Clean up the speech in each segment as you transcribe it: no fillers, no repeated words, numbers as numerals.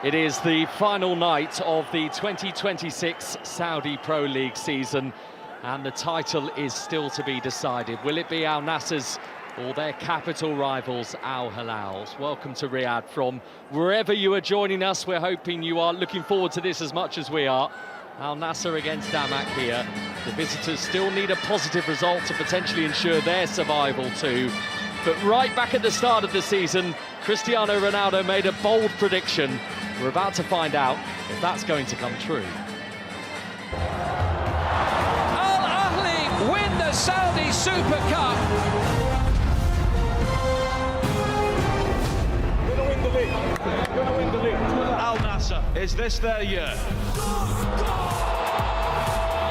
It is the final night of the 2026 Saudi Pro League season, and the title is still to be decided. Will it be Al Nassr's or their capital rivals, Al Hilal's? Welcome to Riyadh from wherever you are joining us. We're hoping you are looking forward to this as much as we are. Al Nassr against Damak here. The visitors still need a positive result to potentially ensure their survival too. But right back at the start of the season, Cristiano Ronaldo made a bold prediction. We're about to find out if that's going to come true. Al Ahly win the Saudi Super Cup. Gonna win the league. Gonna win the league. Al Nassr, is this their year?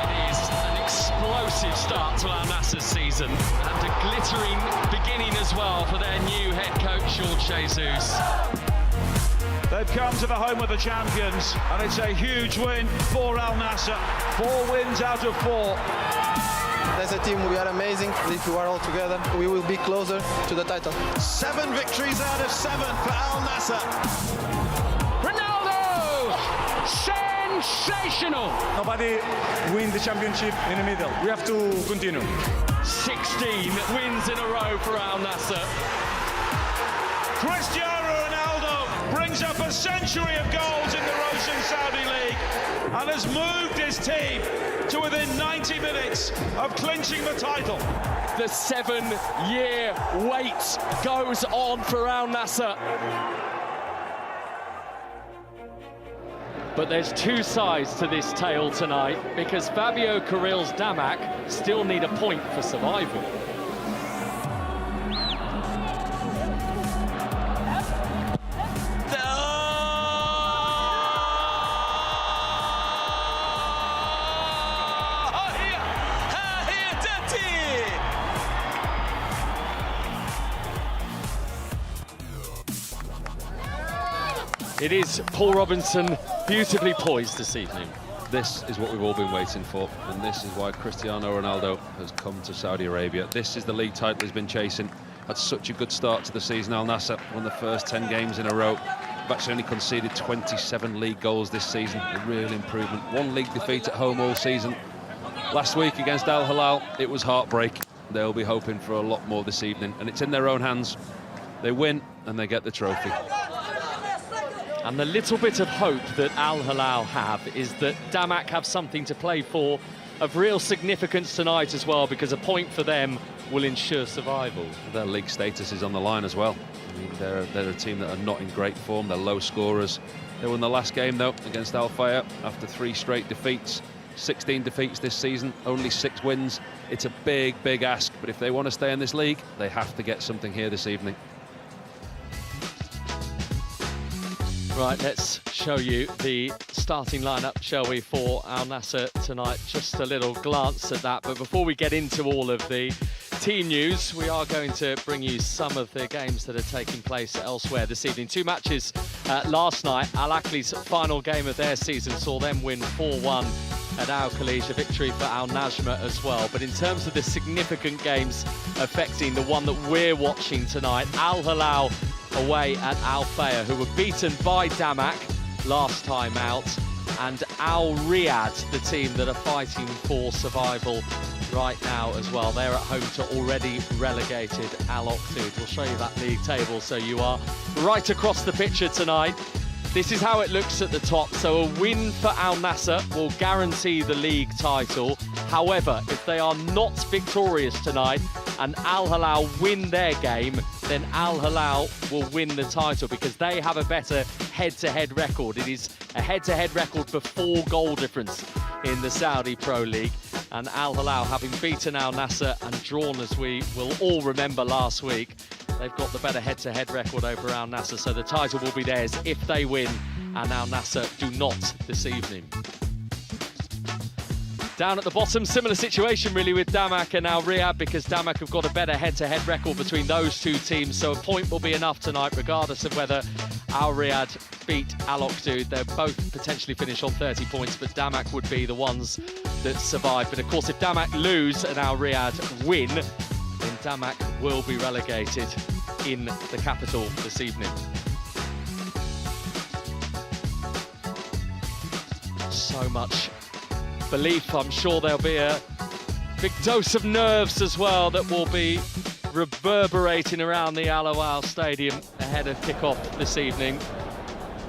It is an explosive start to Al Nassr's season, and a glittering beginning as well for their new head coach, Jorge Jesus. They've come to the home of the champions, and it's a huge win for Al Nassr. 4 wins out of 4. As a team, we are amazing. If we are all together, we will be closer to the title. 7 victories out of 7 for Al Nassr. Ronaldo! Sensational! Nobody win the championship in the middle. We have to continue. 16 wins in a row for Al Nassr. Cristiano Ronaldo brings up a century of goals in the Roshn Saudi League and has moved his team to within 90 minutes of clinching the title. The 7-year wait goes on for Al Nassr. But there's 2 sides to this tale tonight, because Fabio Carril's Damak still need a point for survival. It is Paul Robinson, beautifully poised this evening. This is what we've all been waiting for, and this is why Cristiano Ronaldo has come to Saudi Arabia. This is the league title he's been chasing. Had such a good start to the season. Al Nassr won the first 10 games in a row. They've actually only conceded 27 league goals this season, a real improvement. 1 league defeat at home all season. Last week against Al Hilal, it was heartbreak. They'll be hoping for a lot more this evening, and it's in their own hands. They win, and they get the trophy. And the little bit of hope that Al Hilal have is that Damak have something to play for of real significance tonight as well, because a point for them will ensure survival. Their league status is on the line as well. I mean, they're a team that are not in great form. They're low scorers. They won the last game, though, against Al Fayha after 3 straight defeats. 16 defeats this season, only 6 wins. It's a big, big ask, but if they want to stay in this league, they have to get something here this evening. Right, let's show you the starting lineup, shall we, for Al Nassr tonight. Just a little glance at that. But before we get into all of the team news, we are going to bring you some of the games that are taking place elsewhere this evening. 2 matches last night. Al Ahly's final game of their season saw them win 4-1 at Al Khalij, a victory for Al Najma as well. But in terms of the significant games affecting the one that we're watching tonight, Al Hilal away at Al Fayha, who were beaten by Damak last time out, and Al Riyadh, the team that are fighting for survival right now as well. They're at home to already relegated Al Oqtud. We'll show you that league table so you are right across the picture tonight. This is how it looks at the top. So a win for Al Nassr will guarantee the league title. However, if they are not victorious tonight and Al Hilal win their game, then Al Hilal will win the title, because they have a better head-to-head record. It is a head-to-head record for 4 goal difference in the Saudi Pro League. And Al Hilal, having beaten Al Nassr and drawn, as we will all remember last week, they've got the better head-to-head record over Al Nassr, so the title will be theirs if they win and Al Nassr do not this evening. Down at the bottom, similar situation really with Damak and Al Riyadh, because Damak have got a better head-to-head record between those 2 teams, so a point will be enough tonight regardless of whether Al Riyadh beat Al Oqtud. They'll both potentially finish on 30 points, but Damak would be the ones that survive. But of course, if Damak lose and Al Riyadh win, then Damak will be relegated in the capital this evening. so much belief. I'm sure there'll be a big dose of nerves as well that will be reverberating around the Al Awal Stadium ahead of kick-off this evening.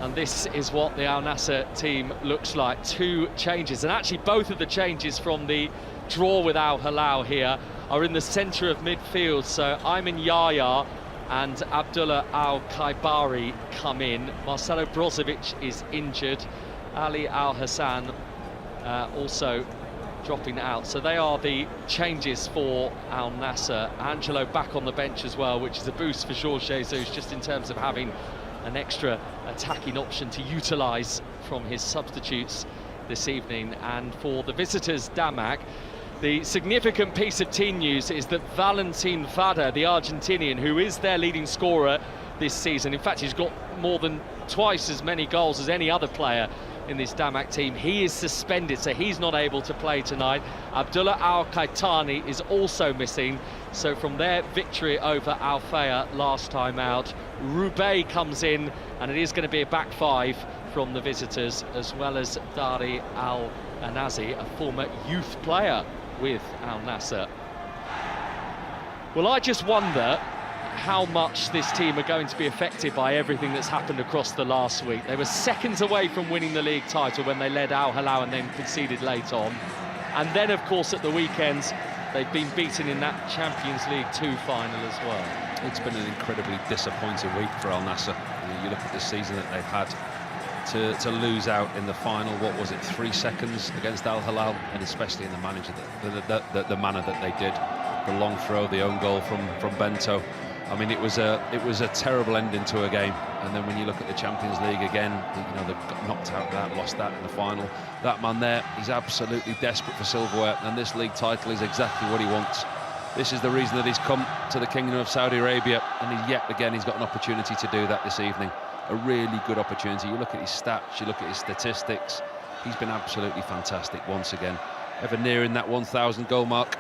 And this is what the Al Nassr team looks like. 2 changes, and actually both of the changes from the draw with Al Hilal here are in the centre of midfield. So Ayman Yahya and Abdullah Al-Kaibari come in. Marcelo Brozovic is injured. Ali Al-Hassan also dropping out. So they are the changes for Al Nassr. Angelo back on the bench as well, which is a boost for Jorge Jesus, just in terms of having an extra attacking option to utilise from his substitutes this evening. And for the visitors, Damac, the significant piece of team news is that Valentin Vada, the Argentinian, who is their leading scorer this season, in fact he's got more than twice as many goals as any other player in this Damac team, he is suspended, so he's not able to play tonight. Abdullah Al-Kaitani is also missing, so from their victory over Al Faya last time out, Roubaix comes in, and it is going to be a back 5 from the visitors, as well as Dari Al-Anazi, a former youth player with Al Nassr. Well, I just wonder how much this team are going to be affected by everything that's happened across the last week. They were seconds away from winning the league title when they led Al Hilal and then conceded late on. And then, of course, at the weekends, they've been beaten in that Champions League 2 final as well. It's been an incredibly disappointing week for Al Nassr. You look at the season that they've had, to lose out in the final, what was it, 3 seconds against Al Hilal, and especially in the manner that they did. The long throw, the own goal from Bento. I mean, it was a terrible ending to a game. And then when you look at the Champions League again, you know, they've got knocked out that, lost that in the final. That man there, he's absolutely desperate for silverware, and this league title is exactly what he wants. This is the reason that he's come to the Kingdom of Saudi Arabia, and yet again he's got an opportunity to do that this evening. A really good opportunity. You look at his stats, you look at his statistics, he's been absolutely fantastic once again. Ever nearing that 1,000 goal mark.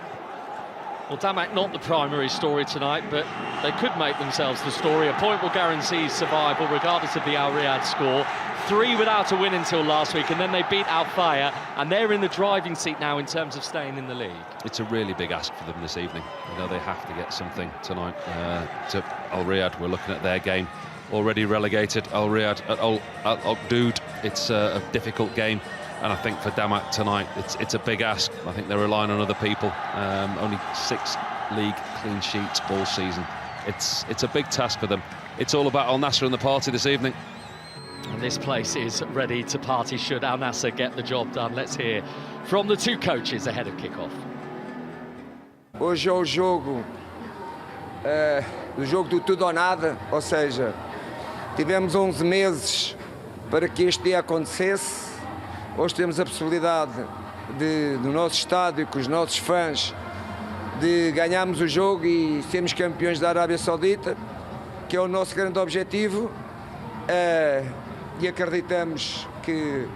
Well, Damac not the primary story tonight, but they could make themselves the story. A point will guarantee survival regardless of the Al Riyadh score. 3 without a win until last week, and then they beat Al Faya, and they're in the driving seat now in terms of staying in the league. It's a really big ask for them this evening. You know, they have to get something tonight. To Al Riyadh, we're looking at their game. Already relegated, Al Riyadh at Al Uqdoud. It's a difficult game. And I think for Damac tonight, it's a big ask. I think they're relying on other people. Only 6 league clean sheets all season. It's a big task for them. It's all about Al Nassr and the party this evening. And this place is ready to party should Al Nassr get the job done. Let's hear from the 2 coaches ahead of kick-off. Hoje é o jogo do tudo ou nada, ou seja, tivemos 11 meses para que este dia acontecesse. Hoje temos a possibilidade do nosso estádio, com os nossos fãs, de ganharmos o jogo e sermos campeões da Arábia Saudita, que é o nosso grande objetivo, e acreditamos que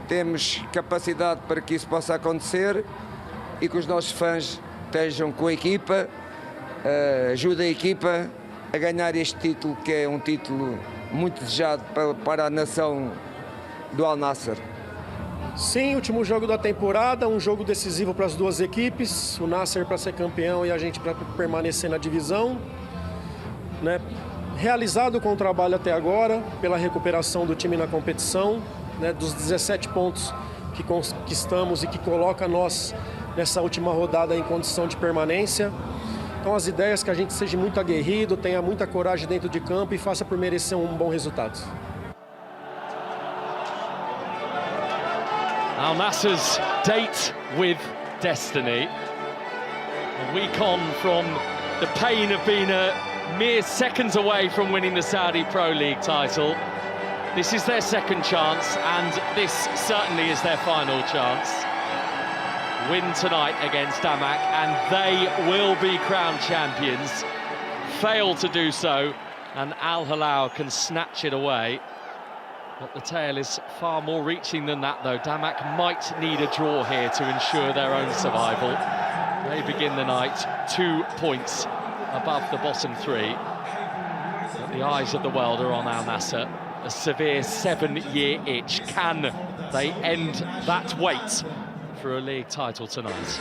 temos capacidade para que isso possa acontecer e que os nossos fãs estejam com a equipa, ajudem a equipa a ganhar este título, que é um título muito desejado para a nação do Al Nassr. Sim, último jogo da temporada, um jogo decisivo para as 2 equipes, o Nassr para ser campeão e a gente para permanecer na divisão, né? Realizado com o trabalho até agora, pela recuperação do time na competição, né? Dos 17 pontos que conquistamos e que coloca nós nessa última rodada em condição de permanência. Então as ideias que a gente seja muito aguerrido, tenha muita coragem dentro de campo e faça por merecer um bom resultado. Al Nassr's date with destiny. A week on from the pain of being a mere seconds away from winning the Saudi Pro League title. This is their second chance, and this certainly is their final chance. Win tonight against Damac, and they will be crowned champions. Fail to do so, and Al Hilal can snatch it away. But the tale is far more reaching than that, though. Damac might need a draw here to ensure their own survival. They begin the night 2 points above the bottom 3. But the eyes of the world are on Al Nassr. A severe 7-year itch. Can they end that wait for a league title tonight.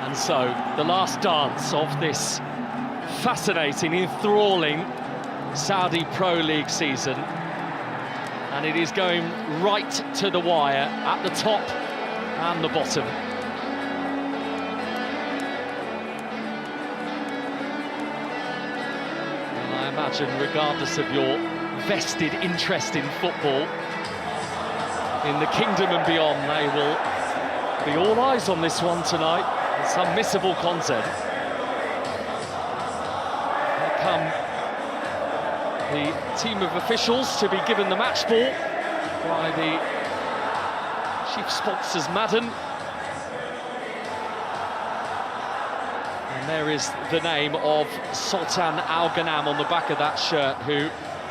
And so, the last dance of this fascinating, enthralling Saudi Pro League season. And it is going right to the wire, at the top and the bottom. And I imagine, regardless of your vested interest in football, in the kingdom and beyond, they will be all eyes on this one tonight. It's unmissable content. Here come the team of officials to be given the match ball by the chief sponsors, Madden. And there is the name of Sultan Al Ghanam on the back of that shirt, who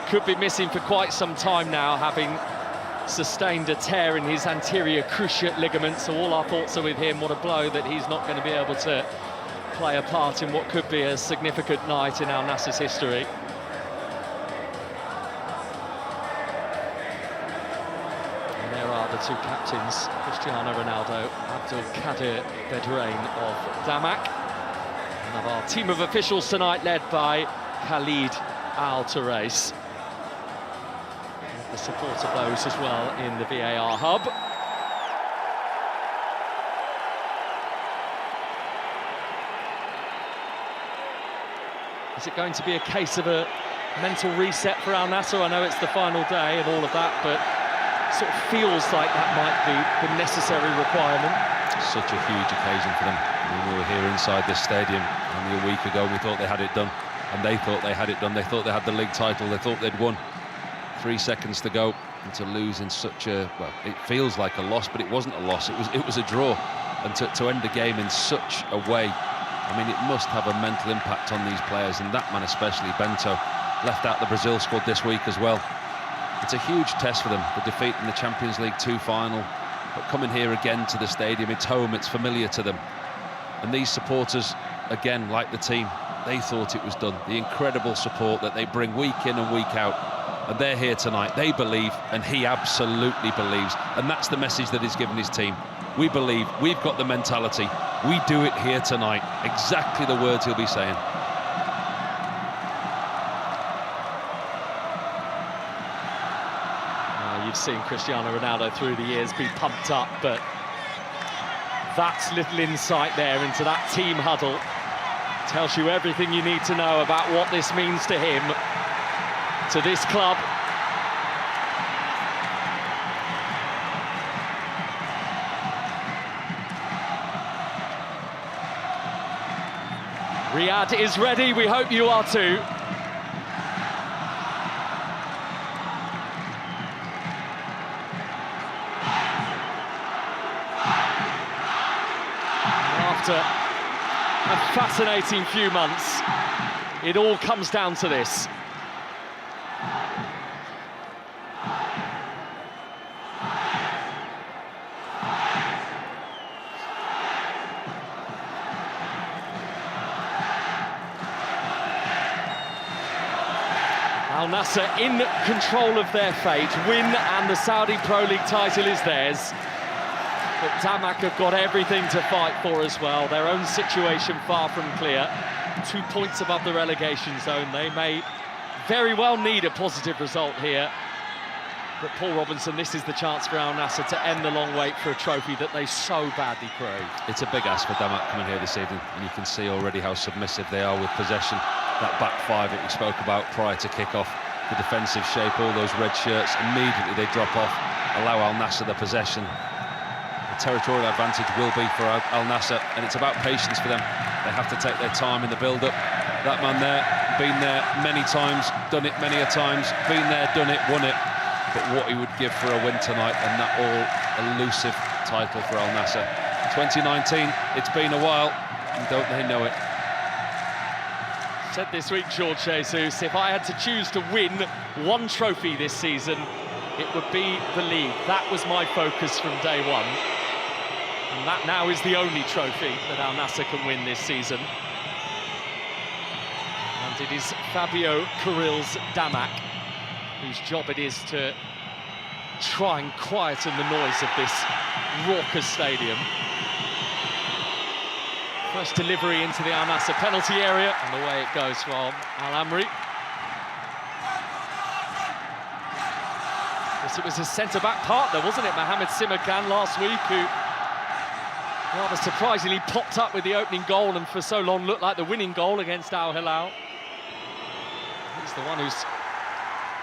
could be missing for quite some time now, having sustained a tear in his anterior cruciate ligament. So all our thoughts are with him. What a blow that he's not going to be able to play a part in what could be a significant night in Al Nassr's history. And there are the two captains, Cristiano Ronaldo, Abdelkader Bedrain of Damak, and of our team of officials tonight, led by Khalid Al Turais. The support of those as well in the VAR hub. Is it going to be a case of a mental reset for Al Nassr? I know it's the final day and all of that, but it sort of feels like that might be the necessary requirement. Such a huge occasion for them. I mean, we were here inside this stadium only a week ago and we thought they had it done, and they thought they had it done. They thought they had the league title, they thought they'd won. 3 seconds to go, and to lose in such a, well, it feels like a loss, but it wasn't a loss, it was a draw. And to end the game in such a way, I mean, it must have a mental impact on these players, and that man especially, Bento, left out the Brazil squad this week as well. It's a huge test for them, the defeat in the Champions League 2 final, but coming here again to the stadium, it's home, it's familiar to them. And these supporters, again, like the team, they thought it was done. The incredible support that they bring week in and week out. And they're here tonight, they believe, and he absolutely believes. And that's the message that he's given his team. We believe, we've got the mentality, we do it here tonight. Exactly the words he'll be saying. You've seen Cristiano Ronaldo through the years be pumped up, but that little insight there into that team huddle tells you everything you need to know about what this means to him, to this club. Riyadh is ready, we hope you are too. After a fascinating few months, it all comes down to this. Al Nassr in control of their fate, win and the Saudi Pro League title is theirs. But Damak have got everything to fight for as well. Their own situation far from clear. 2 points above the relegation zone. They may very well need a positive result here. But Paul Robinson, this is the chance for Al Nassr to end the long wait for a trophy that they so badly crave. It's a big ask for Damak coming here this evening, and you can see already how submissive they are with possession. That back five that we spoke about prior to kick-off, the defensive shape, all those red shirts, immediately they drop off, allow Al Nassr the possession. The territorial advantage will be for Al Nassr, and it's about patience for them. They have to take their time in the build-up. That man there, been there many times, done it many a times, been there, done it, won it. But what he would give for a win tonight, and that all-elusive title for Al Nassr. 2019, it's been a while, and don't they know it? Said this week, George Jesus, if I had to choose to win one trophy this season, it would be the league. That was my focus from day one. And that now is the only trophy that Al Nassr can win this season. And it is Fabio Carril's Damak, whose job it is to try and quieten the noise of this raucous stadium. First delivery into the Al Nassr penalty area, and away it goes from Al Amri. Yes, it was his centre-back partner, wasn't it, Mohamed Simakan last week, who rather surprisingly popped up with the opening goal and for so long looked like the winning goal against Al Hilal. He's the one who's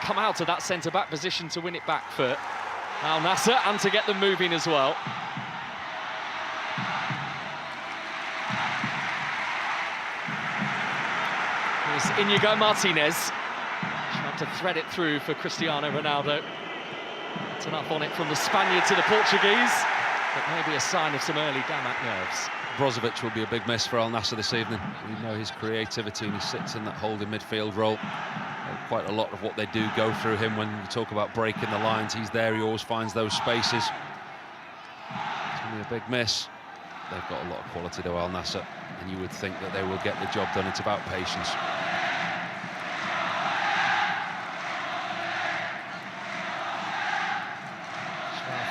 come out of that centre-back position to win it back for Al Nassr and to get them moving as well. Here's Inigo Martinez, trying to thread it through for Cristiano Ronaldo. It's enough on it from the Spaniard to the Portuguese, but maybe a sign of some early Damak nerves. Brozovic will be a big miss for Al Nassr this evening. We know his creativity, and he sits in that holding midfield role. Quite a lot of what they do go through him. When you talk about breaking the lines, he's there, he always finds those spaces. It's going to be a big miss. They've got a lot of quality though, Al Nassr, and you would think that they will get the job done. It's about patience.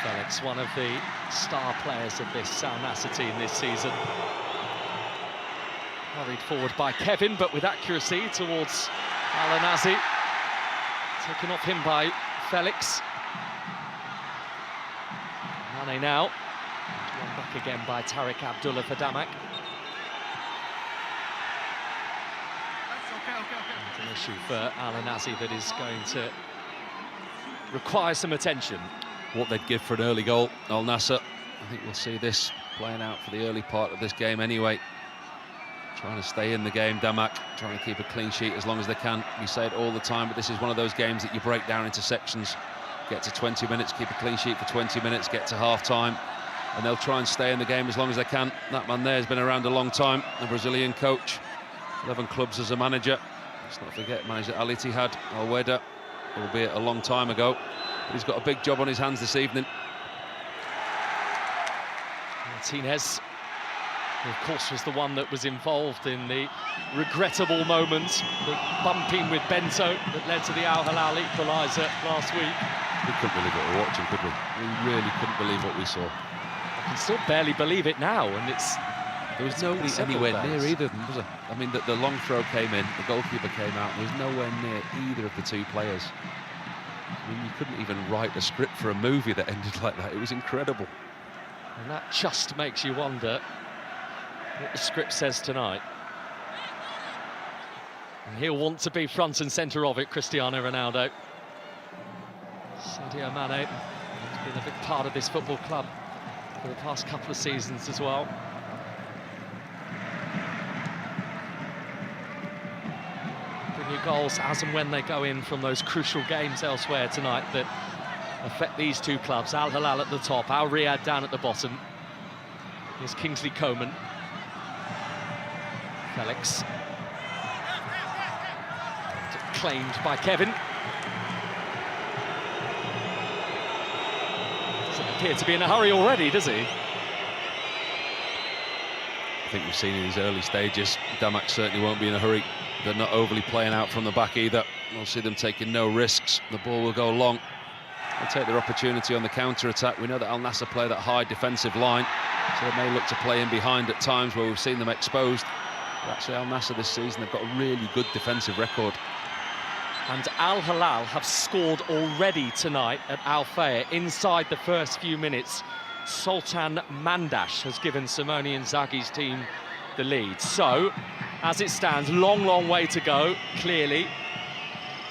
Felix, one of the star players of this Al Nassr team this season. Hurried forward by Kevin, but with accuracy towards Al Nassr. Taken off him by Felix. Mane now. One back again by Tariq Abdullah for Damak. An issue for Al Nassr that is going to require some attention. What they'd give for an early goal, Al Nassr. I think we'll see this playing out for the early part of this game anyway. Trying to stay in the game, Damak, trying to keep a clean sheet as long as they can. We say it all the time, but this is one of those games that you break down into sections. Get to 20 minutes, keep a clean sheet for 20 minutes, get to half-time, and they'll try and stay in the game as long as they can. That man there has been around a long time, the Brazilian coach, 11 clubs as a manager. Let's not forget, manager Al Ittihad, Al Weda, albeit a long time ago. But he's got a big job on his hands this evening. Martinez, who of course was the one that was involved in the regrettable moment, the bumping with Bento that led to the Al Hilal equaliser last week. We couldn't believe what we were watching, could we? We really couldn't believe what we saw. I can still barely believe it now, and there was nobody anywhere near either of them, was there? I mean, the long throw came in, the goalkeeper came out, there was nowhere near either of the two players. I mean, you couldn't even write a script for a movie that ended like that. It was incredible. And that just makes you wonder what the script says tonight. And he'll want to be front and centre of it, Cristiano Ronaldo. Sadio Mane has been a big part of this football club for the past couple of seasons as well. Bring your goals as and when they go in from those crucial games elsewhere tonight that affect these two clubs. Al Hilal at the top, Al Riyadh down at the bottom. Here's Kingsley Coman. Felix. Claimed by Kevin. Doesn't appear to be in a hurry already, does he? I think we've seen in these early stages, Damak certainly won't be in a hurry. They're not overly playing out from the back either. We'll see them taking no risks. The ball will go long. They'll take their opportunity on the counter-attack. We know that Al Nassr play that high defensive line, so they may look to play in behind at times where we've seen them exposed. But actually, Al Nassr this season, they've got a really good defensive record. And Al Hilal have scored already tonight at Al Fayr inside the first few minutes. Sultan Mandash has given Simone Inzaghi's team the lead. So, as it stands, long way to go, clearly.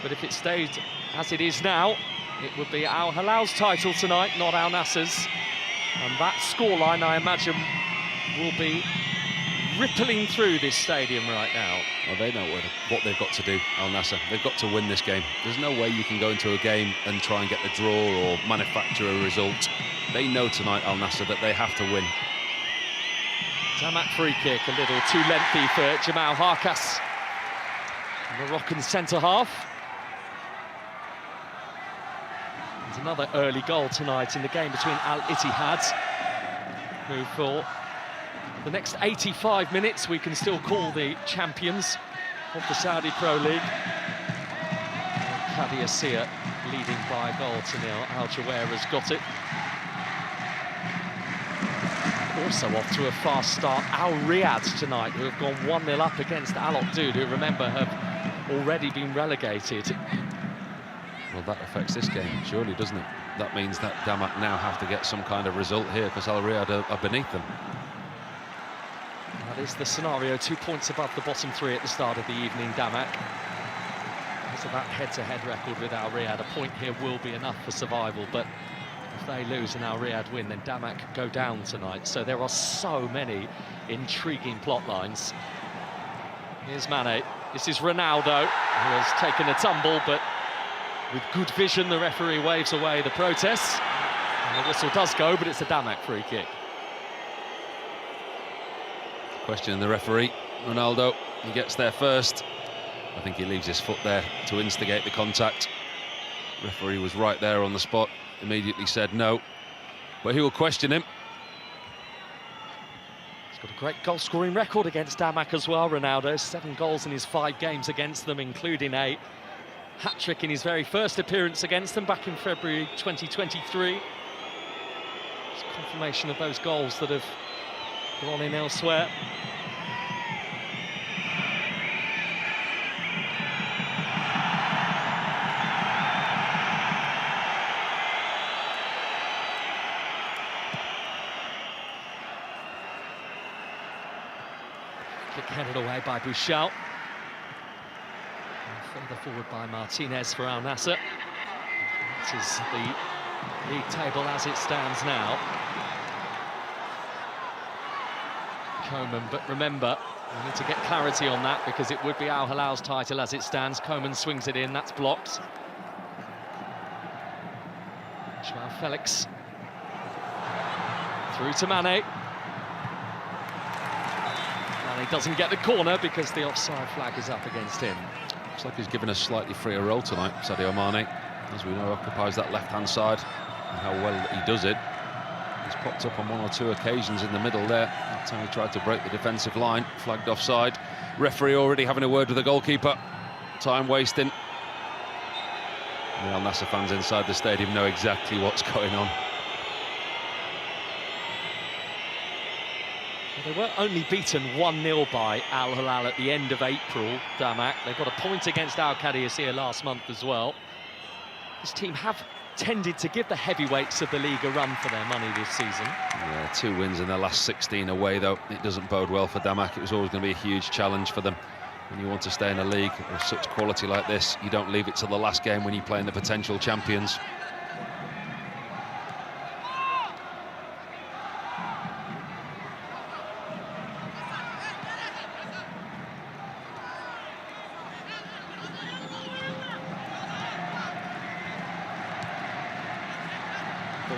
But if it stayed as it is now, it would be Al Hilal's title tonight, not Al Nassr's. And that scoreline, I imagine, will be rippling through this stadium right now. Well, they know what they've got to do, Al Nassr. They've got to win this game. There's no way you can go into a game and try and get the draw or manufacture a result. They know tonight, Al Nassr, that they have to win. Damak free kick, a little too lengthy for Jamal Harkas, Moroccan centre-half. There's another early goal tonight in the game between Al Ittihad, who for the next 85 minutes we can still call the champions of the Saudi Pro League. Kadia Sia leading by a goal to nil. Al Jawair has got it. Also off to a fast start, Al Riyadh tonight, who have gone 1-0 up against Al Oqdoud, who, remember, have already been relegated. Well, that affects this game, surely, doesn't it? That means that Damak now have to get some kind of result here, because Al Riyadh are beneath them. That is the scenario, 2 points above the bottom three at the start of the evening, Damak. Because of that head-to-head record with Al Riyadh, a point here will be enough for survival, but if they lose and Al Riyadh win, then Damak go down tonight. So there are so many intriguing plot lines. Here's Mane. This is Ronaldo, who has taken a tumble, but with good vision, the referee waves away the protests. And the whistle does go, but it's a Damak free kick. Questioning the referee, Ronaldo, he gets there first. I think he leaves his foot there to instigate the contact. The referee was right there on the spot, immediately said no, but he will question him. He's got a great goal-scoring record against Damak as well, Ronaldo. 7 goals in his 5 games against them, including a hat-trick in his very first appearance against them back in February 2023. It's confirmation of those goals that have gone in elsewhere. Kick headed away by Bouchal. Further forward by Martinez for Al Nassr. This is the league table as it stands now. Coman, but remember, we need to get clarity on that because it would be Al Hilal's title as it stands. Coman swings it in, that's blocked. Joao Felix. Through to Mane. Mane doesn't get the corner because the offside flag is up against him. Looks like he's given a slightly freer role tonight, Sadio Mane, as we know, occupies that left-hand side, and how well he does it. He's popped up on 1 or 2 occasions in the middle there. That time he tried to break the defensive line, flagged offside. Referee already having a word with the goalkeeper. Time wasting. The Al Nassr fans inside the stadium know exactly what's going on. Well, they were only beaten 1-0 by Al Hilal at the end of April, Damak. They got a point against Al Qadisiyah last month as well. This team have tended to give the heavyweights of the league a run for their money this season. Yeah, 2 wins in their last 16 away, though. It doesn't bode well for Damak. It was always going to be a huge challenge for them. When you want to stay in a league of such quality like this, you don't leave it till the last game when you're playing the potential champions.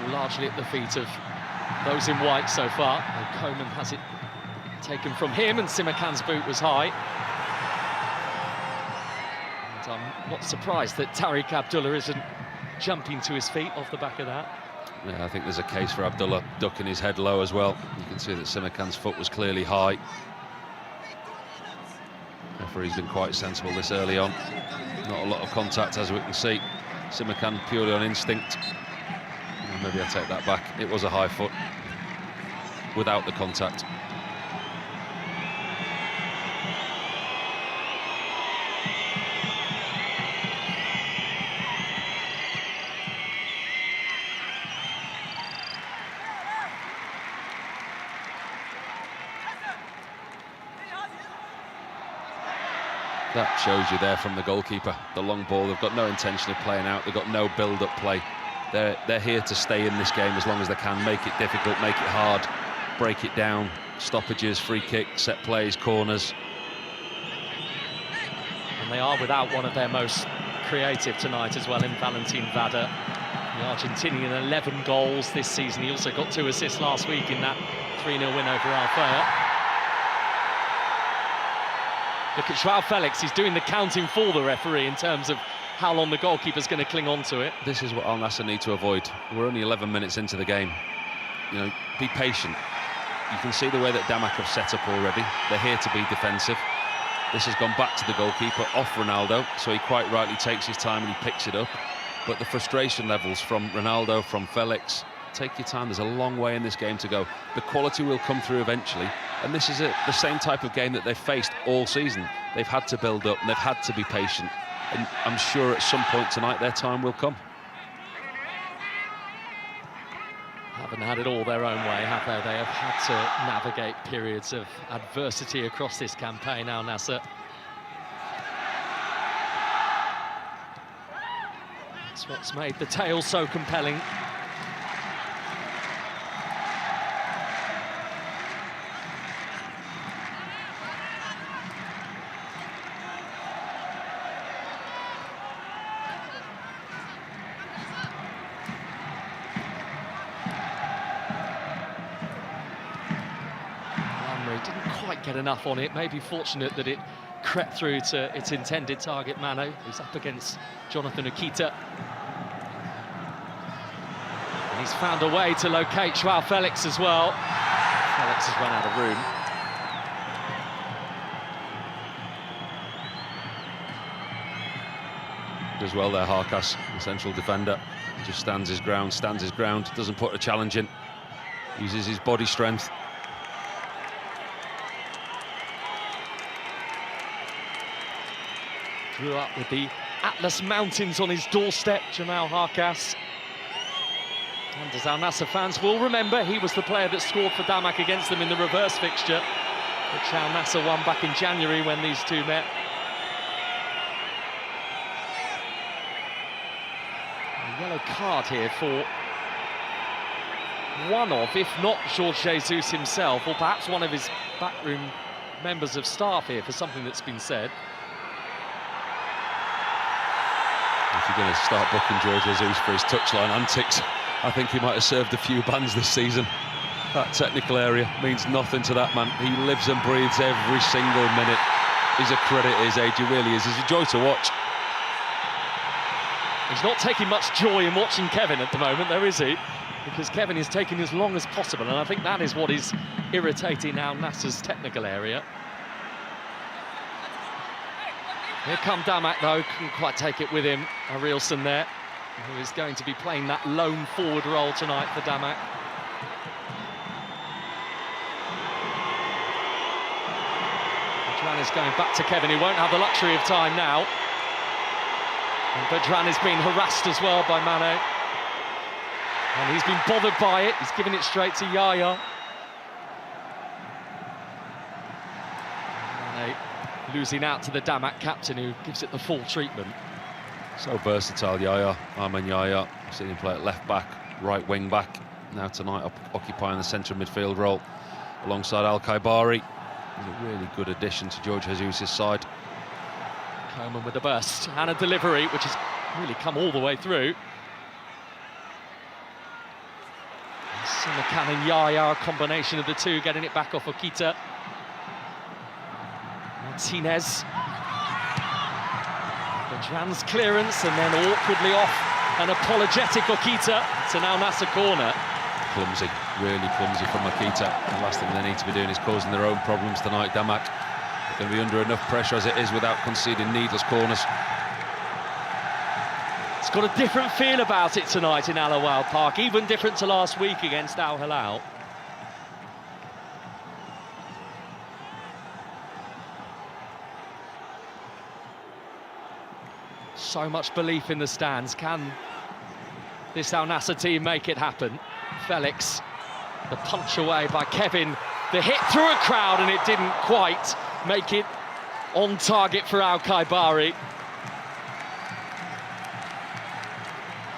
Largely at the feet of those in white so far. Coman has it taken from him, and Simakan's boot was high. And I'm not surprised that Tariq Abdullah isn't jumping to his feet off the back of that. Yeah, I think there's a case for Abdullah ducking his head low as well. You can see that Simakan's foot was clearly high. The referee's been quite sensible this early on. Not a lot of contact, as we can see. Simakan purely on instinct. Maybe I take that back. It was a high foot without the contact. That shows you there from the goalkeeper. The long ball, they've got no intention of playing out. They've got no build-up play. They're here to stay in this game as long as they can, make it difficult, make it hard, break it down, stoppages, free kicks, set plays, corners. And they are without one of their most creative tonight as well in Valentin Vada. The Argentinian, 11 goals this season. He also got 2 assists last week in that 3-0 win over Alfea. Look at Joao Felix, he's doing the counting for the referee in terms of how long the goalkeeper's going to cling on to it. This is what Al Nassr need to avoid. We're only 11 minutes into the game. You know, be patient. You can see the way that Damak have set up already. They're here to be defensive. This has gone back to the goalkeeper, off Ronaldo, so he quite rightly takes his time and he picks it up. But the frustration levels from Ronaldo, from Felix, take your time, there's a long way in this game to go. The quality will come through eventually, and this is the same type of game that they've faced all season. They've had to build up and they've had to be patient, and I'm sure at some point tonight their time will come. Haven't had it all their own way, have they? They have had to navigate periods of adversity across this campaign, Al Nassr. That's what's made the tale so compelling. Didn't quite get enough on it. Maybe fortunate that it crept through to its intended target, Mano, who's up against Jonathan Okita. And he's found a way to locate Joao Felix as well. Felix has run out of room. Does well there, Harkas, the central defender. Just stands his ground, doesn't put a challenge in. Uses his body strength. Grew up with the Atlas Mountains on his doorstep, Jamal Harkas. And as Al Nassr fans will remember, he was the player that scored for Damak against them in the reverse fixture, which Al Nassr won back in January when these two met. A yellow card here for one of, if not Jorge Jesus himself, or perhaps one of his backroom members of staff here for something that's been said. If you're going to start booking Jorge Jesus for his touchline antics, I think he might have served a few bans this season. That technical area means nothing to that man. He lives and breathes every single minute. He's a credit at his age, he really is. He's a joy to watch. He's not taking much joy in watching Kevin at the moment, though, is he? Because Kevin is taking as long as possible, and I think that is what is irritating Al Nassr's technical area. Here come Damak, though, couldn't quite take it with him. Arielson there, who is going to be playing that lone forward role tonight for Damak. Bedran is going back to Kevin, who won't have the luxury of time now. And Bedran is being harassed as well by Mane. And he's been bothered by it, he's given it straight to Yaya. Losing out to the Damak captain, who gives it the full treatment. So versatile, Yaya, Arman Yaya. I've seen him play at left back, right wing back. Now tonight occupying the central midfield role alongside Al Khaibari. He's a really good addition to Jorge Jesus' side. Coleman with the burst and a delivery, which has really come all the way through. Simakan and Yaya, a combination of the two, getting it back off Okita. Martinez. Bedran's clearance and then awkwardly off an apologetic Okita. It's an Al Nassr corner. Clumsy, really clumsy from Okita. The last thing they need to be doing is causing their own problems tonight. Damak are going to be under enough pressure as it is without conceding needless corners. It's got a different feel about it tonight in Al Awal Park, even different to last week against Al Hilal. So much belief in the stands. Can this Al Nassr team make it happen? Felix, the punch away by Kevin, the hit through a crowd, and it didn't quite make it on target for Al Khaibari.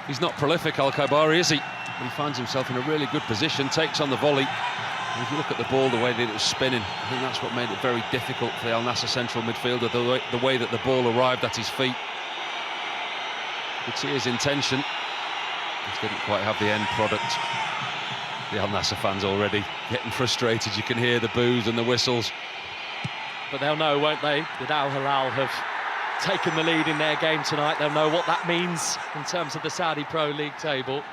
He's not prolific, Al Khaibari, is he? But he finds himself in a really good position, takes on the volley, If you look at the ball, the way that it was spinning, I think that's what made it very difficult for the Al Nassr central midfielder, the way that the ball arrived at his feet. You could see his intention. Just didn't quite have the end product. The Al Nassr fans already getting frustrated. You can hear the boos and the whistles. But they'll know, won't they, that Al Hilal have taken the lead in their game tonight. They'll know what that means in terms of the Saudi Pro League table.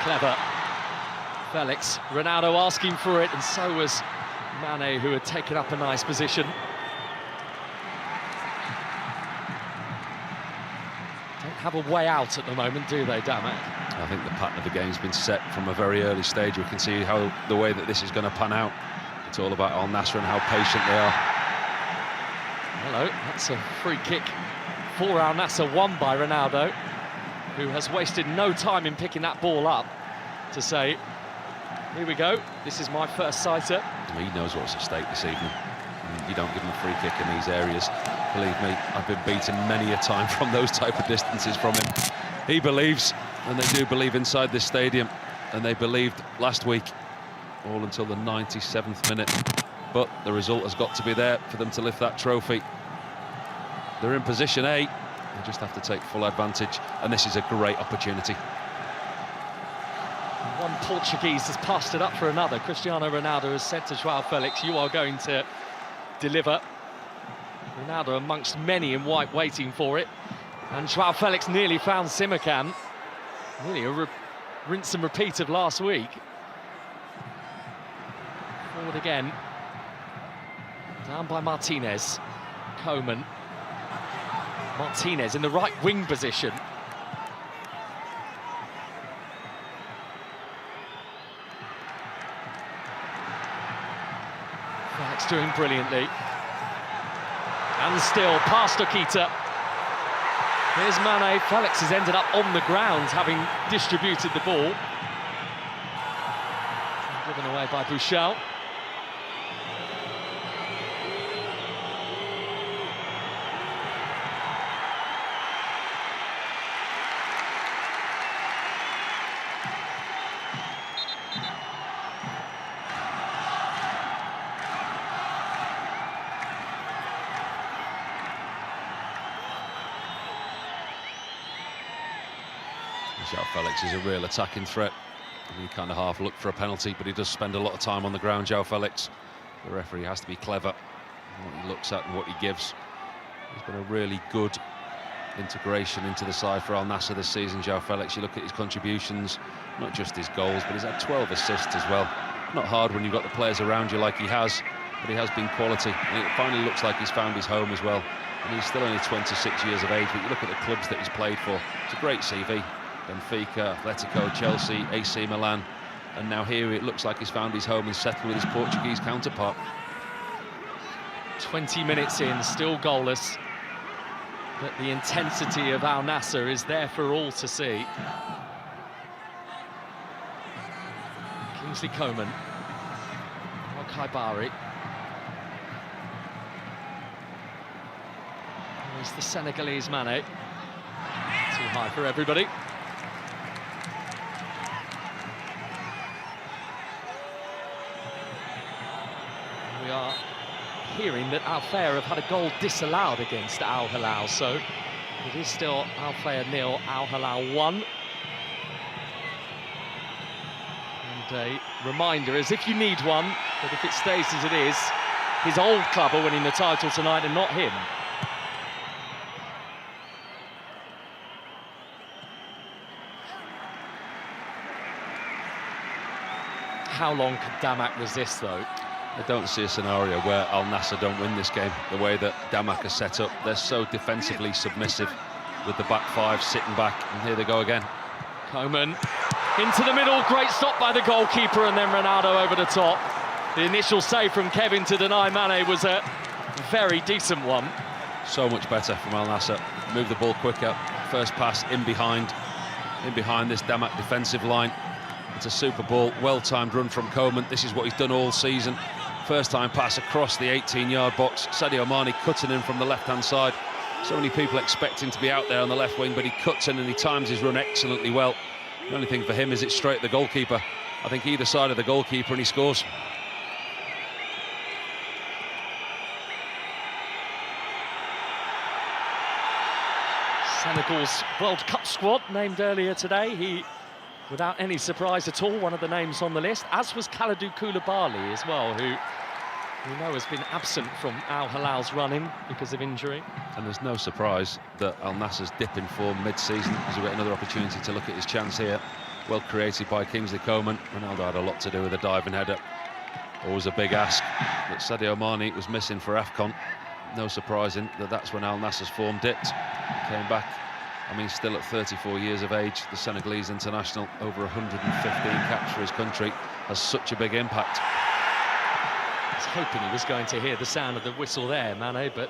Clever. Felix, Ronaldo asking for it, and so was Mane, who had taken up a nice position. Don't have a way out at the moment, do they, Damak? I think the pattern of the game's been set from a very early stage. We can see how the way that this is going to pan out. It's all about Al Nassr and how patient they are. Hello, that's a free kick for Al Nassr, won by Ronaldo, who has wasted no time in picking that ball up to say, here we go, this is my first sighter. He knows what's at stake this evening. You don't give him a free kick in these areas. Believe me, I've been beaten many a time from those type of distances from him. He believes, and they do believe inside this stadium, and they believed last week, all until the 97th minute. But the result has got to be there for them to lift that trophy. They're in position A. They just have to take full advantage, and this is a great opportunity. One Portuguese has passed it up for another. Cristiano Ronaldo has said to João Felix, you are going to deliver. Ronaldo amongst many in white waiting for it. And João Felix nearly found Simakan. Nearly a rinse and repeat of last week. Forward again. Down by Martinez. Koeman. Martinez in the right wing position. Felix doing brilliantly. And still past Okita. Here's Mane. Felix has ended up on the ground, having distributed the ball. Driven away by Bouchal. João Felix is a real attacking threat. He kind of half looked for a penalty, but he does spend a lot of time on the ground, João Felix. The referee has to be clever in what he looks at and what he gives. He's been a really good integration into the side for Al Nassr this season, João Felix. You look at his contributions, not just his goals, but he's had 12 assists as well. Not hard when you've got the players around you like he has, but he has been quality. And it finally looks like he's found his home as well. And he's still only 26 years of age, but you look at the clubs that he's played for, it's a great CV. Benfica, Atletico, Chelsea, AC Milan, and now here it looks like he's found his home and settled with his Portuguese counterpart. 20 minutes in, still goalless, but the intensity of Al Nassr is there for all to see. Kingsley Coman, Al-Khaibari. There's the Senegalese Mane. Too high for everybody. We are hearing that Al Fair have had a goal disallowed against Al Hilal, so it is still Al Fair 0, Al Hilal 1. And a reminder is if you need one, that if it stays as it is, his old club are winning the title tonight and not him. How long could Damak resist, though? I don't see a scenario where Al Nassr don't win this game. The way that Damak is set up, they're so defensively submissive with the back five sitting back, and here they go again. Koeman into the middle, great stop by the goalkeeper, and then Ronaldo over the top. The initial save from Kevin to deny Mane was a very decent one. So much better from Al Nassr. Move the ball quicker, first pass in behind, in behind this Damak defensive line. It's a super ball, well-timed run from Coleman. This is what he's done all season. First time pass across the 18-yard box. Sadio Mane cutting in from the left-hand side. So many people expecting to be out there on the left wing, but he cuts in and he times his run excellently well. The only thing for him is it's straight at the goalkeeper. I think either side of the goalkeeper, and he scores. Senegal's World Cup squad named earlier today. He, without any surprise at all, one of the names on the list, as was Kalidou Koulibaly as well, who we know has been absent from Al Hilal's running because of injury. And there's no surprise that Al Nassr's dip in form mid-season, as we get another opportunity to look at his chance here. Well created by Kingsley Coman. Ronaldo had a lot to do with a diving header. Always a big ask, but Sadio Mane was missing for AFCON. No surprising that that's when Al Nassr's form dipped. Came back, I mean, still at 34 years of age, the Senegalese international, over 115 caps for his country, has such a big impact. I was hoping he was going to hear the sound of the whistle there, Mane, but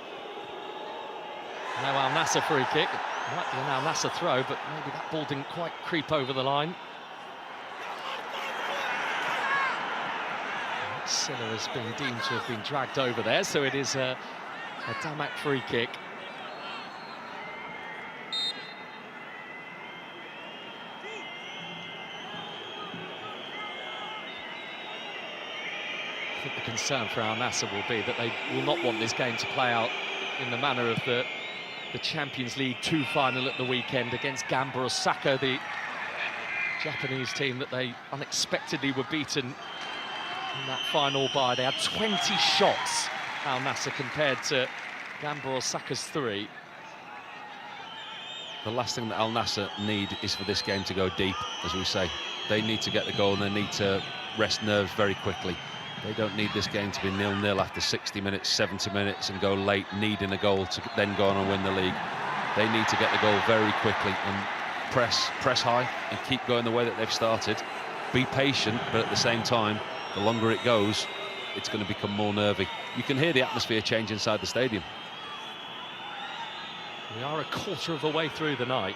now Al Nassr free kick. Might be an Al Nassr throw, but maybe that ball didn't quite creep over the line. Silla has been deemed to have been dragged over there, so it is a Damak free kick. I think the concern for Al Nassr will be that they will not want this game to play out in the manner of the Champions League 2 final at the weekend against Gamba Osaka, the Japanese team that they unexpectedly were beaten in that final bye. They had 20 shots, Al Nassr, compared to Gamba Osaka's 3. The last thing that Al Nassr need is for this game to go deep, as we say. They need to get the goal and they need to rest nerves very quickly. They don't need this game to be 0-0 after 60 minutes, 70 minutes and go late, needing a goal to then go on and win the league. They need to get the goal very quickly and press high and keep going the way that they've started. Be patient, but at the same time, the longer it goes, it's going to become more nervy. You can hear the atmosphere change inside the stadium. We are a quarter of the way through the night.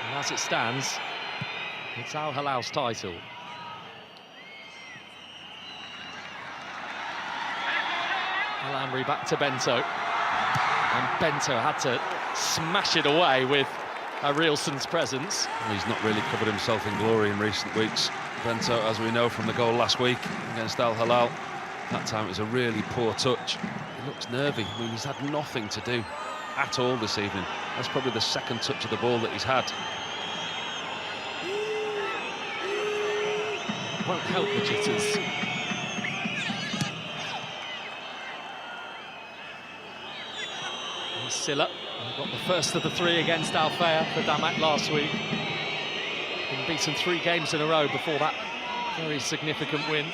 And as it stands, it's Al Hilal's title. Al-Amri back to Bento. And Bento had to smash it away with Arielson's presence. Well, he's not really covered himself in glory in recent weeks. Bento, as we know from the goal last week against Al Hilal, that time it was a really poor touch. He looks nervy. I mean, he's had nothing to do at all this evening. That's probably the second touch of the ball that he's had. Won't help the jitters. And Silla got the first of the 3 against Al Fayha for Damak last week. Been beaten 3 games in a row before that very significant win.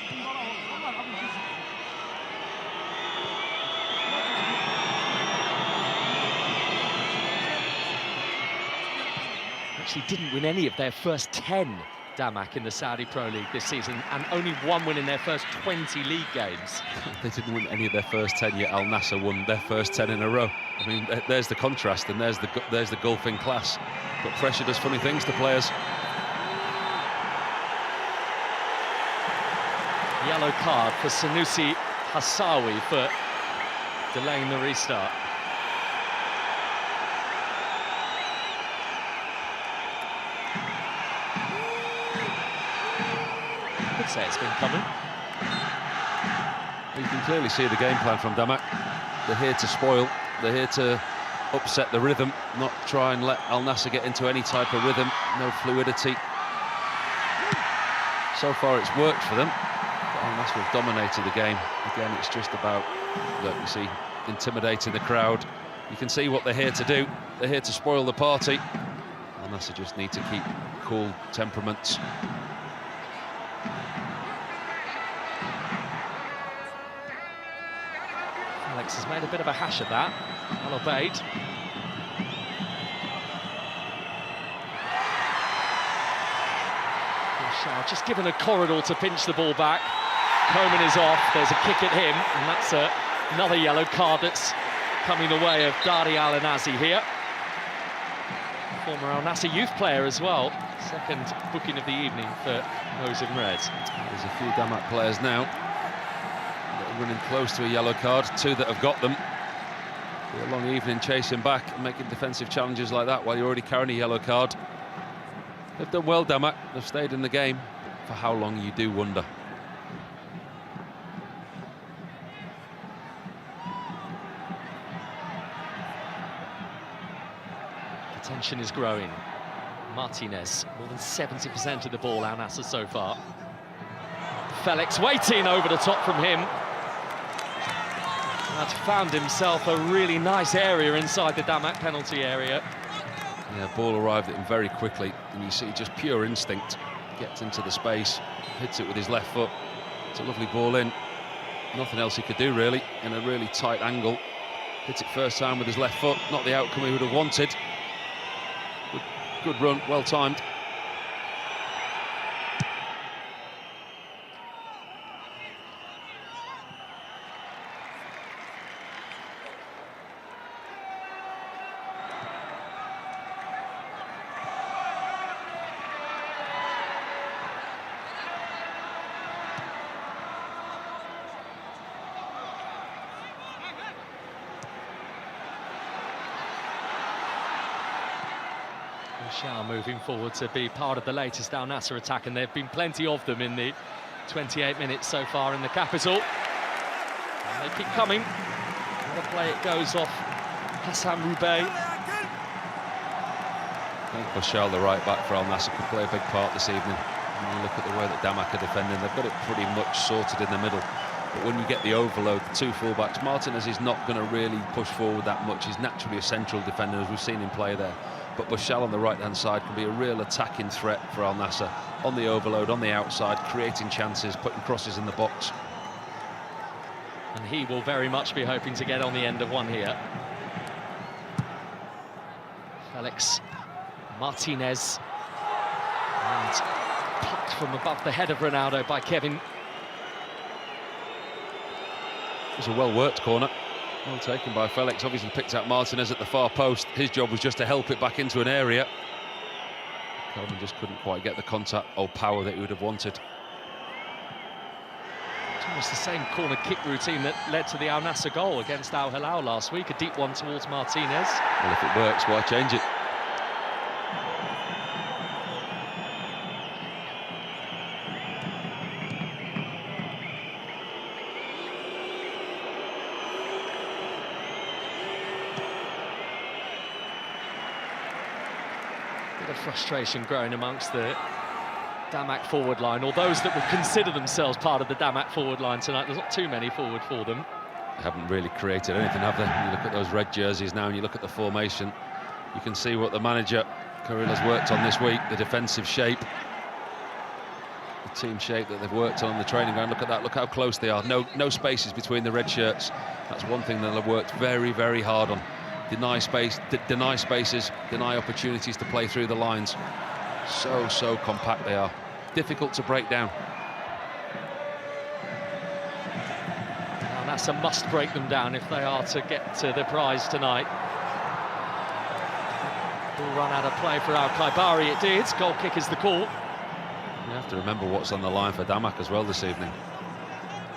Actually didn't win any of their first 10, Damak, in the Saudi Pro League this season, and only 1 win in their first 20 league games. They didn't win any of their first 10, yet Al Nassr won their first 10 in a row. I mean, there's the contrast, and there's the gulf in class. But pressure does funny things to players. Yellow card for Sanusi Hassawi for delaying the restart. Could say it's been coming. You can clearly see the game plan from Damak. They're here to spoil, they're here to upset the rhythm, not try and let Al Nassr get into any type of rhythm, no fluidity. So far it's worked for them. Al Nassr have dominated the game. Again, it's just about, look, you see, intimidating the crowd. You can see what they're here to do. They're here to spoil the party. Al Nassr just need to keep cool temperaments. Alex has made a bit of a hash of that. Well obeyed. Just given a corridor to pinch the ball back. Coman is off, there's a kick at him, and that's another yellow card that's coming the way of Dari Al-Anazi here. former Al Nassr youth player as well. Second booking of the evening for those in red. There's a few Damak players now that are running close to a yellow card, 2 that have got them. Be a long evening chasing back and making defensive challenges like that while you're already carrying a yellow card. They've done well, Damak. They've stayed in the game. For how long, you do wonder. The tension is growing. Martinez, more than 70% of the ball, Al Nassr so far. Felix waiting over the top from him. Had found himself a really nice area inside the Damak penalty area. Yeah, ball arrived at him very quickly, and you see just pure instinct. Gets into the space, hits it with his left foot. It's a lovely ball in. Nothing else he could do, really, in a really tight angle. Hits it first time with his left foot, not the outcome he would have wanted. Good run, well timed. Roshal moving forward to be part of the latest Al Nassr attack, and there have been plenty of them in the 28 minutes so far in the capital. And they keep coming. What a play it goes off Hassan Roubaix. I think Roshal, the right back for Al Nassr, could play a big part this evening. When you look at the way that Damak are defending, they've got it pretty much sorted in the middle. But when you get the overload, the 2 fullbacks, Martinez is not going to really push forward that much. He's naturally a central defender, as we've seen him play there. But Roshal on the right-hand side can be a real attacking threat for Al Nassr. On the overload, on the outside, creating chances, putting crosses in the box. And he will very much be hoping to get on the end of one here. Felix Martinez. And plucked from above the head of Ronaldo by Kevin. It was a well-worked corner. Well taken by Felix. Obviously picked out Martinez at the far post. His job was just to help it back into an area. Kelvin just couldn't quite get the contact or power that he would have wanted. It's almost the same corner kick routine that led to the Al Nassr goal against Al Hilal last week. A deep one towards Martinez. Well, if it works, why change it? Frustration growing amongst the Damak forward line, or those that would consider themselves part of the Damak forward line tonight. There's not too many forward for them. They haven't really created anything, have they? You look at those red jerseys now and you look at the formation, you can see what the manager Carilla's worked on this week, the defensive shape, the team shape that they've worked on the training ground. Look at that, look how close they are. No spaces between the red shirts. That's one thing that they've worked very, very hard on. Deny space, deny spaces, deny opportunities to play through the lines. So compact they are. Difficult to break down. Al Nassr must break them down if they are to get to the prize tonight. Ball run out of play for Al Khaibari, it did. Goal kick is the call. You have to remember what's on the line for Damak as well this evening.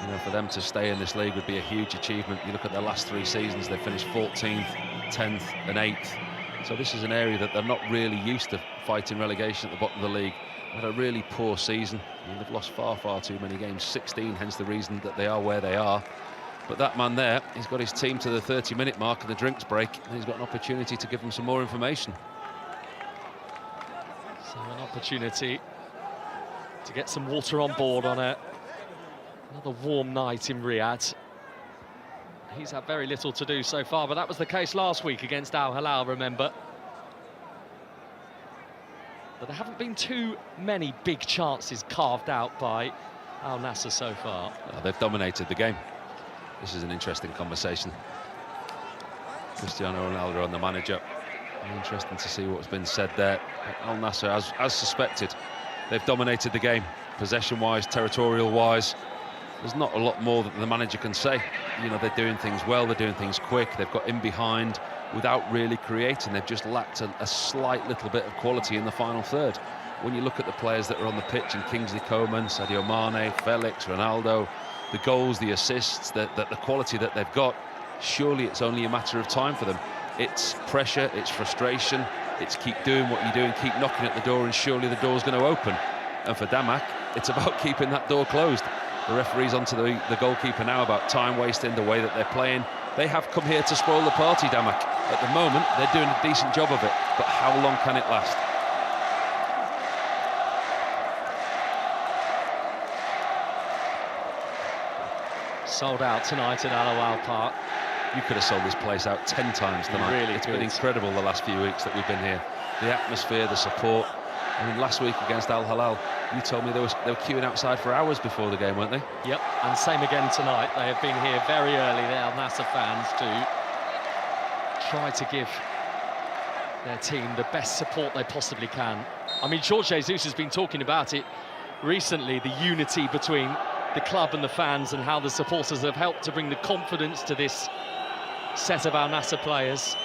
You know, for them to stay in this league would be a huge achievement. You look at their last 3 seasons, they finished 14th, 10th and 8th. So this is an area that they're not really used to fighting relegation at the bottom of the league. They had a really poor season. I mean, they've lost far too many games, 16, hence the reason that they are where they are. But that man there, he's got his team to the 30-minute mark of the drinks break, and he's got an opportunity to give them some more information. So an opportunity to get some water on board on another warm night in Riyadh. He's had very little to do so far, but that was the case last week against Al Hilal, remember. But there haven't been too many big chances carved out by Al Nassr so far. Oh, they've dominated the game. This is an interesting conversation. Cristiano Ronaldo and the manager. Interesting to see what's been said there. Al Nassr, as suspected, they've dominated the game, possession-wise, territorial-wise. There's not a lot more that the manager can say. You know, they're doing things well, they're doing things quick, they've got in behind, without really creating. They've just lacked a slight little bit of quality in the final third. When you look at the players that are on the pitch, and Kingsley Coman, Sadio Mane, Felix, Ronaldo, the goals, the assists, the quality that they've got, surely it's only a matter of time for them. It's pressure, it's frustration, it's keep doing what you're doing, keep knocking at the door, and surely the door's going to open. And for Wضmك, it's about keeping that door closed. The referee's onto the goalkeeper now about time wasting, the way that they're playing. They have come here to spoil the party, Wضmك. At the moment, they're doing a decent job of it, but how long can it last? Sold out tonight at Al Awal Park. You could have sold this place out 10 times tonight. Really it's good. been incredible the last few weeks that we've been here. The atmosphere, the support. I mean, last week against Al Hilal, you told me they were queuing outside for hours before the game, weren't they? Yep, and same again tonight. They have been here very early, the Al Nassr fans, to try to give their team the best support they possibly can. I mean, Jorge Jesus has been talking about it recently, the unity between the club and the fans, and how the supporters have helped to bring the confidence to this set of Al Nassr players.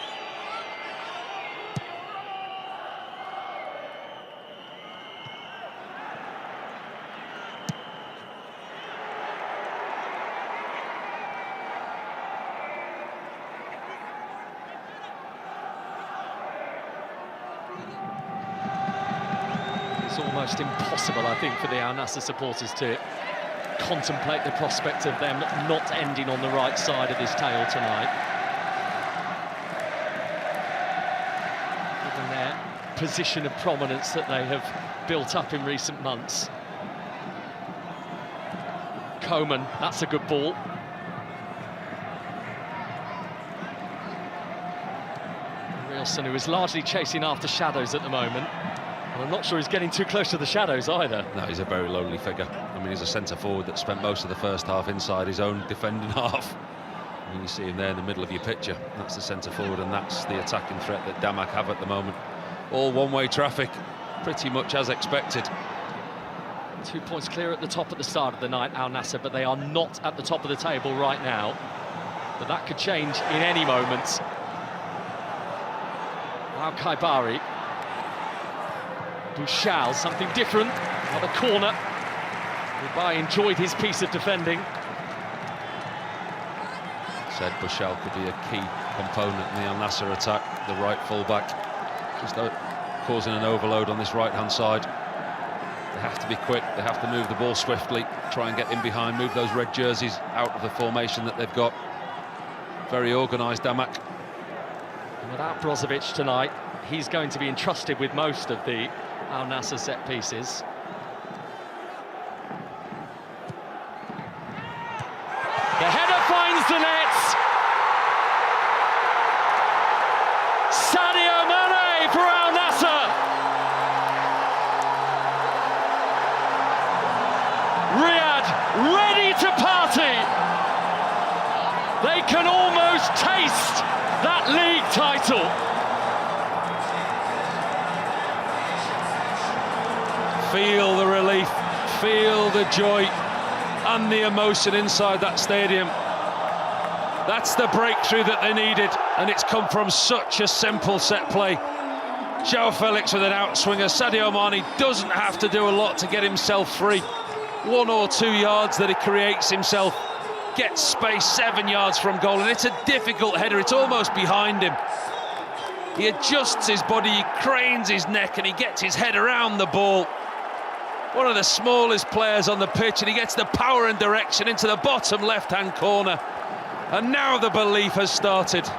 It's almost impossible, I think, for the Al Nassr supporters to contemplate the prospect of them not ending on the right side of this tale tonight. Given their position of prominence that they have built up in recent months. Coman, that's a good ball. Wilson, who is largely chasing after shadows at the moment. And I'm not sure he's getting too close to the shadows either. No, he's a very lonely figure. I mean, he's a centre-forward that spent most of the first half inside his own defending half. And you see him there in the middle of your picture. That's the centre-forward, and that's the attacking threat that Wضmك have at the moment. All one-way traffic, pretty much as expected. 2 points clear at the top at the start of the night, Al Nassr, but they are not at the top of the table right now. But that could change in any moment. Now Kaibari. Bouchal, something different, another corner. Dubai enjoyed his piece of defending. Said Bouchal could be a key component in the Al Nassr attack, the right full-back. Just causing an overload on this right-hand side. They have to be quick, they have to move the ball swiftly, try and get in behind, move those red jerseys out of the formation that they've got. Very organised, Wضmك. And without Brozovic tonight, he's going to be entrusted with most of the Al Nassr set pieces. The header finds the net. Sadio Mane for Al Nassr. Riyadh ready to party. They can almost taste that league title. Feel the relief, feel the joy and the emotion inside that stadium. That's the breakthrough that they needed, and it's come from such a simple set play. João Felix with an outswinger. Sadio Mane doesn't have to do a lot to get himself free. 1 or 2 yards that he creates himself, gets space 7 yards from goal, and it's a difficult header, it's almost behind him. He adjusts his body, he cranes his neck, and he gets his head around the ball. One of the smallest players on the pitch, and he gets the power and direction into the bottom left-hand corner. And now the belief has started.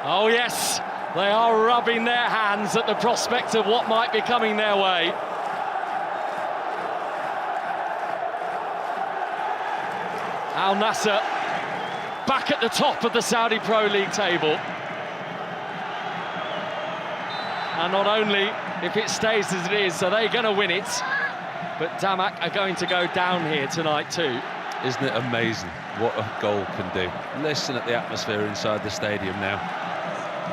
Oh yes, they are rubbing their hands at the prospect of what might be coming their way. Al Nassr back at the top of the Saudi Pro League table. And not only if it stays as it is, so they're going to win it, but Wضmك are going to go down here tonight too. Isn't it amazing what a goal can do? Listen at the atmosphere inside the stadium now.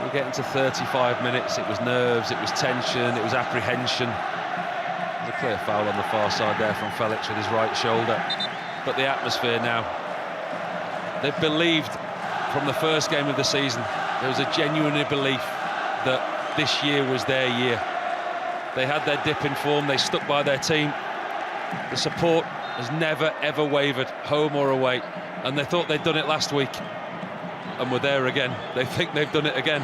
We're getting to 35 minutes, it was nerves, it was tension, it was apprehension. There's a clear foul on the far side there from Felix with his right shoulder. But the atmosphere now, they've believed from the first game of the season, there was a genuine belief that this year was their year. They had their dip in form, they stuck by their team. The support has never, ever wavered, home or away. And they thought they'd done it last week, and we're there again. They think they've done it again.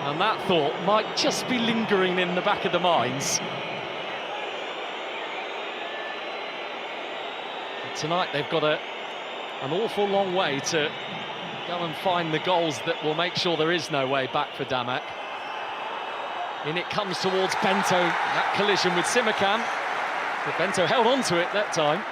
And that thought might just be lingering in the back of the minds. But tonight they've got an awful long way to go and find the goals that will make sure there is no way back for Wضmk. In it comes towards Bento, that collision with Simakam. But Bento held on to it that time.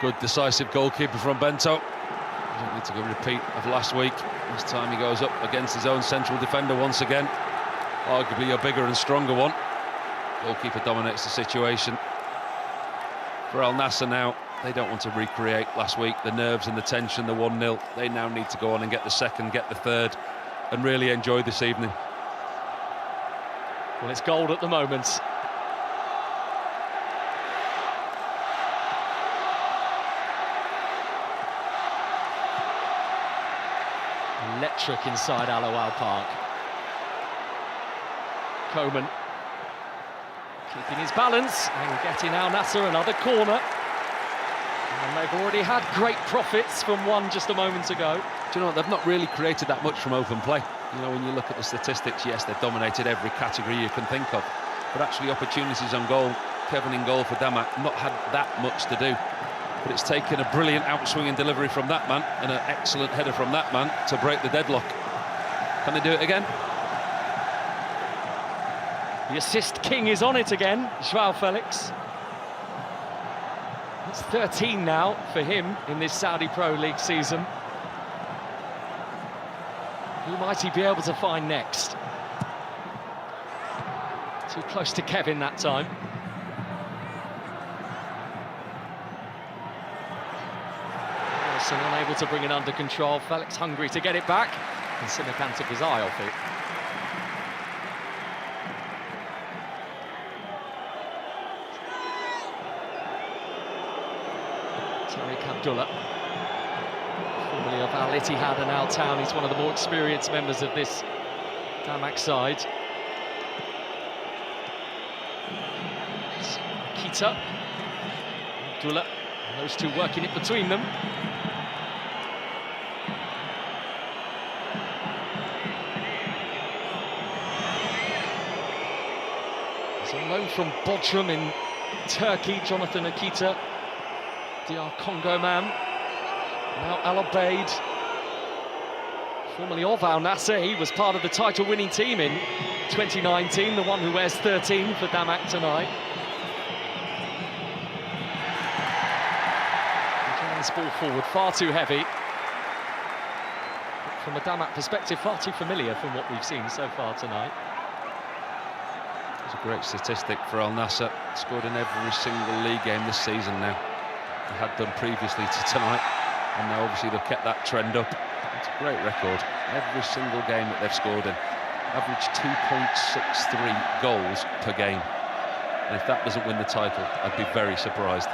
Good decisive goalkeeper from Bento. Doesn't need to go repeat of last week. This time he goes up against his own central defender once again. Arguably a bigger and stronger one. Goalkeeper dominates the situation. For Al Nassr now, they don't want to recreate last week, the nerves and the tension, the 1-0. They now need to go on and get the second, get the third, and really enjoy this evening. Well, it's gold at the moment. Electric inside Al Awal Park. Koeman keeping his balance and getting Al Nassr another corner. And they've already had great profits from one just a moment ago. Do you know what? They've not really created that much from open play. You know, when you look at the statistics, yes, they've dominated every category you can think of. But actually opportunities on goal, Kevin in goal for Wضmk, not had that much to do. But it's taken a brilliant outswinging delivery from that man and an excellent header from that man to break the deadlock. Can they do it again? The assist king is on it again, Joao Felix. It's 13 now for him in this Saudi Pro League season. Who might he be able to find next? Too close to Kevin that time. Wilson unable to bring it under control. Felix hungry to get it back. And Simakam took his eye off it. Abdullah, formerly of Al Ittihad and Al Town, he's one of the more experienced members of this Wضmk side. Kita, Abdullah, and those two working it between them. He's on loan from Bodrum in Turkey, Jonathan Akita. DR Congo man, now Al Obeid, formerly of Al Nassr. He was part of the title-winning team in 2019, the one who wears 13 for Wضmk tonight. Drawing this ball forward, far too heavy. But from a Wضmk perspective, far too familiar from what we've seen so far tonight. It's a great statistic for Al Nassr. Scored in every single league game this season now. They had done previously to tonight, and now obviously they've kept that trend up. It's a great record. Every single game that they've scored in, average 2.63 goals per game. And if that doesn't win the title, I'd be very surprised.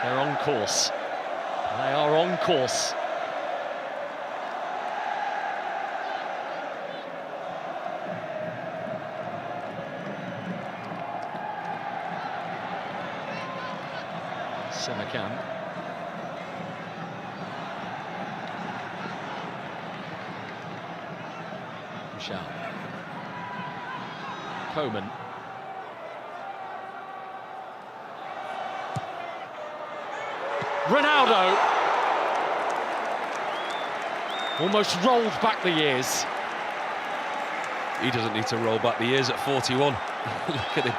They're on course. They are on course. Simakam. Michel. Koeman. Ronaldo. Almost rolled back the years. He doesn't need to roll back the years at 41. Look at him.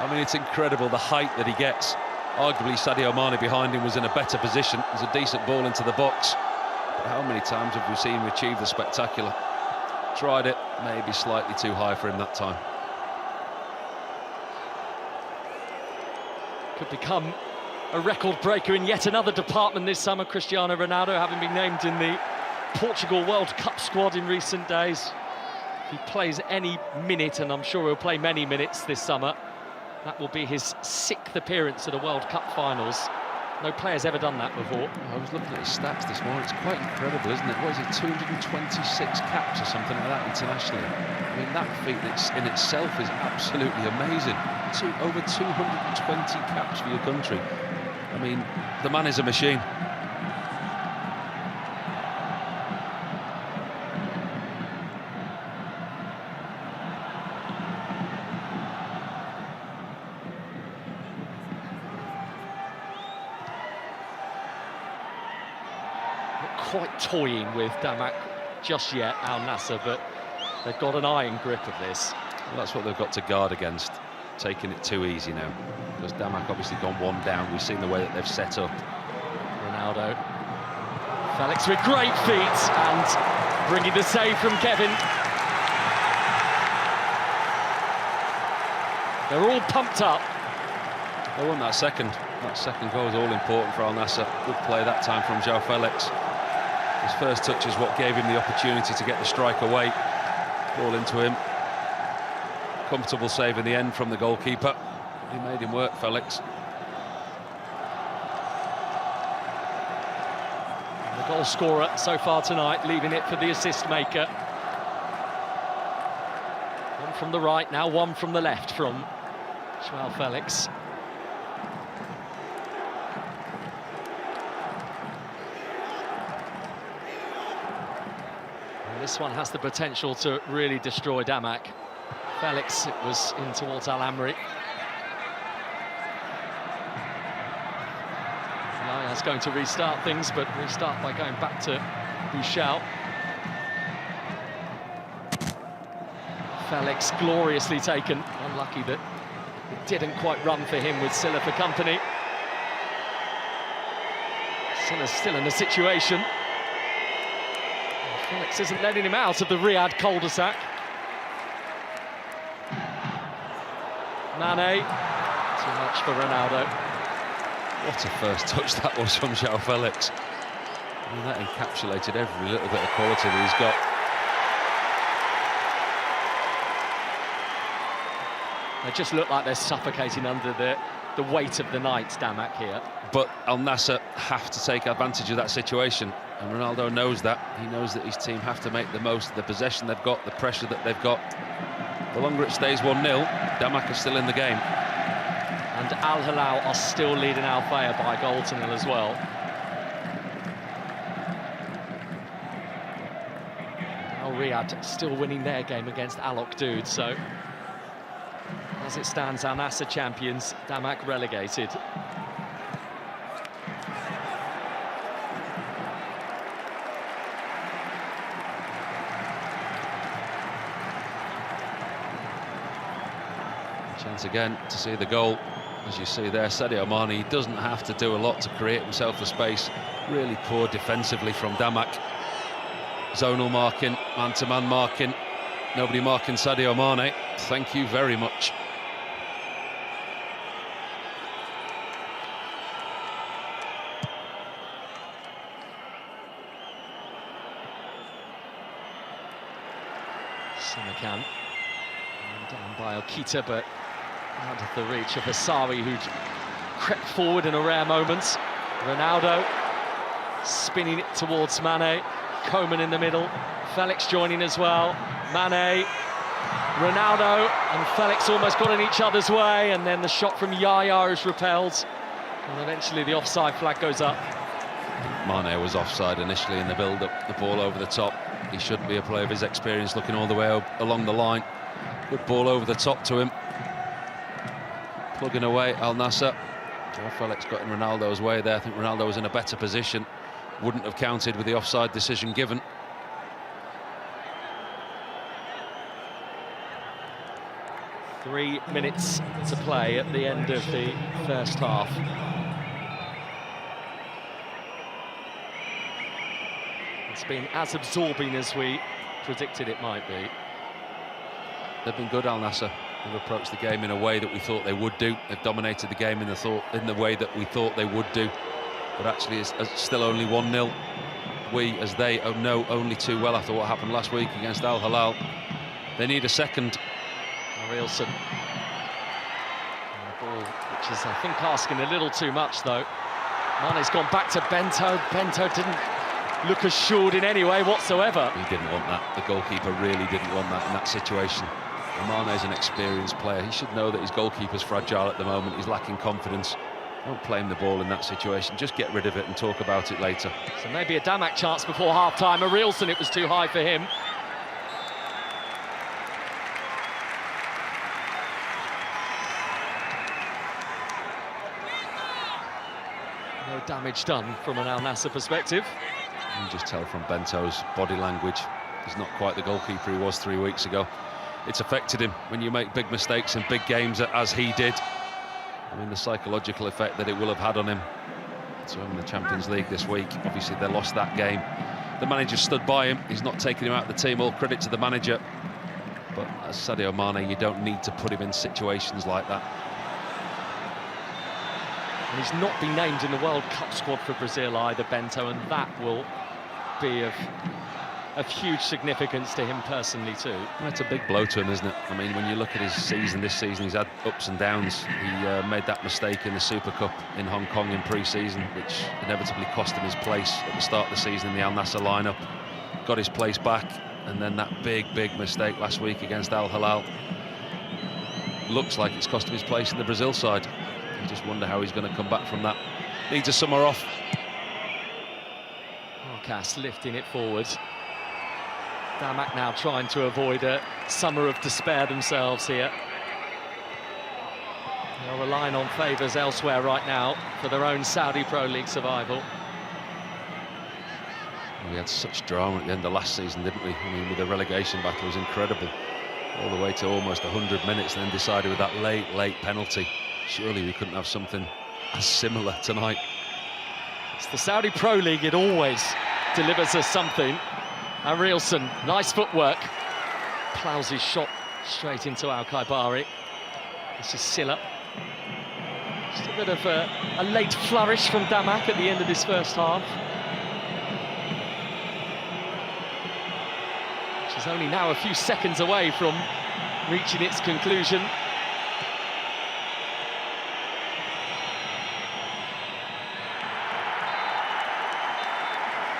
I mean, it's incredible the height that he gets. Arguably Sadio Mane behind him was in a better position. There's a decent ball into the box. But how many times have we seen him achieve the spectacular? Tried it, maybe slightly too high for him that time. Could become a record breaker in yet another department this summer. Cristiano Ronaldo having been named in the Portugal World Cup squad in recent days. he plays any minute, and I'm sure he'll play many minutes this summer, that will be his 6th appearance at a World Cup finals. No player's ever done that before. I was looking at his stats this morning. It's quite incredible, isn't it? What is it, 226 caps or something like that internationally? I mean, that feat in itself is absolutely amazing. Over 220 caps for your country. I mean, the man is a machine. Quite toying with Damak just yet, Al Nassr, but they've got an iron grip of this. Well, that's what they've got to guard against, taking it too easy now. Because Damak obviously gone one down. We've seen the way that they've set up. Ronaldo. Felix with great feet and bringing the save from Kevin. They're all pumped up. They won that second. That second goal was all important for Al Nassr. Good play that time from João Felix. His first touch is what gave him the opportunity to get the strike away. Ball into him. Comfortable save in the end from the goalkeeper. He made him work, Felix. The goal scorer so far tonight, leaving it for the assist maker. One from the right, now one from the left from João Felix. This one has the potential to really destroy Damak. Felix, it was in towards Al Amri. Laya's going to restart things, but restart by going back to Bouchal. Felix gloriously taken. Unlucky that it didn't quite run for him with Silla for company. Silla's still in the situation. Felix isn't letting him out of the Riyadh cul-de-sac. Mane, too much for Ronaldo. What a first touch that was from João Felix. I mean, that encapsulated every little bit of quality that he's got. They just look like they're suffocating under the weight of the night, Damak here. But Al Nassr have to take advantage of that situation, and Ronaldo knows that. He knows that his team have to make the most of the possession they've got, the pressure that they've got. The longer it stays 1-0, Damak is still in the game. And Al Hilal are still leading Al Fayed by a goal to nil as well. Al Riyadh still winning their game against Al Uqdoud, so as it stands, Al Nassr champions, Damak relegated. Chance again to see the goal. As you see there, Sadio Mane, he doesn't have to do a lot to create himself the space. Really poor defensively from Damak. Zonal marking, man-to-man marking. Nobody marking Sadio Mane. Thank you very much. Simikan down by Okita, but out of the reach of Asari, who'd crept forward in a rare moment. Ronaldo spinning it towards Mane. Coman in the middle. Felix joining as well. Mane, Ronaldo, and Felix almost got in each other's way, and then the shot from Yaya is repelled, and eventually the offside flag goes up. Mane was offside initially in the build-up, the ball over the top. He shouldn't be a player of his experience looking all the way along the line. Good ball over the top to him. Plugging away Al Nassr. João Felix got in Ronaldo's way there. I think Ronaldo was in a better position. Wouldn't have counted with the offside decision given. Three minutes to play at the end of the first half. It's been as absorbing as we predicted it might be. They've been good, Al Nassr. They've approached the game in a way that we thought they would do. They've dominated the game in the way that we thought they would do. But actually, it's still only 1-0. We, as they, know only too well after what happened last week against Al Hilal. They need a second. Arielson. The ball, which is, I think, asking a little too much, though. Mane's gone back to Bento. Bento didn't look assured in any way whatsoever. He didn't want that. The goalkeeper really didn't want that in that situation. Mane's an experienced player. He should know that his goalkeeper's fragile at the moment. He's lacking confidence. Don't play him the ball in that situation. Just get rid of it and talk about it later. So maybe a Damak chance before half-time. Arielson, it was too high for him. No damage done from an Al Nassr perspective. You can just tell from Bento's body language. He's not quite the goalkeeper he was 3 weeks ago. It's affected him when you make big mistakes in big games, as he did. I mean, the psychological effect that it will have had on him. So in the Champions League this week, obviously they lost that game. The manager stood by him. He's not taking him out of the team. All credit to the manager. But as Sadio Mane, you don't need to put him in situations like that. And he's not been named in the World Cup squad for Brazil either, Bento, and that will be of huge significance to him personally too. Well, it's a big blow to him, isn't it? I mean, when you look at his season, this season, he's had ups and downs. He made that mistake in the Super Cup in Hong Kong in pre-season, which inevitably cost him his place at the start of the season in the Al Nassr lineup. Got his place back, and then that big mistake last week against Al Hilal. Looks like it's cost him his place in the Brazil side. You just wonder how he's going to come back from that. Needs a summer off. Marcas lifting it forward. Damak now trying to avoid a summer of despair themselves here. They're relying on favours elsewhere right now for their own Saudi Pro League survival. We had such drama at the end of last season, didn't we? I mean, with the relegation battle, it was incredible. All the way to almost 100 minutes, and then decided with that late penalty. Surely we couldn't have something as similar tonight. It's the Saudi Pro League, it always delivers us something. Arielson, nice footwork. Ploughs his shot straight into Al-Khaibari. This is Silla. Just a bit of a late flourish from Damak at the end of this first half. Which is only now a few seconds away from reaching its conclusion.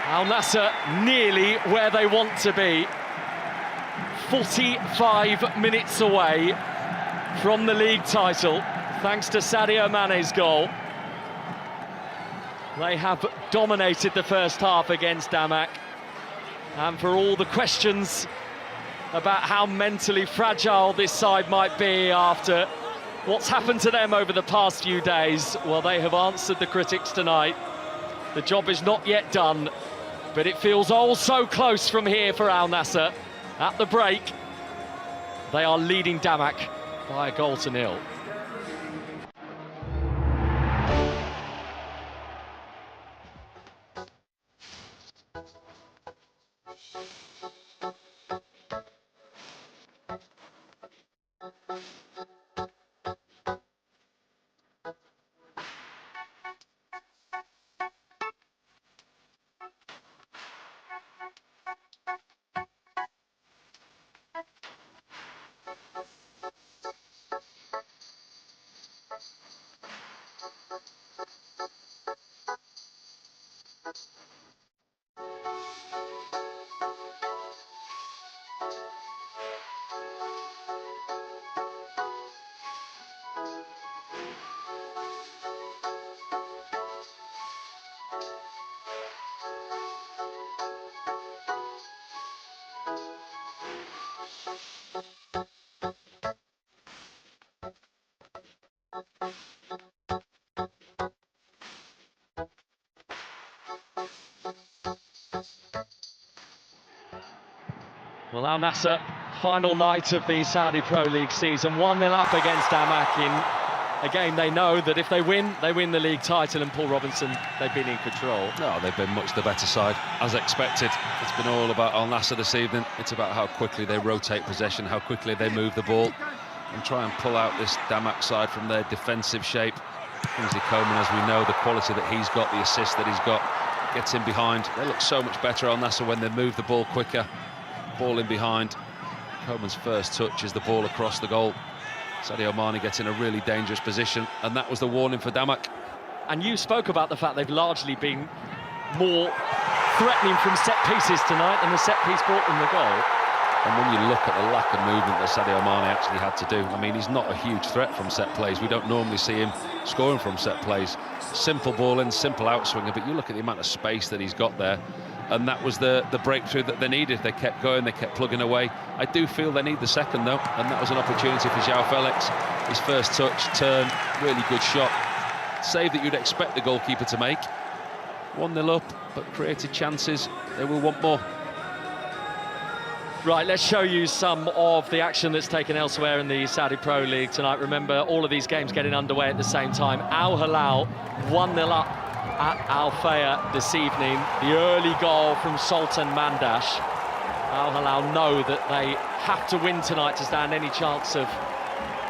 Al Nassr nearly where they want to be. 45 minutes away from the league title, thanks to Sadio Mane's goal. They have dominated the first half against Damak. And for all the questions about how mentally fragile this side might be after what's happened to them over the past few days, well, they have answered the critics tonight. The job is not yet done. But it feels all so close from here for Al Nassr. At the break, they are leading Damak by 1-0. Well, Al Nassr, final night of the Saudi Pro League season, 1-0 up against Damak in a game they know that if they win the league title, and Paul Robinson, they've been in control. No, they've been much the better side, as expected. It's been all about Al Nassr this evening. It's about how quickly they rotate possession, how quickly they move the ball, and try and pull out this Damak side from their defensive shape. Kingsley Coman, as we know, the quality that he's got, the assist that he's got, gets in behind. They look so much better, Al Nassr, when they move the ball quicker. Ball in behind, Coman's first touch is the ball across the goal. Sadio Mane gets in a really dangerous position, and that was the warning for Damak. And you spoke about the fact they've largely been more threatening from set pieces tonight, and the set piece brought them the goal. And when you look at the lack of movement that Sadio Mane actually had to do, I mean, he's not a huge threat from set plays. We don't normally see him scoring from set plays. Simple ball in, simple outswinger, but you look at the amount of space that he's got there, and that was the breakthrough that they needed. They kept going, they kept plugging away. I do feel they need the second, though, and that was an opportunity for João Felix. His first touch, turn, really good shot. Save that you'd expect the goalkeeper to make. 1-0 up, but created chances. They will want more. Right, let's show you some of the action that's taken elsewhere in the Saudi Pro League tonight. Remember, all of these games getting underway at the same time. Al Hilal 1-0 up at Al Fayha this evening. The early goal from Sultan Mandash. Al Hilal know that they have to win tonight to stand any chance of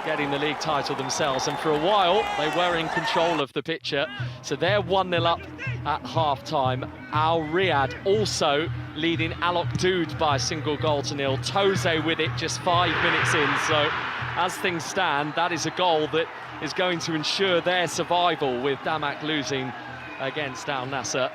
getting the league title themselves, and for a while they were in control of the picture, so they're 1-0 up at half-time. Al Riyadh also leading Al Uqdood by a single goal to nil. Toze with it just 5 minutes in, so as things stand, that is a goal that is going to ensure their survival, with Damak losing against Al Nassr.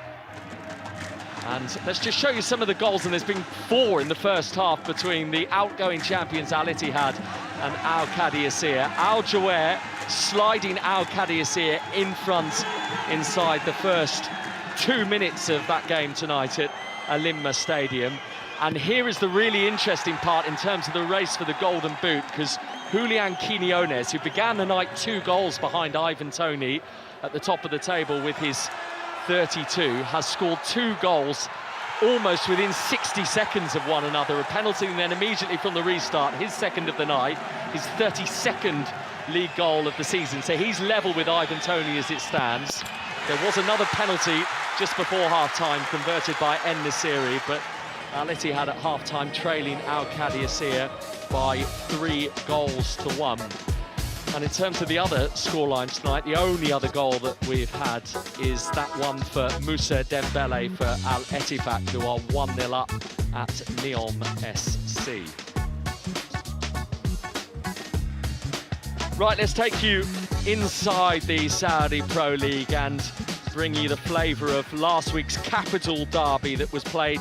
And let's just show you some of the goals, and there's been 4 in the first half between the outgoing champions Al Ittihad and Al Qadisiyah. Al Jawair sliding Al Qadisiyah in front inside the first 2 minutes of that game tonight at Alimma Stadium. And here is the really interesting part in terms of the race for the Golden Boot, because Julian Quinones, who began the night 2 goals behind Ivan Toney at the top of the table with his 32, has scored 2 goals almost within 60 seconds of one another. A penalty, and then immediately from the restart, his second of the night, his 32nd league goal of the season. So he's level with Ivan Toney as it stands. There was another penalty just before half-time converted by En Nasiri, but Al Ittihad at half-time trailing Al Qadisiyah by 3-1. And in terms of the other scorelines tonight, the only other goal that we've had is that one for Moussa Dembele for Al Ettifaq, who are 1-0 up at Neom SC. Right, let's take you inside the Saudi Pro League and bring you the flavour of last week's capital derby that was played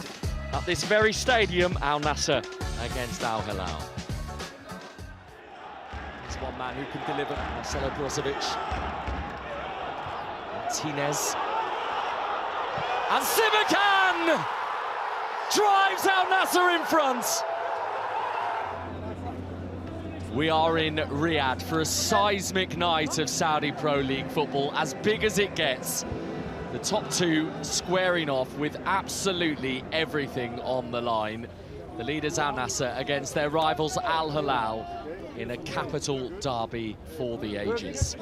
at this very stadium, Al Nassr against Al Hilal. One man who can deliver, Marcelo Brozovic. Martinez. And Simakan drives Al Nassr in front. We are in Riyadh for a seismic night of Saudi Pro League football, as big as it gets. The top 2 squaring off with absolutely everything on the line. The leaders Al Nassr against their rivals Al Hilal in a capital derby for the ages.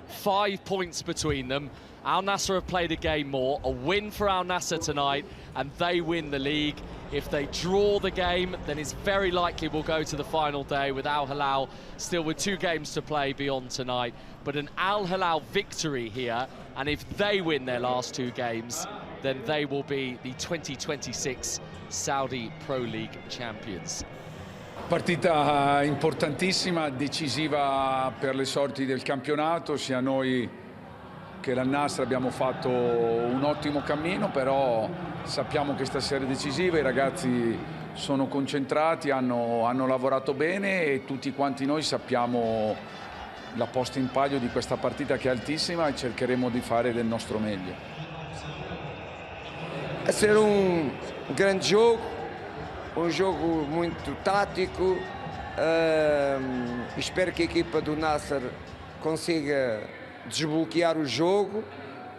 5 points between them. Al Nassr have played a game more. A win for Al Nassr tonight, and they win the league. If they draw the game, then it's very likely we'll go to the final day with Al Hilal still with 2 games to play beyond tonight. But an Al Hilal victory here, and if they win their last 2 games, then they will be the 2026 Saudi Pro League champions. Partita importantissima, decisiva per le sorti del campionato. Sia noi che la Nasr abbiamo fatto un ottimo cammino, però sappiamo che stasera è decisiva, i ragazzi sono concentrati, hanno lavorato bene e tutti quanti noi sappiamo la posta in palio di questa partita che è altissima e cercheremo di fare del nostro meglio. A ser grande jogo muito tático. Espero que a equipa do Nasr consiga desbloquear o jogo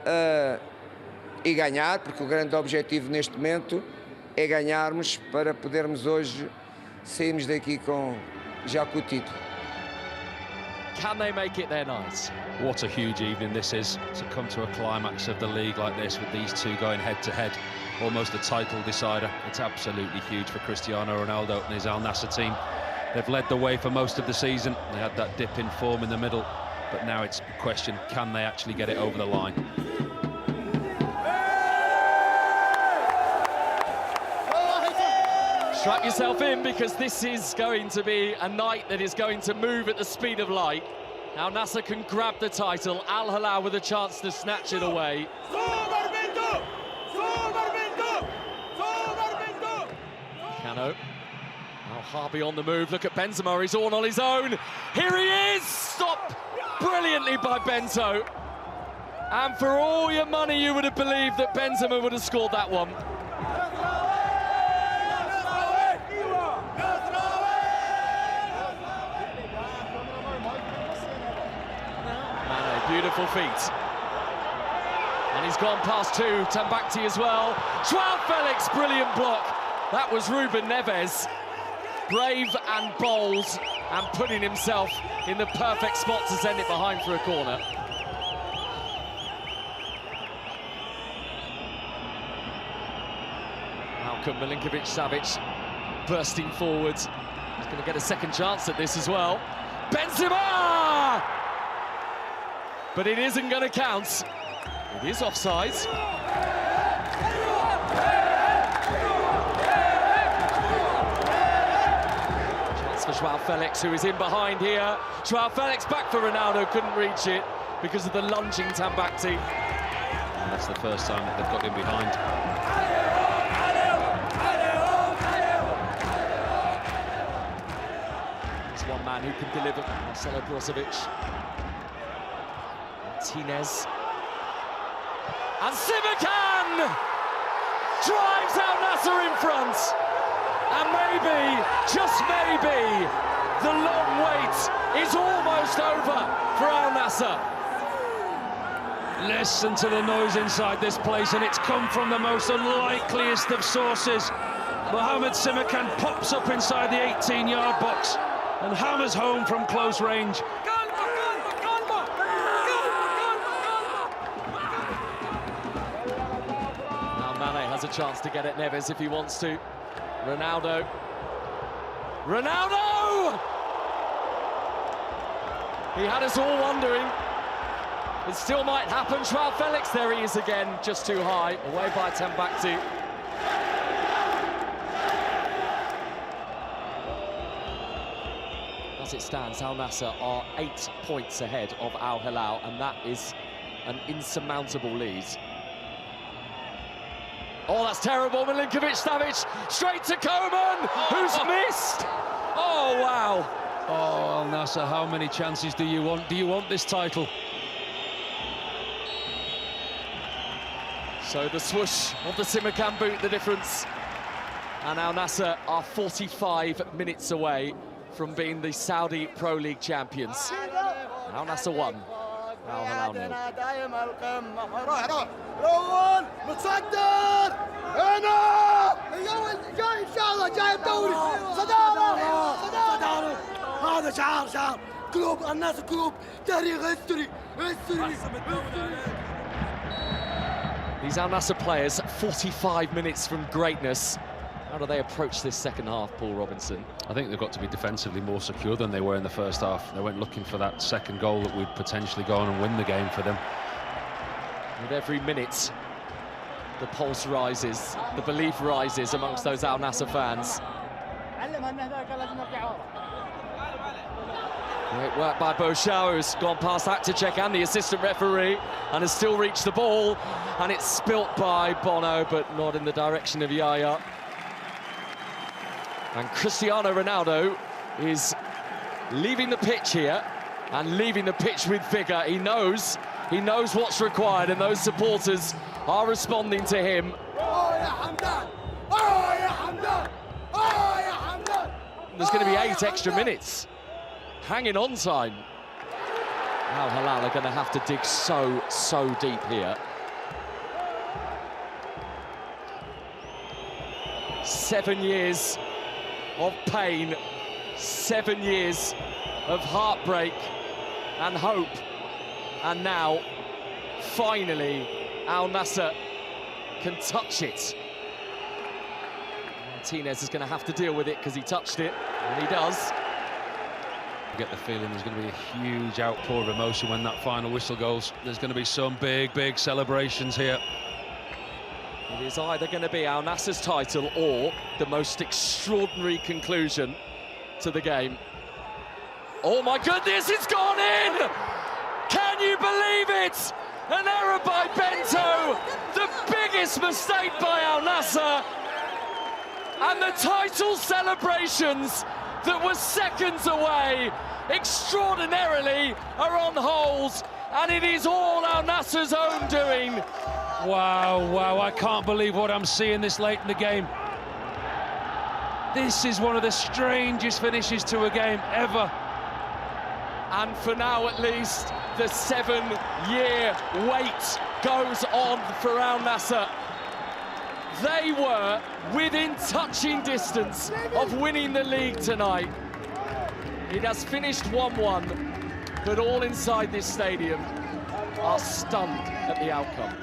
e ganhar, porque o grande objetivo neste momento é ganharmos para podermos hoje sairmos daqui já com o título. Can they make it their night? What a huge evening this is, to come to a climax of the league like this with these 2 going head-to-head. Almost a title decider. It's absolutely huge for Cristiano Ronaldo and his Al Nassr team. They've led the way for most of the season. They had that dip in form in the middle, but now it's a question, can they actually get it over the line? Strap yourself in, because this is going to be a night that is going to move at the speed of light. Now Nasser can grab the title. Al Hilal with a chance to snatch it away. Cano. Now Harvey on the move. Look at Benzema, he's all on his own. Here he is! Stopped brilliantly by Bento. And for all your money, you would have believed that Benzema would have scored that one. Beautiful feet. And he's gone past two. Tambakti as well. Joao Felix, brilliant block. That was Ruben Neves. Brave and bold, and putting himself in the perfect spot to send it behind for a corner. Malcolm Milinkovic-Savic bursting forward. He's going to get a second chance at this as well. Benzema! But it isn't going to count. It is offside. Chance for Joao Felix, who is in behind here. Joao Felix back for Ronaldo, couldn't reach it because of the lunging Tambakti. And that's the first time that they've got him behind. There's one man who can deliver, Marcelo Brozovic. Martinez. And Simakan drives Al Nassr in front. And maybe, just maybe, the long wait is almost over for Al Nassr. Listen to the noise inside this place, and it's come from the most unlikeliest of sources. Mohamed Simakan pops up inside the 18-yard box and hammers home from close range. Has a chance to get at Neves if he wants to. Ronaldo. Ronaldo! He had us all wondering. It still might happen. Joao Felix, there he is again, just too high. Away by Tambakti. As it stands, Al Nassr are 8 points ahead of Al Hilal, and that is an insurmountable lead. Oh, that's terrible. Milinkovic-Savic straight to Koeman, who's missed. Oh, wow. Oh, Al Nassr, how many chances do you want? Do you want this title? So the swoosh of the Simakan boot, the difference. And Al Nassr are 45 minutes away from being the Saudi Pro League champions. Al Nassr won. Al Hilal nil. روان متصدر هنا جاي ان شاء الله جاي الدوري صدارة هذا شعار كلوب الناس كلوب تاريخ هيستوري. These Al Nassr players 45 minutes from greatness. How do they approach this second half, Paul Robinson? I think they've got to be defensively more secure than they were in the first half. They went looking for that second goal that would potentially go on and win the game for them. With every minute, the pulse rises, the belief rises amongst those Al Nassr fans. Great work by Bouchard, who's gone past Akticek and the assistant referee, and has still reached the ball, and it's spilt by Bono, but not in the direction of Yaya. And Cristiano Ronaldo is leaving the pitch here, and leaving the pitch with vigour. He knows what's required, and those supporters are responding to him. There's going to be 8 extra minutes. Hanging on time. Al Hilal are going to have to dig so deep here. 7 years of pain, 7 years of heartbreak and hope. And now, finally, Al Nassr can touch it. Martinez is going to have to deal with it because he touched it, and he does. I get the feeling there's going to be a huge outpour of emotion when that final whistle goes. There's going to be some big celebrations here. It is either going to be Al Nassr's title or the most extraordinary conclusion to the game. Oh my goodness, it's gone in! Can you believe it? An error by Bento, the biggest mistake by Al Nassr. And the title celebrations that were seconds away, extraordinarily, are on hold. And it is all Al Nassr's own doing. Wow, I can't believe what I'm seeing this late in the game. This is one of the strangest finishes to a game ever. And for now, at least, the 7-year wait goes on for Al Nassr. They were within touching distance of winning the league tonight. It has finished 1-1, but all inside this stadium are stunned at the outcome.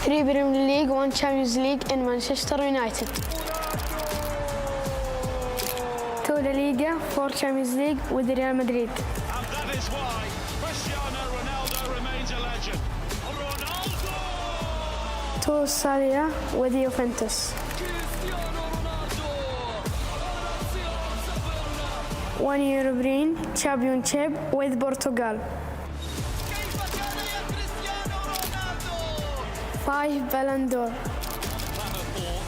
Three Premier League, 1 Champions League in Manchester United. 2 La Liga, 4 Champions League with Real Madrid. And that is why Cristiano Ronaldo remains a legend. Ronaldo! 2 Serie A with Juventus. 1 European Championship with Portugal. 5 Ballon d'Or.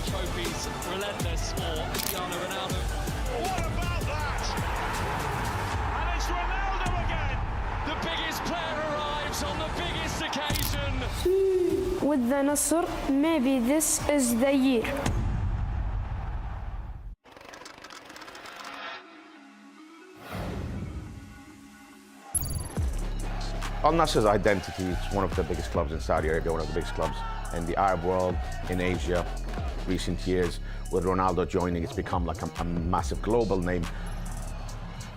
Trophies, relentless for Cristiano Ronaldo. What about that? And it's Ronaldo again. The biggest player arrives on the biggest occasion. With the Nasr, maybe this is the year. Al Nassr's identity is one of the biggest clubs in Saudi Arabia, one of the biggest clubs in the Arab world, in Asia. Recent years, with Ronaldo joining, it's become like a massive global name.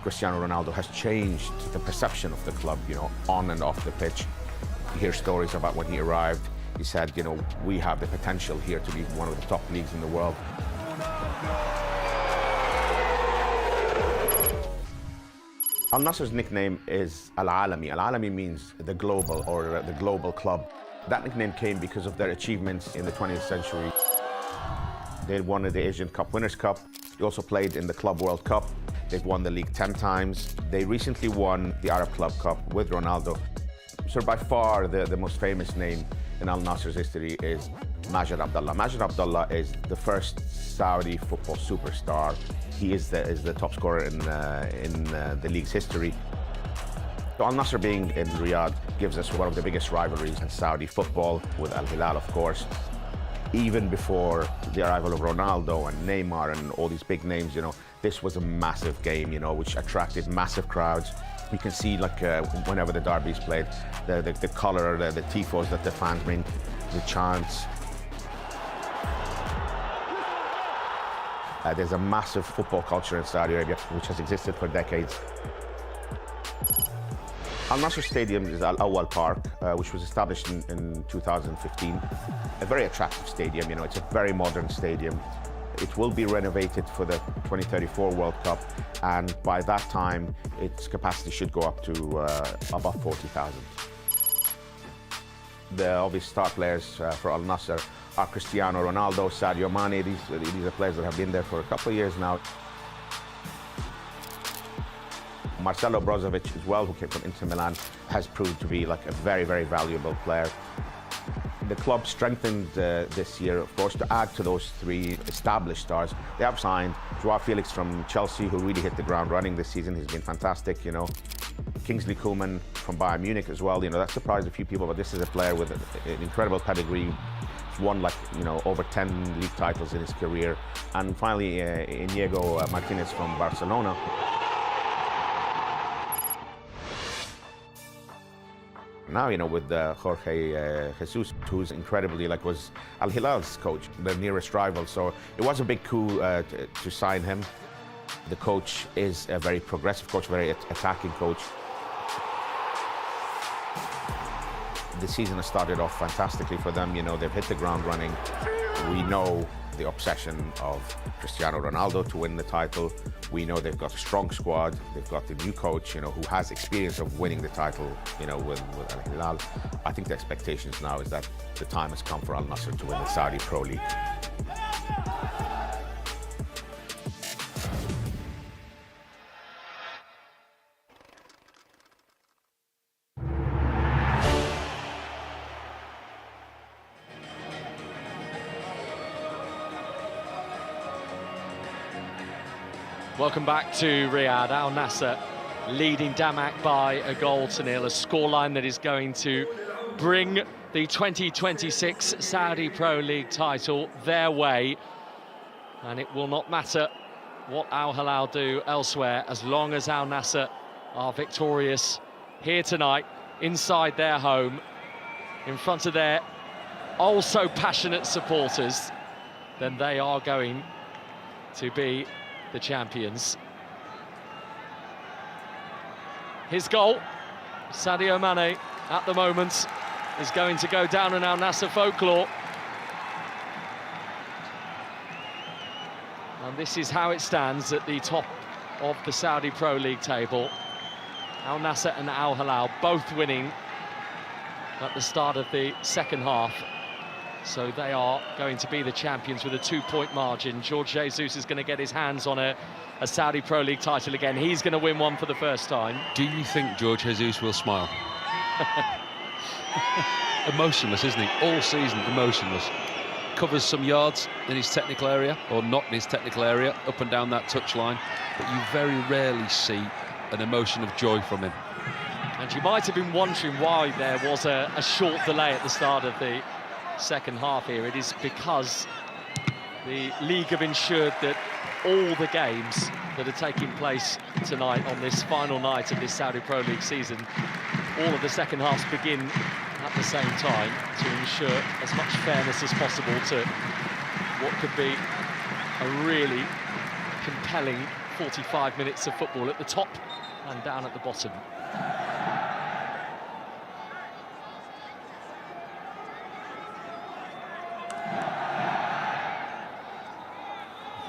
Cristiano Ronaldo has changed the perception of the club, you know, on and off the pitch. You hear stories about when he arrived. He said, you know, we have the potential here to be one of the top leagues in the world. Al Nassr's nickname is Al-Alami. Al-Alami means the global or the global club. That nickname came because of their achievements in the 20th century. They won the Asian Cup Winners' Cup. They also played in the Club World Cup. They've won the league 10 times. They recently won the Arab Club Cup with Ronaldo. So by far the most famous name in Al Nassr's history is Majid Abdallah. Majid Abdallah is the first Saudi football superstar. He is the top scorer in the league's history. So Al Nassr being in Riyadh gives us one of the biggest rivalries in Saudi football, with Al Hilal, of course. Even before the arrival of Ronaldo and Neymar and all these big names, you know, this was a massive game, you know, which attracted massive crowds. You can see, like, whenever the derbies played, the colour, the tifos that the fans bring, the chants. There's a massive football culture in Saudi Arabia, which has existed for decades. Al Nassr Stadium is Al Awwal Park, which was established in 2015. A very attractive stadium, you know, it's a very modern stadium. It will be renovated for the 2034 World Cup, and by that time, its capacity should go up to above 40,000. The obvious star players for Al Nassr are Cristiano Ronaldo, Sadio Mane. These are players that have been there for a couple of years now. Marcelo Brozovic as well, who came from Inter Milan, has proved to be like a very, very valuable player. The club strengthened this year, of course, to add to those 3 established stars. They have signed Joao Felix from Chelsea, who really hit the ground running this season. He's been fantastic, you know. Kingsley Coman from Bayern Munich as well. You know, that surprised a few people, but this is a player with an incredible pedigree. He's won, like, you know, over 10 league titles in his career. And finally, Inigo Martinez from Barcelona. Now, you know, with Jorge Jesus, who's incredibly, like, was Al Hilal's coach, their nearest rival. So it was a big coup to sign him. The coach is a very progressive coach, very attacking coach. The season has started off fantastically for them. You know, they've hit the ground running. We know the obsession of Cristiano Ronaldo to win the title. We know they've got a strong squad. They've got the new coach, you know, who has experience of winning the title, you know, with Al Hilal. I think the expectations now is that the time has come for Al Nasser to win the Saudi Pro League. Welcome back to Riyadh. Al Nasser leading Damak by a goal to nil, a scoreline that is going to bring the 2026 Saudi Pro League title their way. And it will not matter what Al Hilal do elsewhere, as long as Al Nasser are victorious here tonight, inside their home, in front of their also passionate supporters, then they are going to be the champions. His goal, Sadio Mane, at the moment, is going to go down in Al Nasser folklore. And this is how it stands at the top of the Saudi Pro League table. Al Nasser and Al Hilal both winning at the start of the second half. So they are going to be the champions with a 2-point margin. Jorge Jesus is going to get his hands on a Saudi Pro League title again. He's going to win one for the first time. Do you think Jorge Jesus will smile? Emotionless, isn't he? All season, emotionless. Covers some yards in his technical area, or not in his technical area, up and down that touchline. But you very rarely see an emotion of joy from him. And you might have been wondering why there was a short delay at the start of the second half here. It is because the league have ensured that all the games that are taking place tonight on this final night of this Saudi Pro League season, all of the second halves begin at the same time to ensure as much fairness as possible to what could be a really compelling 45 minutes of football at the top and down at the bottom.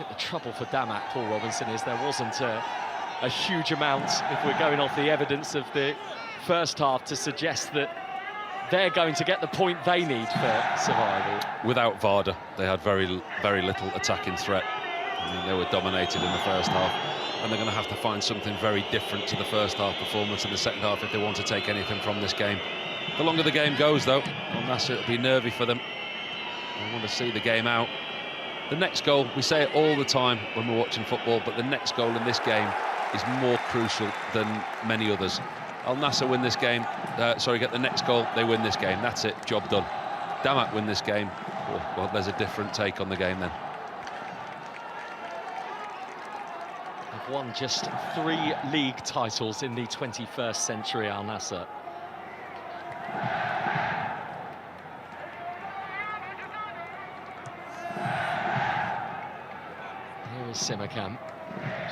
The trouble for Damak, Paul Robinson, is there wasn't a huge amount, if we're going off the evidence of the first half, to suggest that they're going to get the point they need for survival. Without Varda, they had very little attacking threat. I mean, they were dominated in the first half, and they're going to have to find something very different to the first half performance in the second half if they want to take anything from this game. The longer the game goes, though, Al Nasser, it'll be nervy for them. They want to see the game out. The next goal, we say it all the time when we're watching football, but the next goal in this game is more crucial than many others. Al Nasser win this game, get the next goal, they win this game. That's it, job done. Damak win this game, well, there's a different take on the game then. They've won just 3 league titles in the 21st century, Al Nasser. Simakam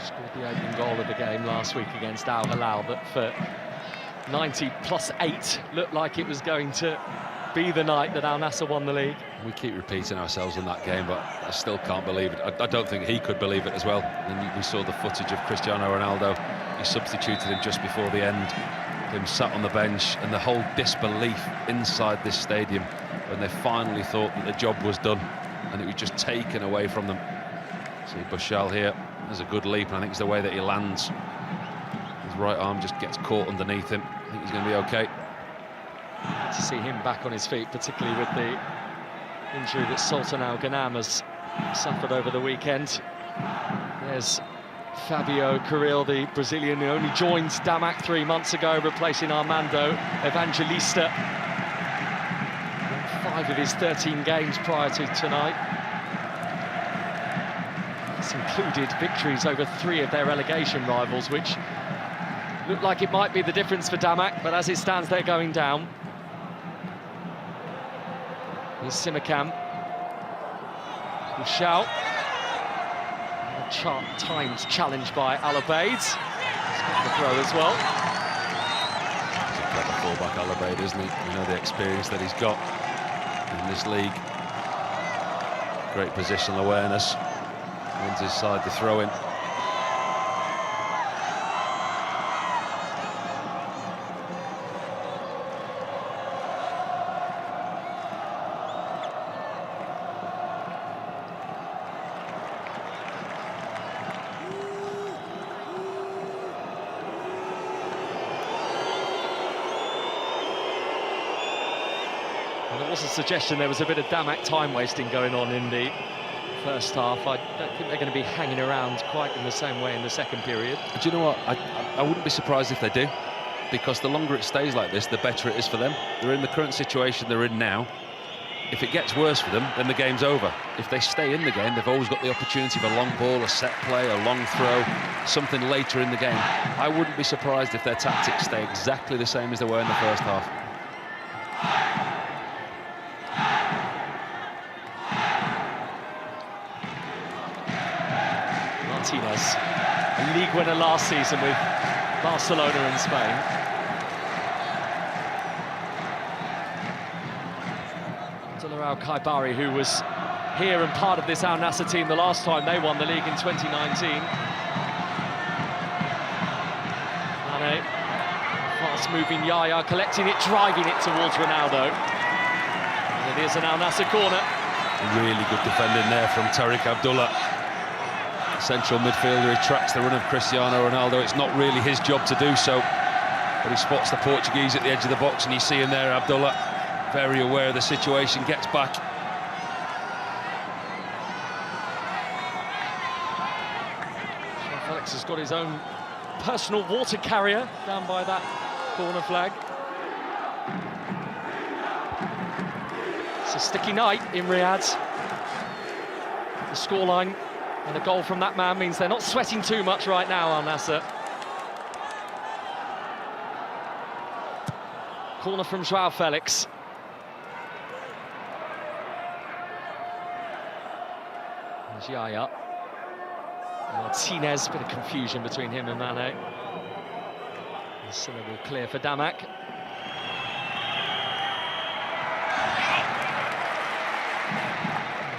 scored the opening goal of the game last week against Al Hilal, but for 90 plus 8 looked like it was going to be the night that Al Nasser won the league. We keep repeating ourselves in that game, but I still can't believe it. I don't think he could believe it as well. And we saw the footage of Cristiano Ronaldo. He substituted him just before the end, him sat on the bench, and the whole disbelief inside this stadium when they finally thought that the job was done and it was just taken away from them. See Bushal here, there's a good leap, and I think it's the way that he lands. His right arm just gets caught underneath him. I think he's going to be okay. To see him back on his feet, particularly with the injury that Sultan Al Ghanam has suffered over the weekend. There's Fabio Carril, the Brazilian who only joined Damak 3 months ago, replacing Armando Evangelista. 5 of his 13 games prior to tonight. This included victories over 3 of their relegation rivals, which looked like it might be the difference for Damak, but as it stands, they're going down. Here's Simakam. Bushal. Timed challenge by Al Obeid. He's got the throw as well. He's a clever fullback, Al Obeid, isn't he? You know the experience that he's got in this league. Great positional awareness. Wins his side to throw in. There was a suggestion there was a bit of Damak time wasting going on in the first half. I don't think they're going to be hanging around quite in the same way in the second period. Do you know what? I wouldn't be surprised if they do, because the longer it stays like this, the better it is for them. They're in the current situation they're in now. If it gets worse for them, then the game's over. If they stay in the game, they've always got the opportunity of a long ball, a set play, a long throw, something later in the game. I wouldn't be surprised if their tactics stay exactly the same as they were in the first half. Martinez, a league winner last season with Barcelona in Spain. Bطla Al-Khaibari, who was here and part of this Al Nassr team the last time they won the league in 2019. Mane, fast-moving Yaya, collecting it, driving it towards Ronaldo. And it is an Al Nassr corner. Really good defending there from Tariq Abdullah. Central midfielder, he tracks the run of Cristiano Ronaldo. It's not really his job to do so, but he spots the Portuguese at the edge of the box, and you see him there, Abdullah, very aware of the situation, gets back. Felix has got his own personal water carrier down by that corner flag. It's a sticky night in Riyadh. The scoreline and a goal from that man means they're not sweating too much right now, Al Nassr. Corner from Joao Felix. There's Yaya. Martinez, bit of confusion between him and Mane. The syllable clear for Damak.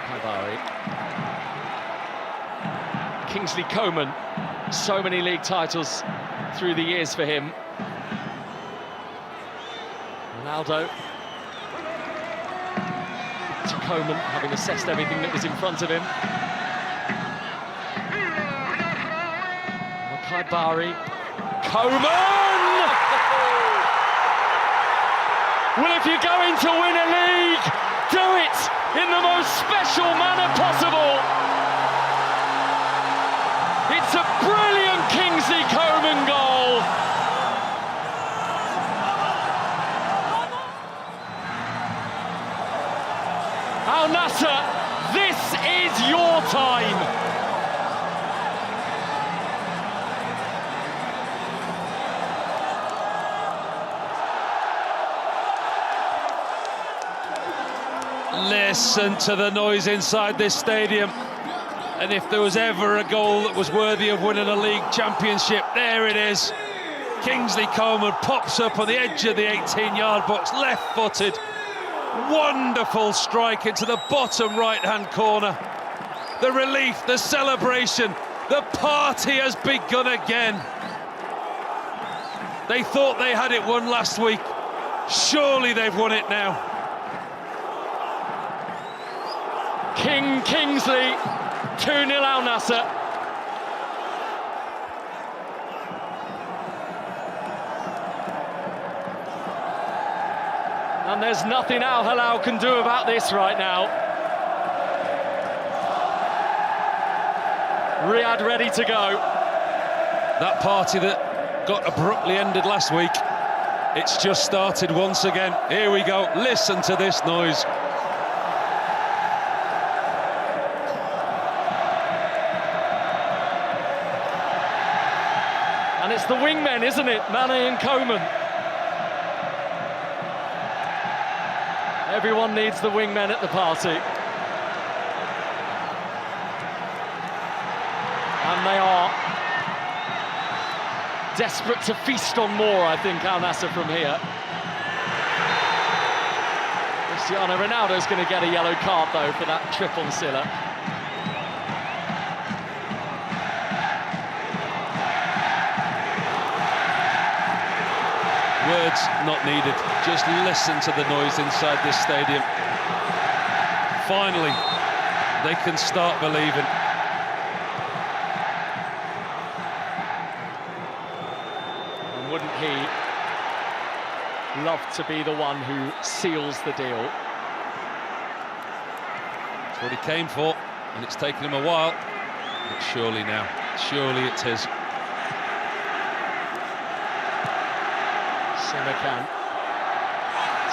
Khaibari. Kingsley Coman, so many league titles through the years for him. Ronaldo to Coman, having assessed everything that was in front of him. Khaibari, Coman! Well, if you're going to win a league, do it in the most special manner possible. It's a brilliant Kingsley Coman goal. Al Nassr, this is your time. Listen to the noise inside this stadium. And if there was ever a goal that was worthy of winning a league championship, there it is. Kingsley Coman pops up on the edge of the 18-yard box, left-footed. Wonderful strike into the bottom right-hand corner. The relief, the celebration, the party has begun again. They thought they had it won last week. Surely they've won it now. Kingsley, 2-0 Al Nassr. And there's nothing Al Hilal can do about this right now. Riyadh ready to go. That party that got abruptly ended last week, it's just started once again. Here we go, listen to this noise. And it's the wingmen, isn't it? Mane and Coman. Everyone needs the wingmen at the party. And they are desperate to feast on more, I think, Al Nassr from here. Cristiano Ronaldo's going to get a yellow card, though, for that trip on Silla. Words not needed. Just listen to the noise inside this stadium. Finally, they can start believing. And wouldn't he love to be the one who seals the deal? That's what he came for, and it's taken him a while. But surely now, surely it's his. Simakan.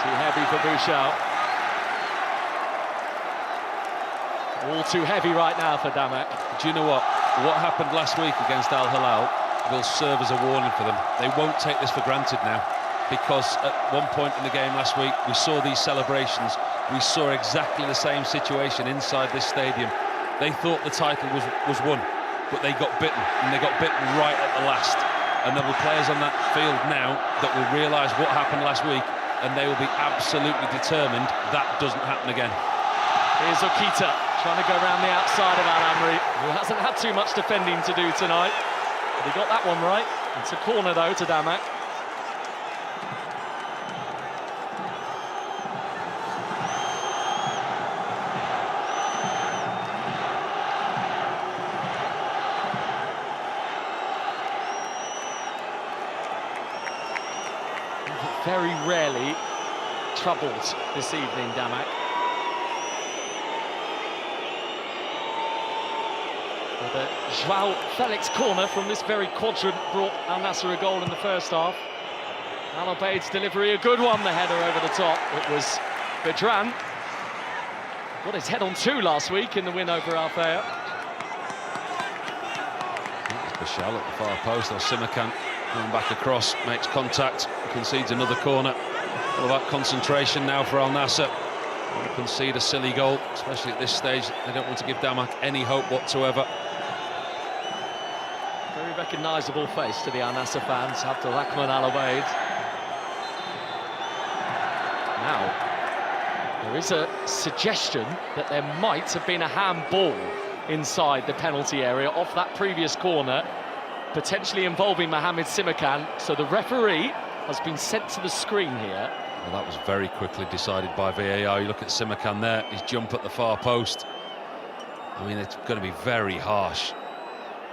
Too heavy for Bouchard. All too heavy right now for Damak. Do you know what? What happened last week against Al Hilal will serve as a warning for them. They won't take this for granted now, because at one point in the game last week, we saw these celebrations. We saw exactly the same situation inside this stadium. They thought the title was won, but they got bitten, and they got bitten right at the last. And there will be players on that field now that will realise what happened last week, and they will be absolutely determined that doesn't happen again. Here's Okita trying to go around the outside of Al-Amri, who hasn't had too much defending to do tonight. But he got that one right. It's a corner, though, to Damak. Very rarely troubled this evening, Damak. With a João Felix corner from this very quadrant brought Al Nassr a goal in the first half. Al Obeid's delivery, a good one, the header over the top. It was Bedran. Got his head on two last week in the win over Althea. Bashal at the far post, or Simakan coming back across, makes contact, concedes another corner. All about concentration now for Al Nassr. They concede a silly goal, especially at this stage. They don't want to give Damak any hope whatsoever. Very recognisable face to the Al Nassr fans, Abdulrahman Al Obeid. Now, there is a suggestion that there might have been a handball inside the penalty area off that previous corner, potentially involving Mohamed Simakan. So the referee has been sent to the screen here. Well, that was very quickly decided by VAR. You look at Simakan there, his jump at the far post. I mean, it's going to be very harsh.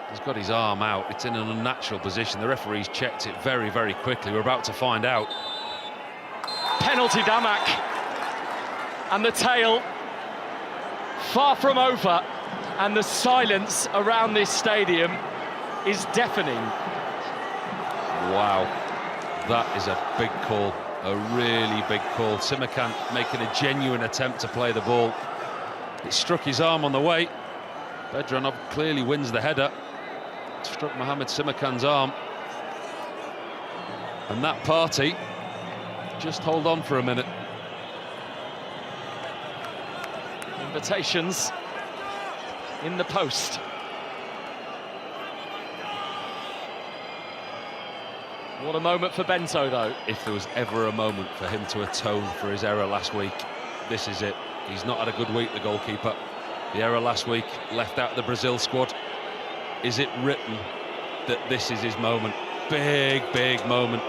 He's got his arm out. It's in an unnatural position. The referee's checked it very, very quickly. We're about to find out. Penalty, Damak. And the tale far from over. And the silence around this stadium is deafening. Wow, that is a big call, a really big call. Simakan making a genuine attempt to play the ball. It struck his arm on the way. Bedranov clearly wins the header. It struck Mohamed Simakan's arm. And that party, just hold on for a minute. Invitations in the post. What a moment for Bento, though. If there was ever a moment for him to atone for his error last week, this is it. He's not had a good week, the goalkeeper. The error last week left out the Brazil squad. Is it written that this is his moment? Big, big moment.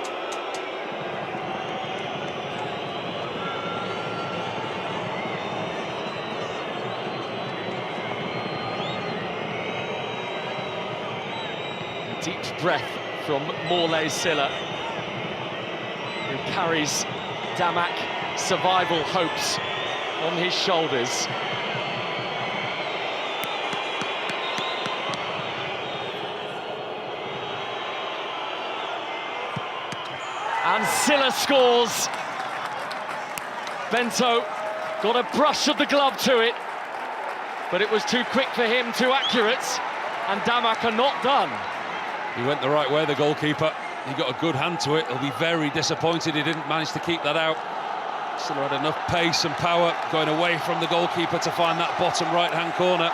Deep breath from Morley Silla, who carries Damak survival hopes on his shoulders. And Silla scores. Bento got a brush of the glove to it, but it was too quick for him, too accurate, and Damak are not done. He went the right way, the goalkeeper. He got a good hand to it. He'll be very disappointed he didn't manage to keep that out. Still had enough pace and power going away from the goalkeeper to find that bottom right-hand corner.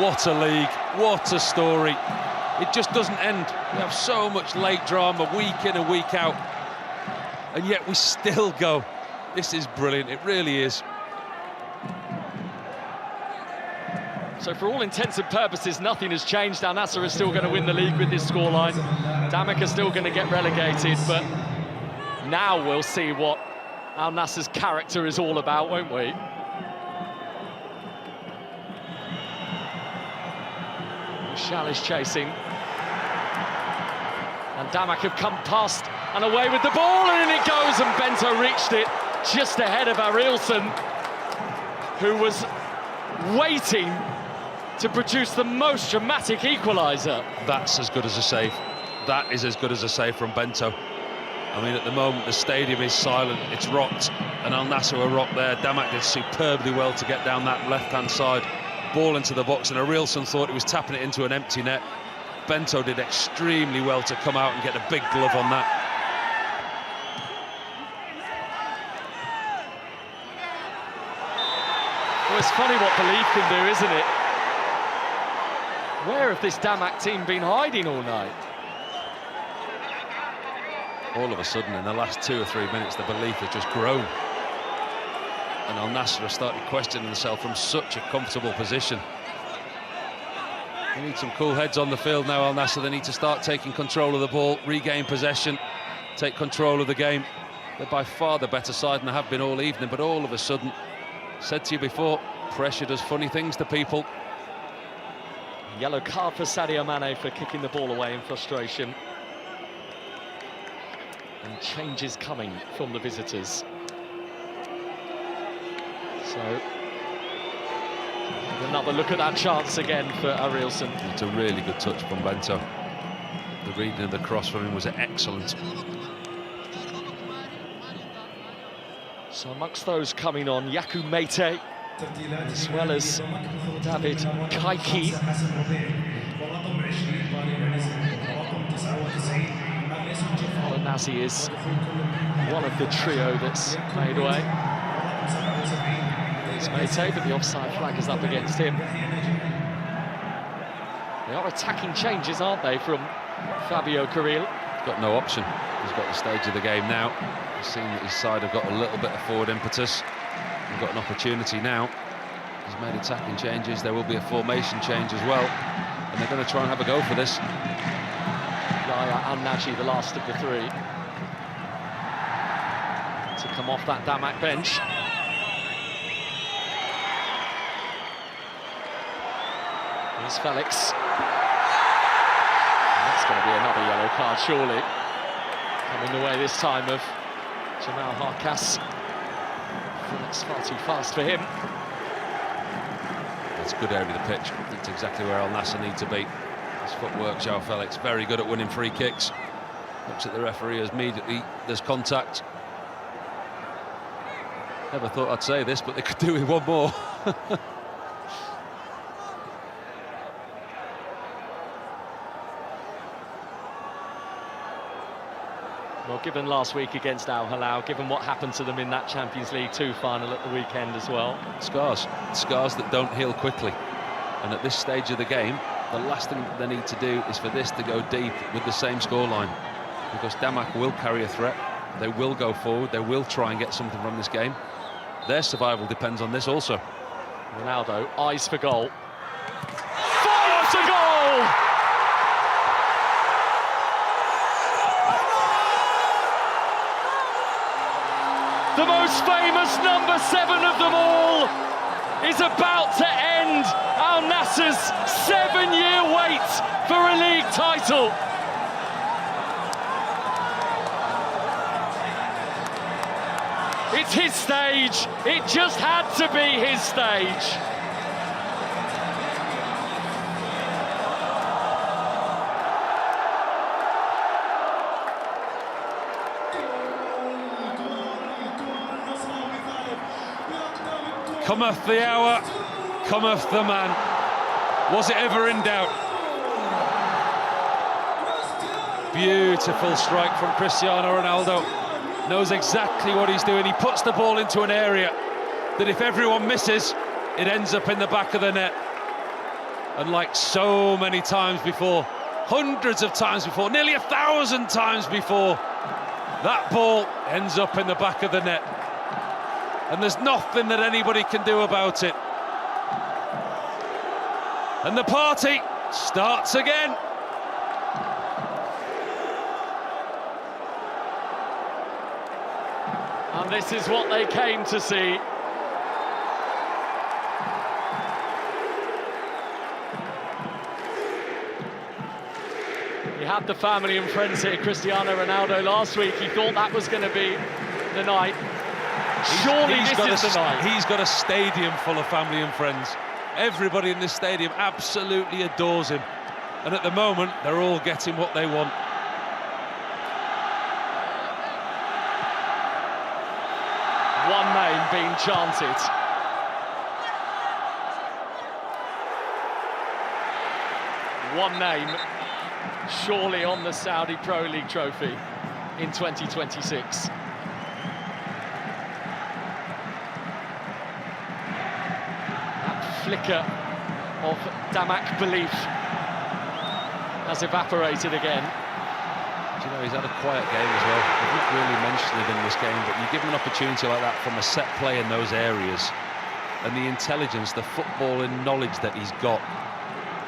What a league, what a story. It just doesn't end. We have so much late drama week in and week out. And yet we still go This is brilliant, it really is. So for all intents and purposes, nothing has changed. Al Nassr is still going to win the league with this scoreline. Wضmك is still going to get relegated, but now we'll see what Al Nassr's character is all about, won't we? Shal is chasing. And Wضmك have come past and away with the ball, and in it goes, and Bento reached it just ahead of Arielsen, who was waiting to produce the most dramatic equaliser. That's as good as a save. That is as good as a save from Bento. I mean, at the moment, the stadium is silent, it's rocked, and Al Nassr were rocked there. Wضmك did superbly well to get down that left-hand side, ball into the box, and Arielsen thought he was tapping it into an empty net. Bento did extremely well to come out and get a big glove on that. Well, it's funny what belief can do, isn't it? Where have this Wضmك team been hiding all night? All of a sudden, in the last 2 or 3 minutes, the belief has just grown. And Al Nassr have started questioning themselves from such a comfortable position. They need some cool heads on the field now, Al Nassr. They need to start taking control of the ball, regain possession, take control of the game. They're by far the better side, and they have been all evening, but all of a sudden, said to you before, pressure does funny things to people. Yellow card for Sadio Mane for kicking the ball away in frustration. And changes coming from the visitors. So, another look at that chance again for Arielsen. It's a really good touch from Bento. The reading of the cross from him was excellent. So amongst those coming on, Yaku Mete, as well as David Kaiki. Nazi is one of the trio that's made away. It's Mete, but the offside flag is up against him. They are attacking changes, aren't they, from Fabio Carril? He's got no option. He's got the stage of the game now. He's seen that his side have got a little bit of forward impetus. He's got an opportunity now. He's made attacking changes. There will be a formation change as well, and they're going to try and have a go for this. Al Naji, the last of the three, to come off that Wضmك bench. Here's Felix. That's going to be another yellow card, surely. Coming the way this time of Jamal Harkas. Felix far too fast for him. It's a good area of the pitch. That's exactly where Al Nassr need to be. His footwork, João Felix, very good at winning free kicks. Looks at the referee as immediately there's contact. Never thought I'd say this, but they could do with one more. Well, given last week against Al Hilal, given what happened to them in that Champions League 2 final at the weekend as well. Scars that don't heal quickly. And at this stage of the game, the last thing they need to do is for this to go deep with the same scoreline, because Wضmك will carry a threat. They will go forward. They will try and get something from this game. Their survival depends on this also. Ronaldo, eyes for goal. Fires a goal! The most famous number 7 of them all is about to end Al Nassr's 7-year wait for a league title. It's his stage. It just had to be his stage. Cometh the hour, cometh the man. Was it ever in doubt? Beautiful strike from Cristiano Ronaldo. Knows exactly what he's doing. He puts the ball into an area that if everyone misses, it ends up in the back of the net. And like so many times before, hundreds of times before, nearly 1,000 times before, that ball ends up in the back of the net. and there's nothing that anybody can do about it. And the party starts again. And this is what they came to see. He had the family and friends here. Cristiano Ronaldo last week, he thought that was going to be the night. Surely this is the night. He's got a stadium full of family and friends. Everybody in this stadium absolutely adores him. And at the moment, they're all getting what they want. One name being chanted. One name surely on the Saudi Pro League trophy in 2026. That flicker of Damak belief has evaporated again. Do you know, he's had a quiet game as well. I've not really mentioned it in this game, but you give him an opportunity like that from a set play in those areas, and the intelligence, the footballing knowledge that he's got,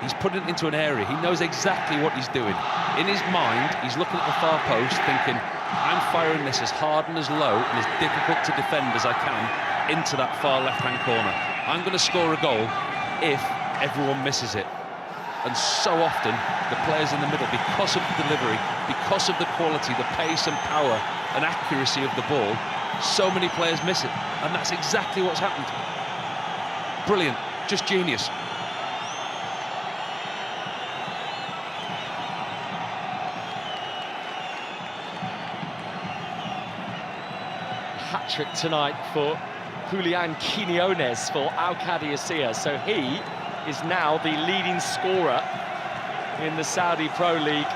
he's put it into an area. He knows exactly what he's doing. In his mind, he's looking at the far post thinking, I'm firing this as hard and as low and as difficult to defend as I can into that far left-hand corner. I'm going to score a goal if everyone misses it. And so often, the players in the middle, because of the delivery, because of the quality, the pace and power and accuracy of the ball, so many players miss it. And that's exactly what's happened. Brilliant, just genius. Hat-trick tonight for Julian Quinones for Al-Qadisiyah. So he is now the leading scorer in the Saudi Pro League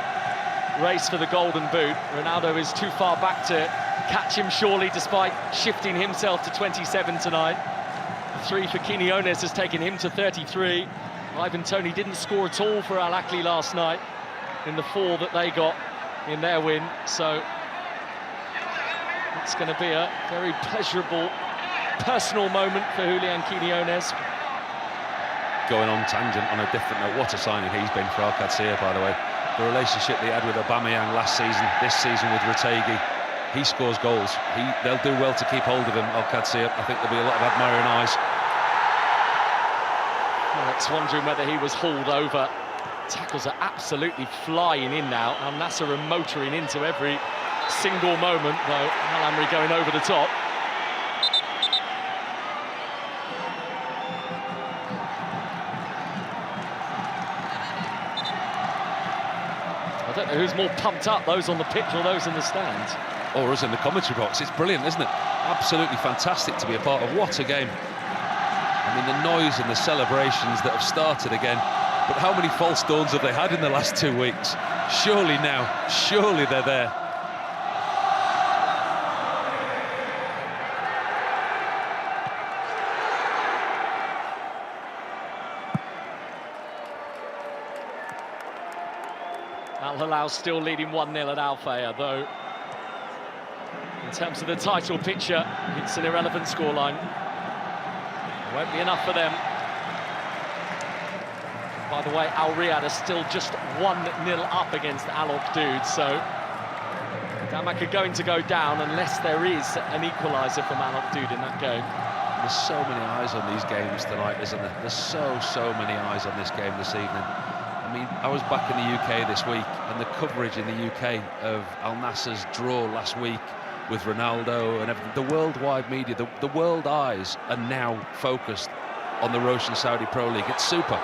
race for the Golden Boot. Ronaldo is too far back to catch him, surely, despite shifting himself to 27 tonight. The 3 for Quinones has taken him to 33. Ivan Toney didn't score at all for Al Ahly last night in the 4 that they got in their win. So it's going to be a very pleasurable personal moment for Julian Quinones. Going on tangent on a different note, what a signing he's been for Al-Qadisiyah, by the way. The relationship they had with Aubameyang last season, this season with Retegui, he scores goals. They'll do well to keep hold of him, Al-Qadisiyah. I think there'll be a lot of admiring eyes. Alex wondering whether he was hauled over. Tackles are absolutely flying in now. Al-Nassr are motoring into every single moment, though. Al-Amri going over the top. I don't know who's more pumped up, those on the pitch or those in the stands. Or us in the commentary box. It's brilliant, isn't it? Absolutely fantastic to be a part of. What a game. I mean, the noise and the celebrations that have started again. But how many false dawns have they had in the last 2 weeks? Surely now, surely they're there. Al Hilal still leading 1-0 at Al Fayha, though in terms of the title picture, it's an irrelevant scoreline. Won't be enough for them. By the way, Al Riyadh are still just 1-0 up against Al Uqdood, so Damak are going to go down unless there is an equaliser from Al Uqdood in that game. There's so many eyes on these games tonight, isn't there? There's so many eyes on this game this evening. I mean, I was back in the UK this week, and the coverage in the UK of Al Nassr's draw last week with Ronaldo and everything, the worldwide media, the world eyes are now focused on the Roshn Saudi Pro League. It's super.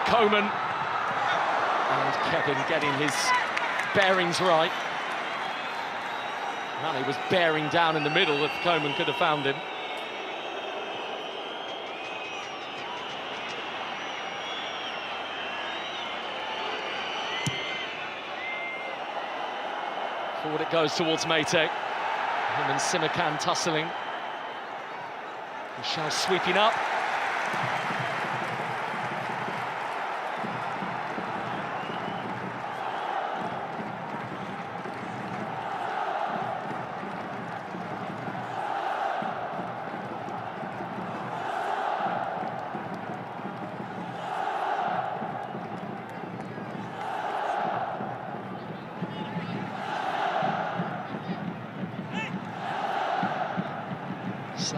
Coman and Kevin getting his bearings right. Well, he was bearing down in the middle if Coman could have found him. Forward it goes towards Maytek. Him and Simakan tussling. Michel sweeping up.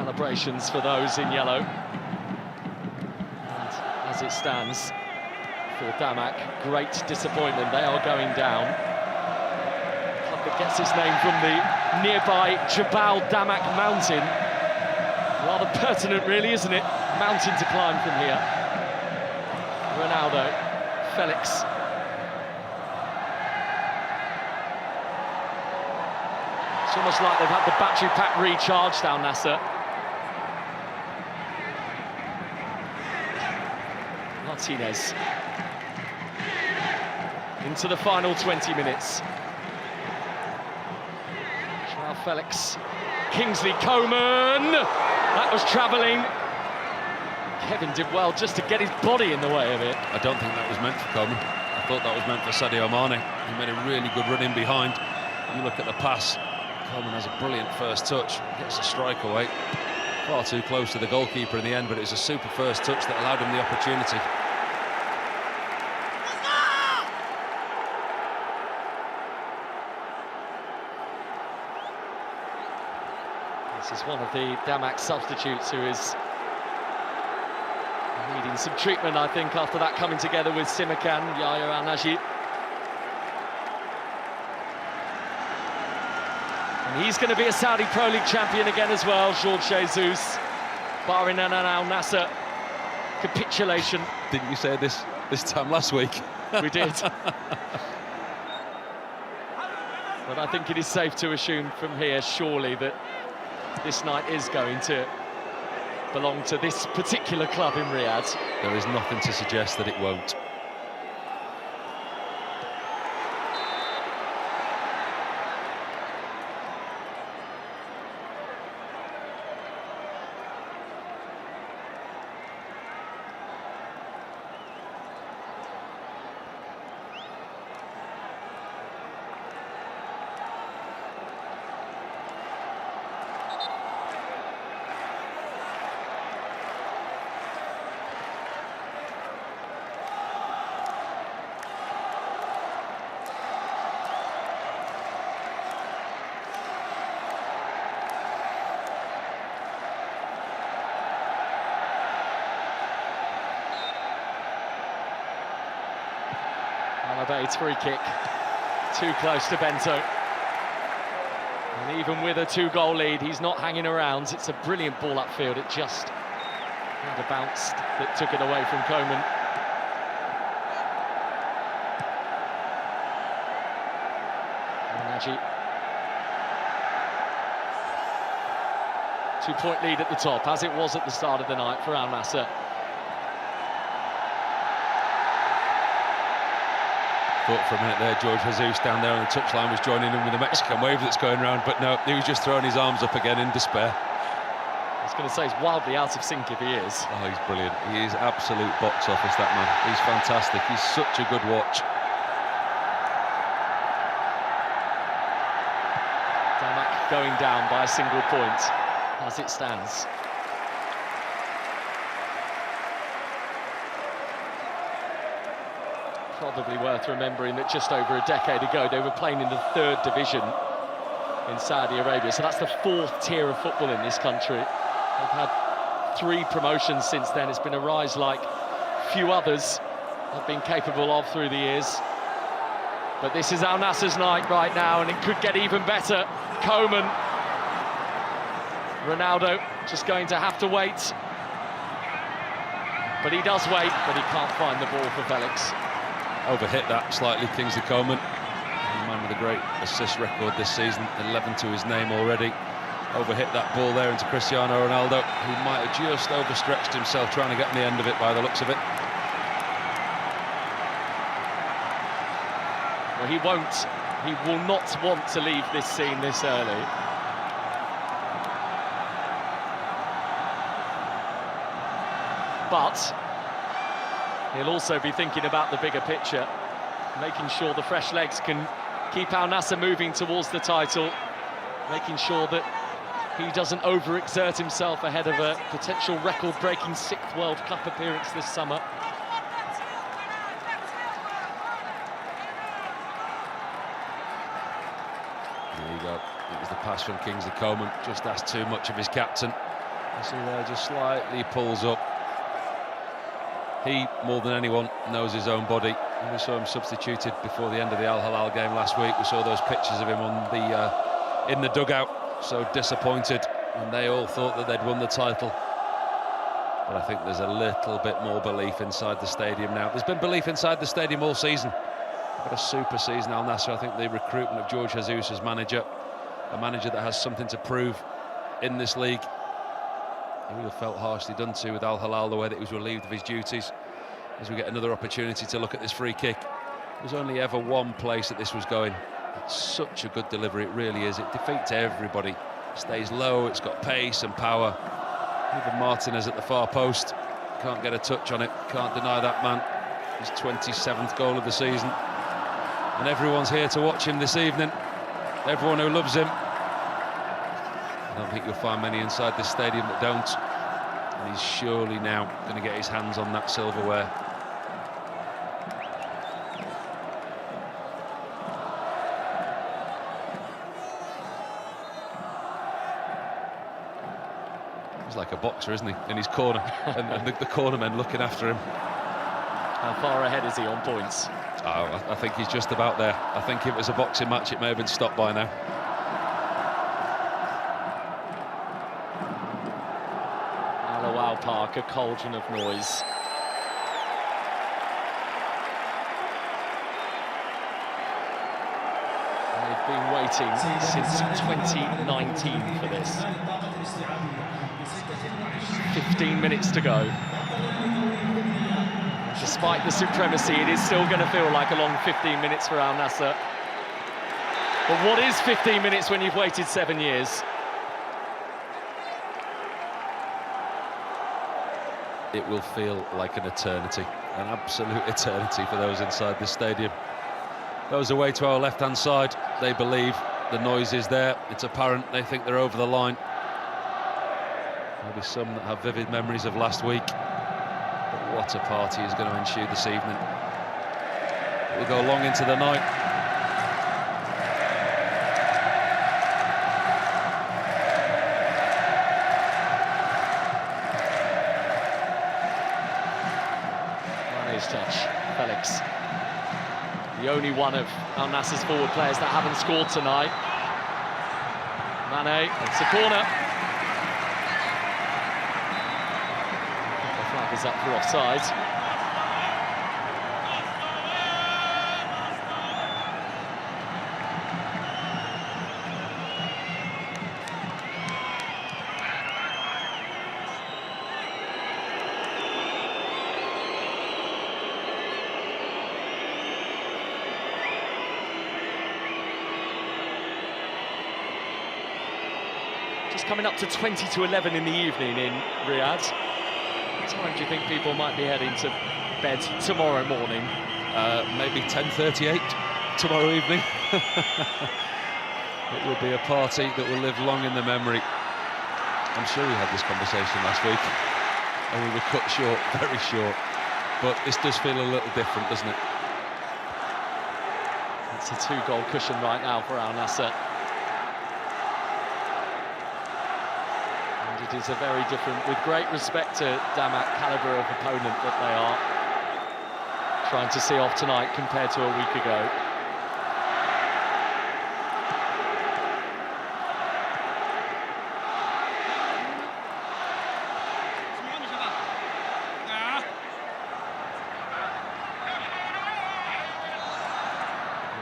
Celebrations for those in yellow. And as it stands, for Damak, great disappointment. They are going down. A club that gets its name from the nearby Jabal Damak mountain. Rather pertinent, really, isn't it? Mountain to climb from here. Ronaldo, Felix. It's almost like they've had the battery pack recharged, Al Nassr. Martinez. Into the final 20 minutes. Joao Felix. Kingsley Coman. That was travelling. Kevin did well just to get his body in the way of it. I don't think that was meant for Coman. I thought that was meant for Sadio Mane. He made a really good run in behind. You look at the pass. Coman has a brilliant first touch. Gets a strike away. Far too close to the goalkeeper in the end, but it's a super first touch that allowed him the opportunity. This is one of the Damak substitutes who is needing some treatment, I think, after that coming together with Simakan, Yahya Al-Naji. And he's going to be a Saudi Pro League champion again as well, George Jesus, barring an Al Nassr capitulation. Didn't you say this time last week? We did. But I think it is safe to assume from here, surely, that this night is going to belong to this particular club in Riyadh. There is nothing to suggest that it won't. Alabade's free kick, too close to Bento. And even with a 2-goal lead, he's not hanging around. It's a brilliant ball upfield. It just had a bounce that took it away from Coman. Al-Naji. 2-point lead at the top, as it was at the start of the night for Al Nassr. Thought for a minute there, George Jesus down there on the touchline was joining in with the Mexican wave that's going around, but no, he was just throwing his arms up again in despair. I was going to say, he's wildly out of sync if he is. Oh, he's brilliant. He is absolute box office, that man. He's fantastic. He's such a good watch. Damak going down by a single point as it stands. Probably worth remembering that just over a decade ago they were playing in the 3rd division in Saudi Arabia, so that's the 4th tier of football in this country. They've had 3 promotions since then. It's been a rise like few others have been capable of through the years. But this is Al Nassr's night right now, and it could get even better. Coman, Ronaldo just going to have to wait. But he does wait, but he can't find the ball for Felix. Overhit that slightly, Kingsley Coman. The man with a great assist record this season, 11 to his name already. Overhit that ball there into Cristiano Ronaldo, who might have just overstretched himself trying to get on the end of it by the looks of it. Well, he will not want to leave this scene this early. But he'll also be thinking about the bigger picture, making sure the fresh legs can keep Al Nassr moving towards the title, making sure that he doesn't overexert himself ahead of a potential record-breaking 6th World Cup appearance this summer. There you go. It was the pass from Kingsley Coman. Just asked too much of his captain. You see there, just slightly pulls up. He, more than anyone, knows his own body. And we saw him substituted before the end of the Al Hilal game last week. We saw those pictures of him on the in the dugout, so disappointed, and they all thought that they'd won the title. But I think there's a little bit more belief inside the stadium now. There's been belief inside the stadium all season. What a super season, Al Nassr. I think the recruitment of George Jesus as manager, a manager that has something to prove in this league. He would have felt harshly done to with Al Hilal, the way that he was relieved of his duties. As we get another opportunity to look at this free kick. There's only ever one place that this was going. It's such a good delivery, it really is. It defeats everybody. Stays low, it's got pace and power. Even Martinez at the far post can't get a touch on it, can't deny that man. His 27th goal of the season. And everyone's here to watch him this evening. Everyone who loves him. I don't think you'll find many inside this stadium that don't. And he's surely now going to get his hands on that silverware. He's like a boxer, isn't he, in his corner, and the cornermen looking after him. How far ahead is he on points? Oh, I think he's just about there. I think if it was a boxing match, it may have been stopped by now. Alawal Park, a cauldron of noise. They've been waiting since 2019 for this. 15 minutes to go. Despite the supremacy, it is still going to feel like a long 15 minutes for Al Nassr. But what is 15 minutes when you've waited 7 years? It will feel like an eternity, an absolute eternity for those inside the stadium. Those away to our left-hand side, they believe the noise is there. It's apparent they think they're over the line. There'll be some that have vivid memories of last week. But what a party is going to ensue this evening. It will go long into the night. Mane's touch, Felix. The only one of Al Nassr's forward players that haven't scored tonight. Mane, it's a corner. The flag is up for offside. Coming up to 20 to 11 in the evening in Riyadh. What time do you think people might be heading to bed tomorrow morning? Maybe 10:38 tomorrow evening. It will be a party that will live long in the memory. I'm sure we had this conversation last week and we were cut short, very short. But this does feel a little different, doesn't it? It's a 2-goal cushion right now for Al Nassr. It is a very different, with great respect to Damak, calibre of opponent that they are trying to see off tonight compared to a week ago.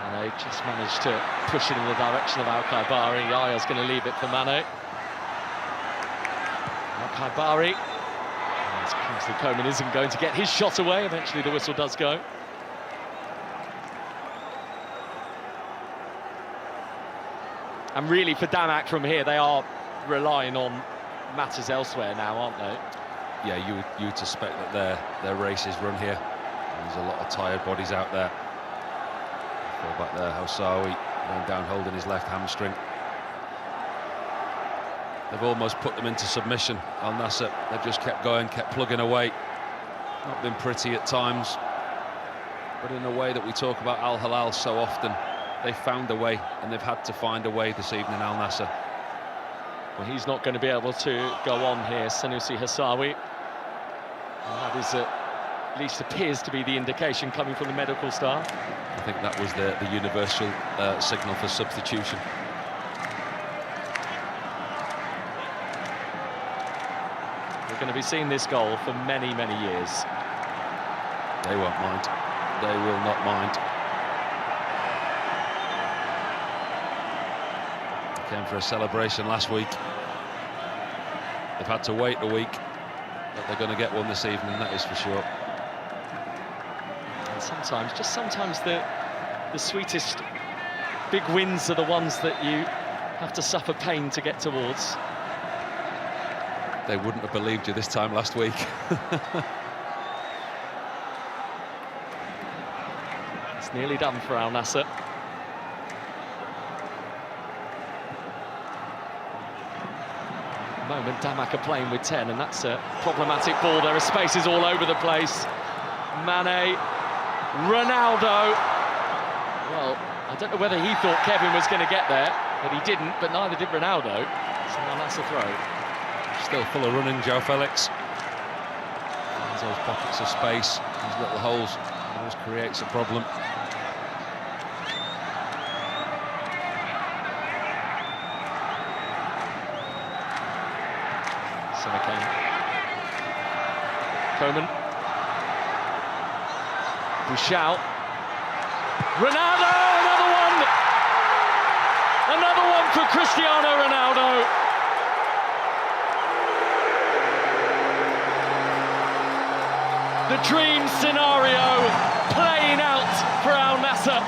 And they just managed to push it in the direction of Al-Khaibari. Yaya's going to leave it for Mane. Khaibari, as Kingsley Coman isn't going to get his shot away. Eventually the whistle does go. And really for Damak from here, they are relying on matters elsewhere now, aren't they? Yeah, you would suspect that their race is run here. And there's a lot of tired bodies out there. Fall back there, Housawi going down holding his left hamstring. They've almost put them into submission, Al Nassr. They've just kept going, kept plugging away. Not been pretty at times, but in a way that we talk about Al Hilal so often. They found a way, and they've had to find a way this evening, Al Nassr. Well, he's not going to be able to go on here, Sanusi Hassawi. And that is at least appears to be the indication coming from the medical staff. I think that was the universal signal for substitution. We're going to be seeing this goal for many, many years. They won't mind. They will not mind. Came for a celebration last week. They've had to wait a week, but they're going to get one this evening, that is for sure. And sometimes, just sometimes, the sweetest big wins are the ones that you have to suffer pain to get towards. They wouldn't have believed you this time last week. It's nearly done for Al Nassr. Moment Damak are playing with 10, and that's a problematic ball. There are spaces all over the place. Mane, Ronaldo. Well, I don't know whether he thought Kevin was going to get there, but he didn't, but neither did Ronaldo. So now that's a throw. Still full of running, Joe Felix. Finds those pockets of space, these little holes, always creates a problem. Coman. Bouchal. Ronaldo, another one! Another one for Cristiano Ronaldo. The dream scenario playing out for Al Nassr.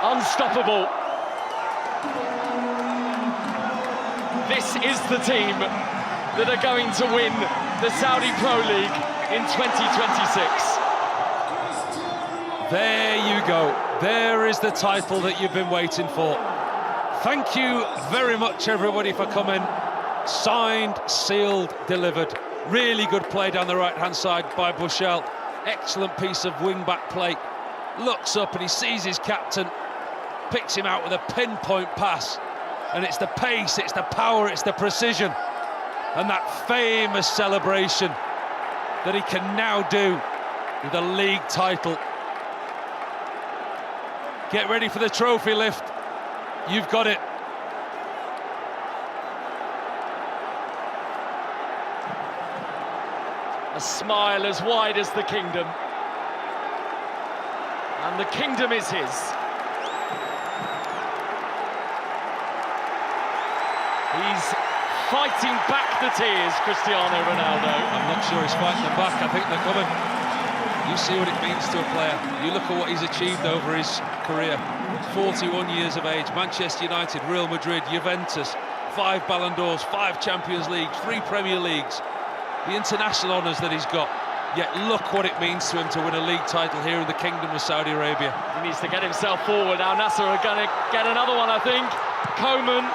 Unstoppable. This is the team that are going to win the Saudi Pro League in 2026. There you go. There is the title that you've been waiting for. Thank you very much, everybody, for coming. Signed, sealed, delivered. Really good play down the right-hand side by Bouchal. Excellent piece of wing-back play. Looks up and he sees his captain. Picks him out with a pinpoint pass, and it's the pace, it's the power, it's the precision, and that famous celebration that he can now do with a league title. Get ready for the trophy lift. You've got it. A smile as wide as the kingdom, and the kingdom is his. He's fighting back the tears, Cristiano Ronaldo. I'm not sure he's fighting them back. I think they're coming. You see what it means to a player. You look at what he's achieved over his career. 41 years of age, Manchester United, Real Madrid, Juventus, 5 Ballon d'Ors, 5 Champions Leagues, 3 Premier Leagues, the international honours that he's got. Yet look what it means to him to win a league title here in the Kingdom of Saudi Arabia. He needs to get himself forward. Al Nassr are going to get another one, I think. Coman.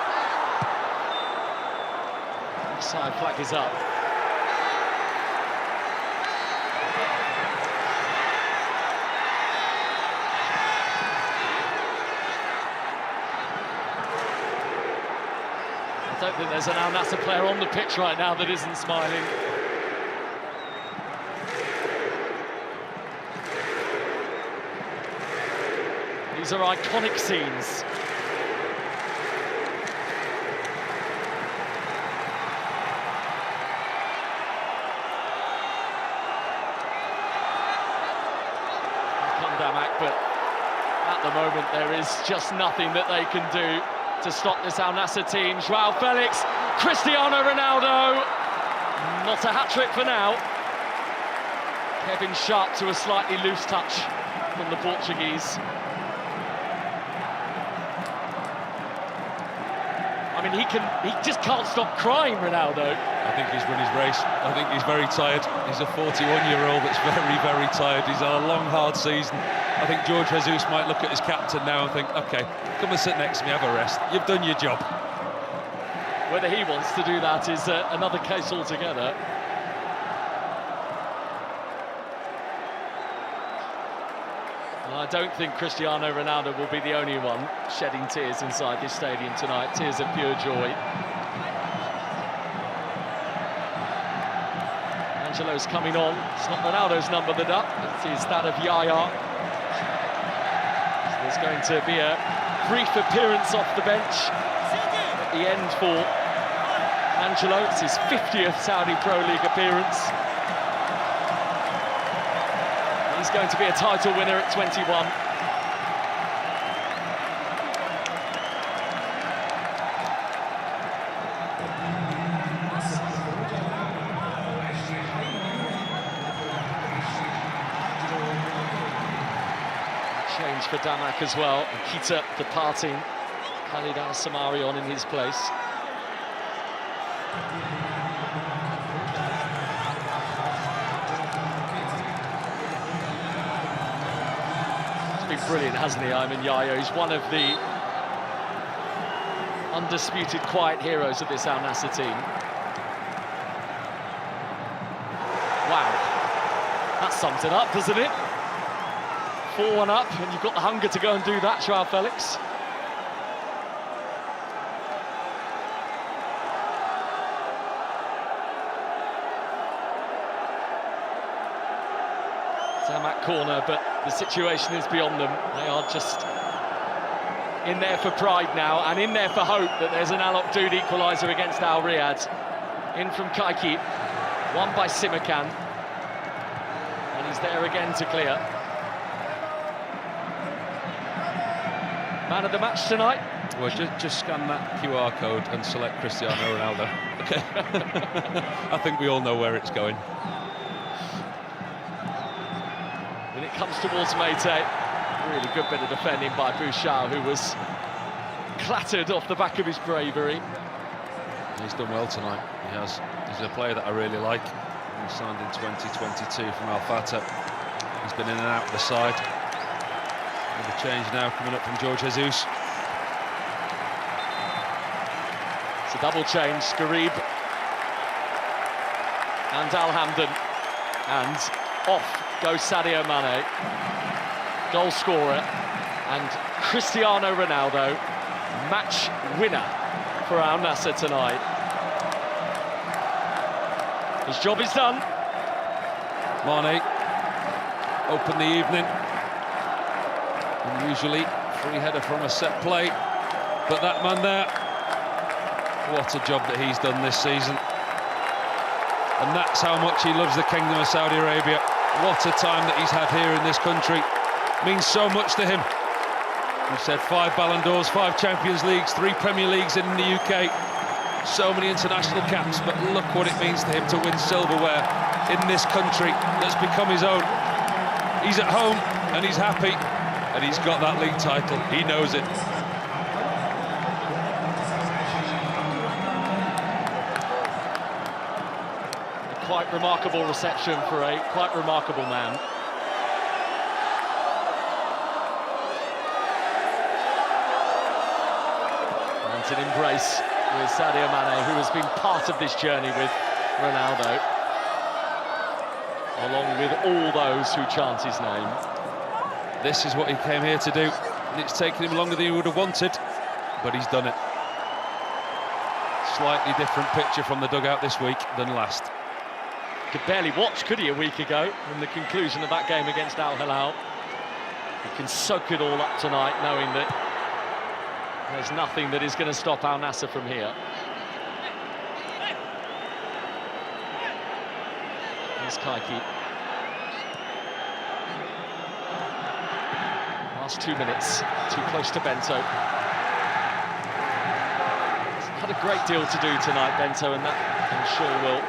Side flag is up. I don't think there's an Al Nassr player on the pitch right now that isn't smiling. These are iconic scenes. But at the moment there is just nothing that they can do to stop this Al Nassr team. João Felix, Cristiano Ronaldo, not a hat-trick for now. Kevin Sharp to a slightly loose touch from the Portuguese. I mean, he just can't stop crying, Ronaldo. I think he's run his race. I think he's very tired. He's a 41-year-old that's very, very tired. He's had a long, hard season. I think George Jesus might look at his captain now and think, OK, come and sit next to me, have a rest. You've done your job. Whether he wants to do that is another case altogether. And I don't think Cristiano Ronaldo will be the only one shedding tears inside this stadium tonight, tears of pure joy. Angelo's coming on. It's not Ronaldo's number that's up, it is that of Yaya. So there's going to be a brief appearance off the bench at the end for Angelo. It's his 50th Saudi Pro League appearance. He's going to be a title winner at 21. Change for Damak as well. Kita departing. Khalid Al-Samari on in his place. He's been brilliant, hasn't he, Ayman Yaya? He's one of the undisputed quiet heroes of this Al Nassr team. Wow, that sums it up, doesn't it? 4-1 up, and you've got the hunger to go and do that, Joao Felix. Damak corner, but the situation is beyond them. They are just in there for pride now, and in there for hope that there's an Al Oqdoud equaliser against Al Riyadh. In from Kaiki, won by Simakan, and he's there again to clear. Man of the match tonight? Well, just scan that QR code and select Cristiano Ronaldo. Okay. I think we all know where it's going. When it comes towards Meite, really good bit of defending by Bouchard, who was clattered off the back of his bravery. He's done well tonight, he has. He's a player that I really like. He signed in 2022 from Al Fatah. He's been in and out of the side. The change now coming up from George Jesus. It's a double change, Garib and Al Hamdan, and off goes Sadio Mane, goal scorer, and Cristiano Ronaldo, match winner for Al Nassr tonight. His job is done. Mane opened the evening. Unusually, free header from a set play, but that man there, what a job that he's done this season. And that's how much he loves the Kingdom of Saudi Arabia. What a time that he's had here in this country. Means so much to him. He said 5 Ballon d'Ors, 5 Champions Leagues, 3 Premier Leagues in the UK. So many international caps, but look what it means to him to win silverware in this country that's become his own. He's at home and he's happy. And he's got that league title, he knows it. A quite remarkable reception for a quite remarkable man. And an embrace with Sadio Mane, who has been part of this journey with Ronaldo, along with all those who chant his name. This is what he came here to do, and it's taken him longer than he would have wanted, but he's done it. Slightly different picture from the dugout this week than last. Could barely watch, could he, a week ago, in the conclusion of that game against Al Hilal. He can soak it all up tonight, knowing that there's nothing that is going to stop Al Nassr from here. Here's Kaiki. Last 2 minutes, too close to Bento. He's had a great deal to do tonight, Bento, and that, I'm sure, will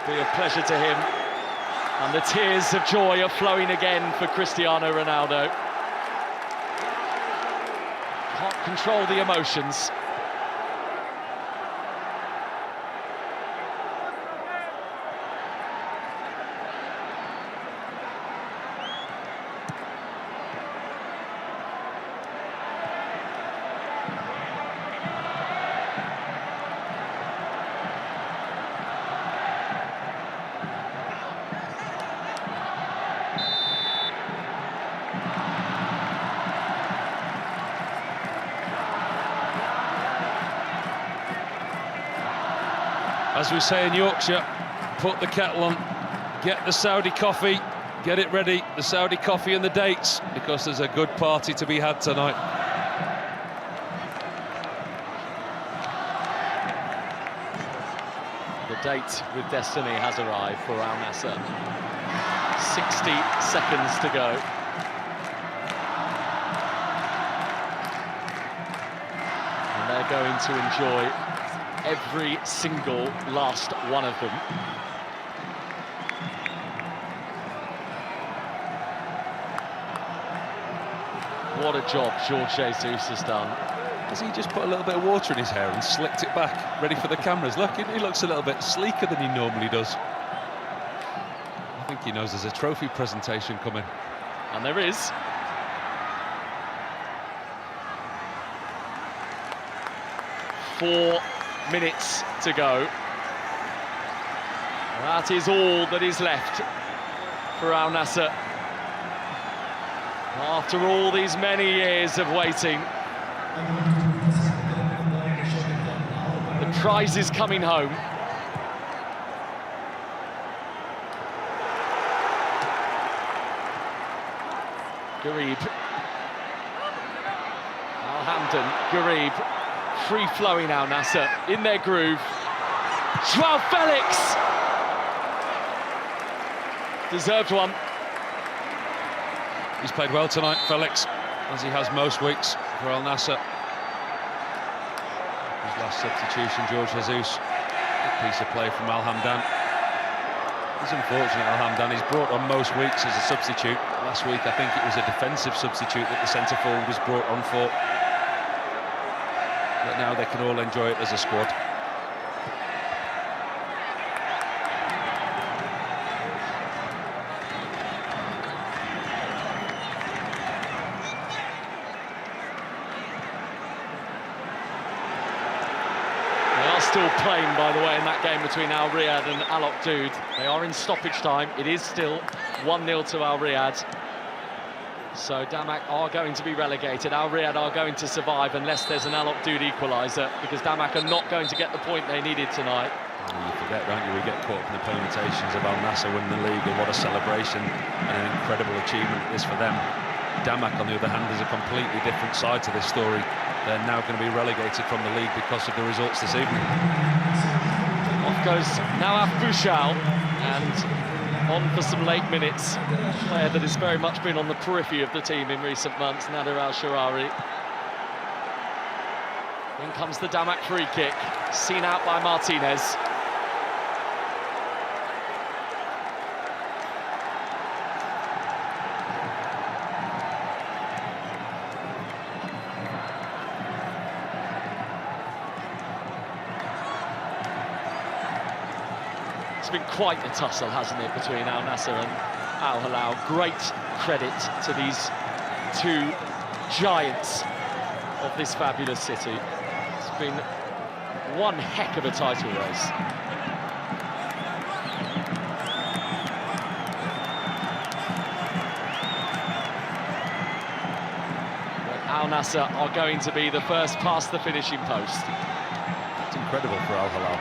be a pleasure to him. And the tears of joy are flowing again for Cristiano Ronaldo. Can't control the emotions. As we say in Yorkshire, put the kettle on, get the Saudi coffee, get it ready, the Saudi coffee and the dates, because there's a good party to be had tonight. The date with destiny has arrived for Al Nassr. 60 seconds to go. And they're going to enjoy every single last one of them. What a job Jorge Jesus has done. Has he just put a little bit of water in his hair and slicked it back, ready for the cameras? Look, he looks a little bit sleeker than he normally does. I think he knows there's a trophy presentation coming. And there is. Four minutes to go. That is all that is left for Al Nassr. After all these many years of waiting, the prize is coming home. Garib. Alhamdan, Garib, free-flowing Al Nassr, in their groove. Joao Felix! Deserved one. He's played well tonight, Felix, as he has most weeks for Al Nassr. His last substitution, Jorge Jesus. Good piece of play from Alhamdan. It's unfortunate, Alhamdan. He's brought on most weeks as a substitute. Last week, I think it was a defensive substitute that the centre-forward was brought on for. But now they can all enjoy it as a squad. Still playing, by the way, in that game between Al Riyadh and Al Oqdoud. They are in stoppage time. It is still 1-0 to Al Riyadh. So Damak are going to be relegated. Al Riyadh are going to survive unless there's an Al Oqdoud equaliser, because Damak are not going to get the point they needed tonight. You forget, don't you? We get caught up in the permutations of Al Nassr winning the league, and what a celebration and an incredible achievement it is for them. Damak, on the other hand, is a completely different side to this story. They're now going to be relegated from the league because of the results this evening. Off goes Nawaf Bouchal, and on for some late minutes. A player that has very much been on the periphery of the team in recent months, Nader Al-Sharari. In comes the Damak free kick, seen out by Martinez. It's been quite a tussle, hasn't it, between Al Nassr and Al Hilal. Great credit to these two giants of this fabulous city. It's been one heck of a title race. But Al Nassr are going to be the first past the finishing post. It's incredible for Al Hilal.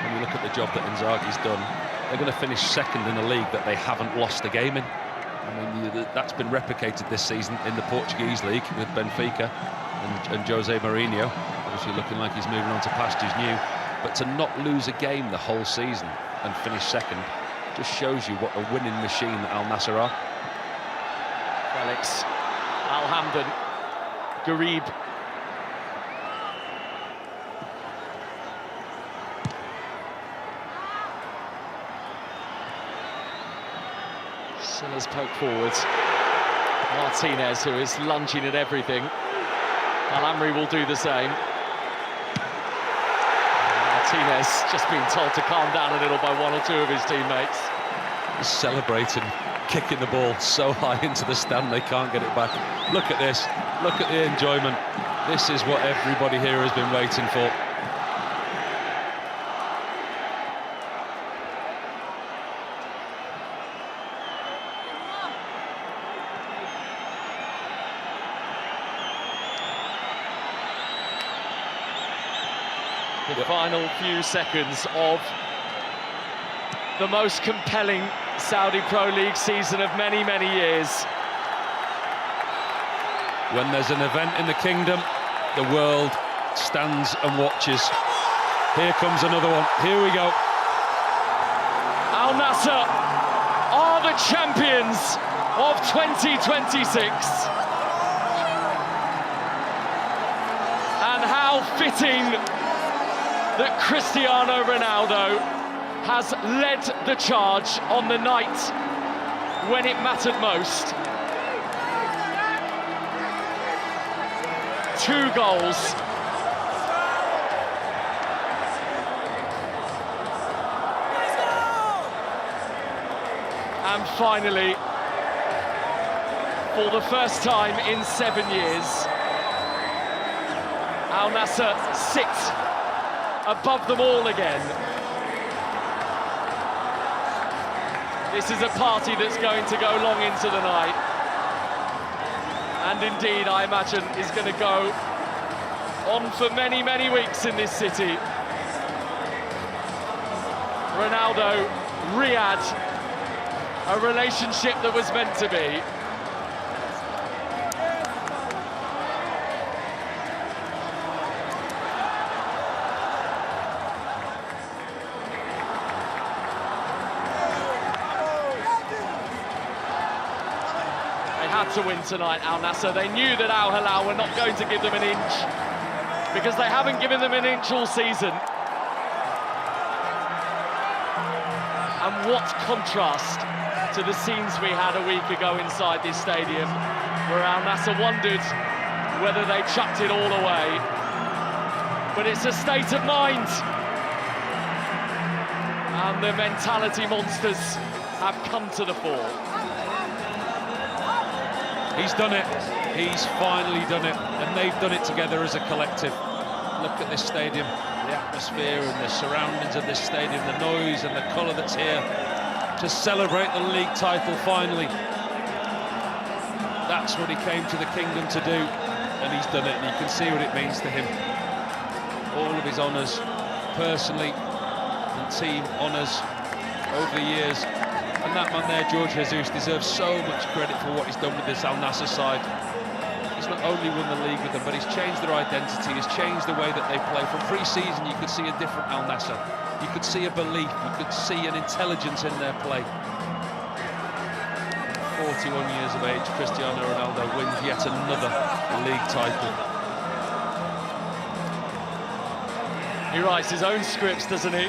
When you look at the job that Inzaghi's done, they're going to finish second in a league that they haven't lost a game in. I mean, that's been replicated this season in the Portuguese league with Benfica and Jose Mourinho, obviously looking like he's moving on to pastures new. But to not lose a game the whole season and finish second just shows you what a winning machine that Al Nassr are. Felix, Alhamdan, Garib. Silla's poke forward. Martinez, who is lunging at everything. Al-Amri will do the same. Martinez just being told to calm down a little by one or two of his teammates. He's celebrating, kicking the ball so high into the stand they can't get it back. Look at this, look at the enjoyment. This is what everybody here has been waiting for. The final few seconds of the most compelling Saudi Pro League season of many, many years. When there's an event in the kingdom, the world stands and watches. Here comes another one. Here we go. Al Nassr are the champions of 2026. And how fitting that Cristiano Ronaldo has led the charge on the night when it mattered most. 2 goals. And finally, for the first time in 7 years, Al Nassr sit above them all again. This is a party that's going to go long into the night. And indeed, I imagine, is going to go on for many, many weeks in this city. Ronaldo, Riyadh, a relationship that was meant to be. To win tonight, Al Nassr. They knew that Al Hilal were not going to give them an inch, because they haven't given them an inch all season. And what contrast to the scenes we had a week ago inside this stadium, where Al Nassr wondered whether they chucked it all away. But it's a state of mind. And the mentality monsters have come to the fore. He's done it. He's finally done it, and they've done it together as a collective. Look at this stadium, the atmosphere and the surroundings of this stadium, the noise and the colour that's here to celebrate the league title finally. That's what he came to the kingdom to do, and he's done it, and you can see what it means to him. All of his honours, personally, and team honours over the years. And that man there, Jorge Jesus, deserves so much credit for what he's done with this Al Nassr side. He's not only won the league with them, but he's changed their identity, he's changed the way that they play. From pre-season, you could see a different Al Nassr. You could see a belief, you could see an intelligence in their play. 41 years of age, Cristiano Ronaldo wins yet another league title. He writes his own scripts, doesn't he?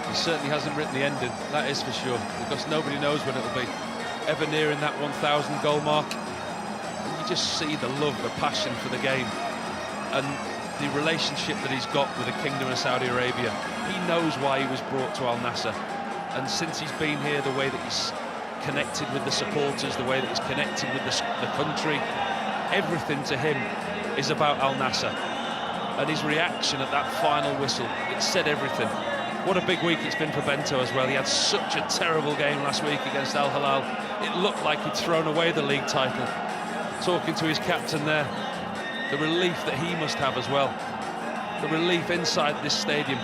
He certainly hasn't written the ending, that is for sure, because nobody knows when it'll be. Ever nearing that 1,000 goal mark. And you just see the love, the passion for the game, and the relationship that he's got with the Kingdom of Saudi Arabia. He knows why he was brought to Al Nassr, and since he's been here, the way that he's connected with the supporters, the way that he's connected with the country, everything to him is about Al Nassr. And his reaction at that final whistle, it said everything. What a big week it's been for Bento as well. He had such a terrible game last week against Al Hilal. It looked like he'd thrown away the league title. Talking to his captain there, the relief that he must have as well. The relief inside this stadium.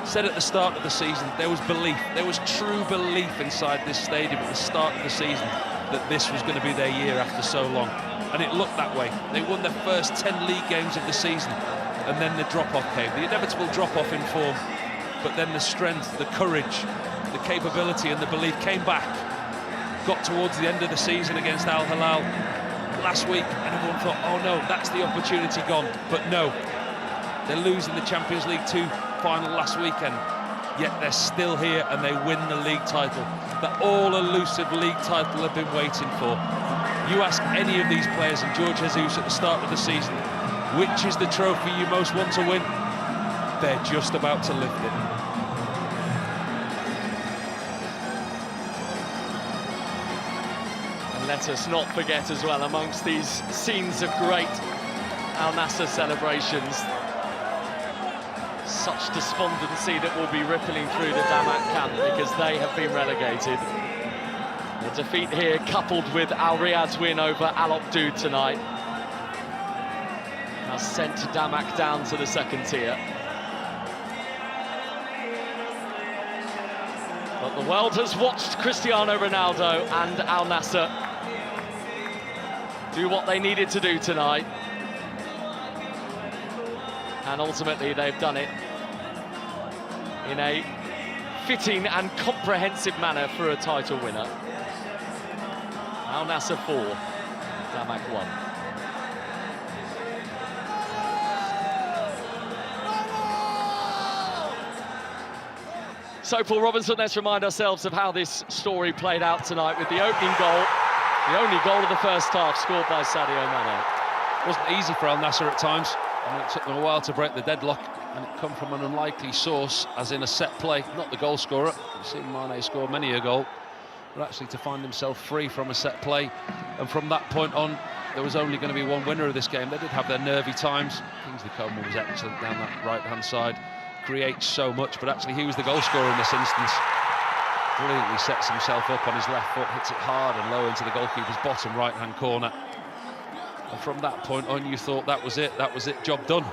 Said at the start of the season, there was belief, there was true belief inside this stadium at the start of the season that this was going to be their year after so long. And it looked that way. They won their first 10 league games of the season, and then the drop-off came, the inevitable drop-off in form. But then the strength, the courage, the capability and the belief came back. Got towards the end of the season against Al Hilal last week, and everyone thought, oh no, that's the opportunity gone. But no, they're losing the Champions League 2 final last weekend, yet they're still here and they win the league title. That all-elusive league title they've been waiting for. You ask any of these players, and Jorge Jesus at the start of the season, which is the trophy you most want to win? They're just about to lift it. And let us not forget as well, amongst these scenes of great Al Nassr celebrations, such despondency that will be rippling through the Damak camp because they have been relegated. The defeat here coupled with Al Riyadh's win over Al Obdoud tonight has sent Wضmك down to the second tier. But the world has watched Cristiano Ronaldo and Al Nassr do what they needed to do tonight. And ultimately they've done it in a fitting and comprehensive manner for a title winner. Al Nassr 4, Wضmك 1. So, Paul Robinson, let's remind ourselves of how this story played out tonight with the opening goal, the only goal of the first half, scored by Sadio Mane. It wasn't easy for Al Nassr at times. I mean, it took them a while to break the deadlock, and it come from an unlikely source, as in a set play, not the goal scorer. You've seen Mane score many a goal, but actually to find himself free from a set play. And from that point on, there was only going to be one winner of this game. They did have their nervy times. Kingsley Coman was excellent down that right-hand side. Creates so much, but actually he was the goal scorer in this instance. Brilliantly sets himself up on his left foot, hits it hard and low into the goalkeeper's bottom right-hand corner. And from that point on, you thought that was it, job done.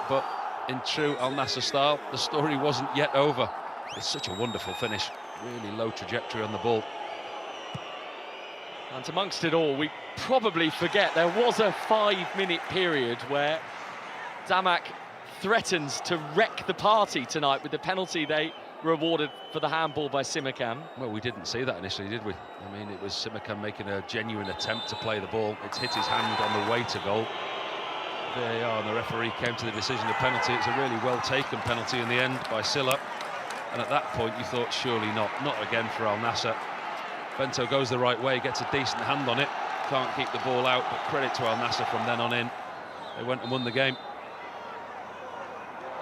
But in true Al Nassr style, the story wasn't yet over. It's such a wonderful finish, really low trajectory on the ball. And amongst it all, we probably forget there was a 5-minute period where Wضmك threatens to wreck the party tonight with the penalty they were awarded for the handball by Simakan. Well, we didn't see that initially, did we? I mean, it was Simakan making a genuine attempt to play the ball. It's hit his hand on the way to goal. There you are, and the referee came to the decision of penalty. It's a really well-taken penalty in the end by Silla. And at that point, you thought, surely not again for Al Nassr. Bento goes the right way, gets a decent hand on it. Can't keep the ball out, but credit to Al Nassr from then on in. They went and won the game.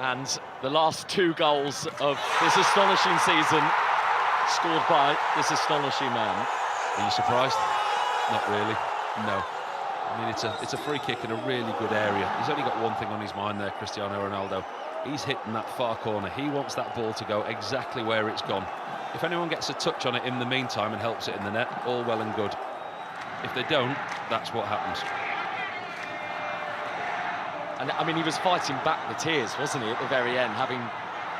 And the last 2 goals of this astonishing season scored by this astonishing man. Are you surprised? Not really, no. I mean, it's a free kick in a really good area. He's only got one thing on his mind there, Cristiano Ronaldo. He's hitting that far corner. He wants that ball to go exactly where it's gone. If anyone gets a touch on it in the meantime and helps it in the net, all well and good. If they don't, that's what happens. And I mean, he was fighting back the tears, wasn't he, at the very end, having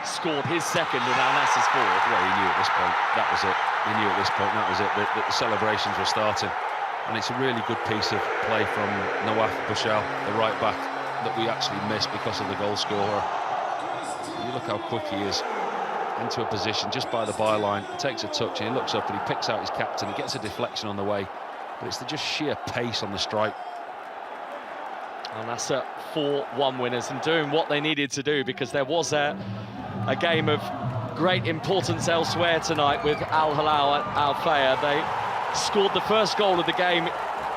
scored his second and Al Nassr's fourth. Well, he knew at this point that was it. He knew at this point that was it, that the celebrations were starting. And it's a really good piece of play from Nawaf Bouchal, the right back, that we actually missed because of the goal scorer. You look how quick he is into a position just by the byline. He takes a touch and he looks up and he picks out his captain. He gets a deflection on the way, but it's the just sheer pace on the strike. Al Nassr 4-1 winners and doing what they needed to do, because there was a game of great importance elsewhere tonight with Al Hilal at Al Fayha. They scored the first goal of the game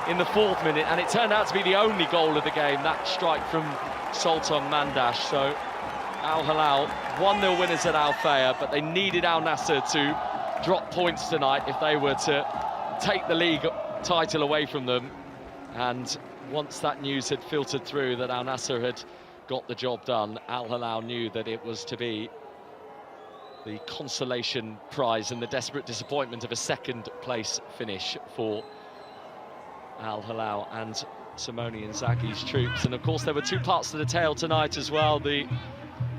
in the 4th minute, and it turned out to be the only goal of the game, that strike from Sultan Mandash. So Al Hilal 1-0 winners at Al Fayha, but they needed Al Nassr to drop points tonight if they were to take the league title away from them. And once that news had filtered through that Al Nassr had got the job done, Al Hilal knew that it was to be the consolation prize and the desperate disappointment of a 2nd place finish for Al Hilal and Simone Inzaghi's troops. And of course there were 2 parts to the tale tonight as well. The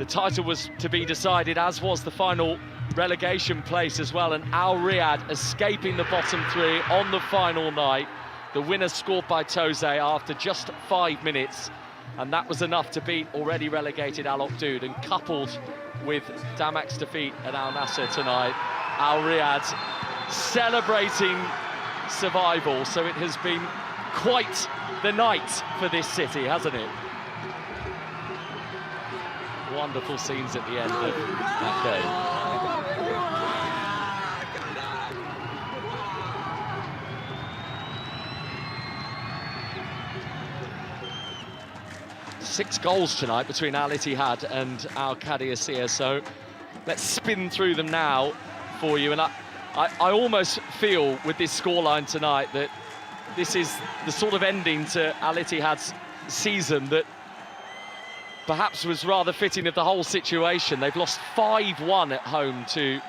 title was to be decided, as was the final relegation place as well, and Al Riyadh escaping the bottom 3 on the final night. The winner scored by Toze after just 5 minutes, and that was enough to beat already relegated Al Oqdoud. And coupled with Wضmk's defeat at Al Nassr tonight, Al Riyadh celebrating survival. So it has been quite the night for this city, hasn't it? Wonderful scenes at the end of that day. 6 goals tonight between Al Ittihad and Al Qadisiyah, so let's spin through them now for you. And I almost feel with this scoreline tonight that this is the sort of ending to Al Ittihad's season that perhaps was rather fitting of the whole situation. They've lost 5-1 at home to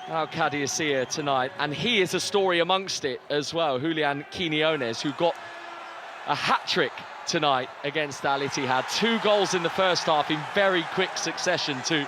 Al Qadisiyah tonight, and he is a story amongst it as well. Julian Quinones, who got a hat-trick tonight against Al Ittihad. 2 goals in the first half in very quick succession too.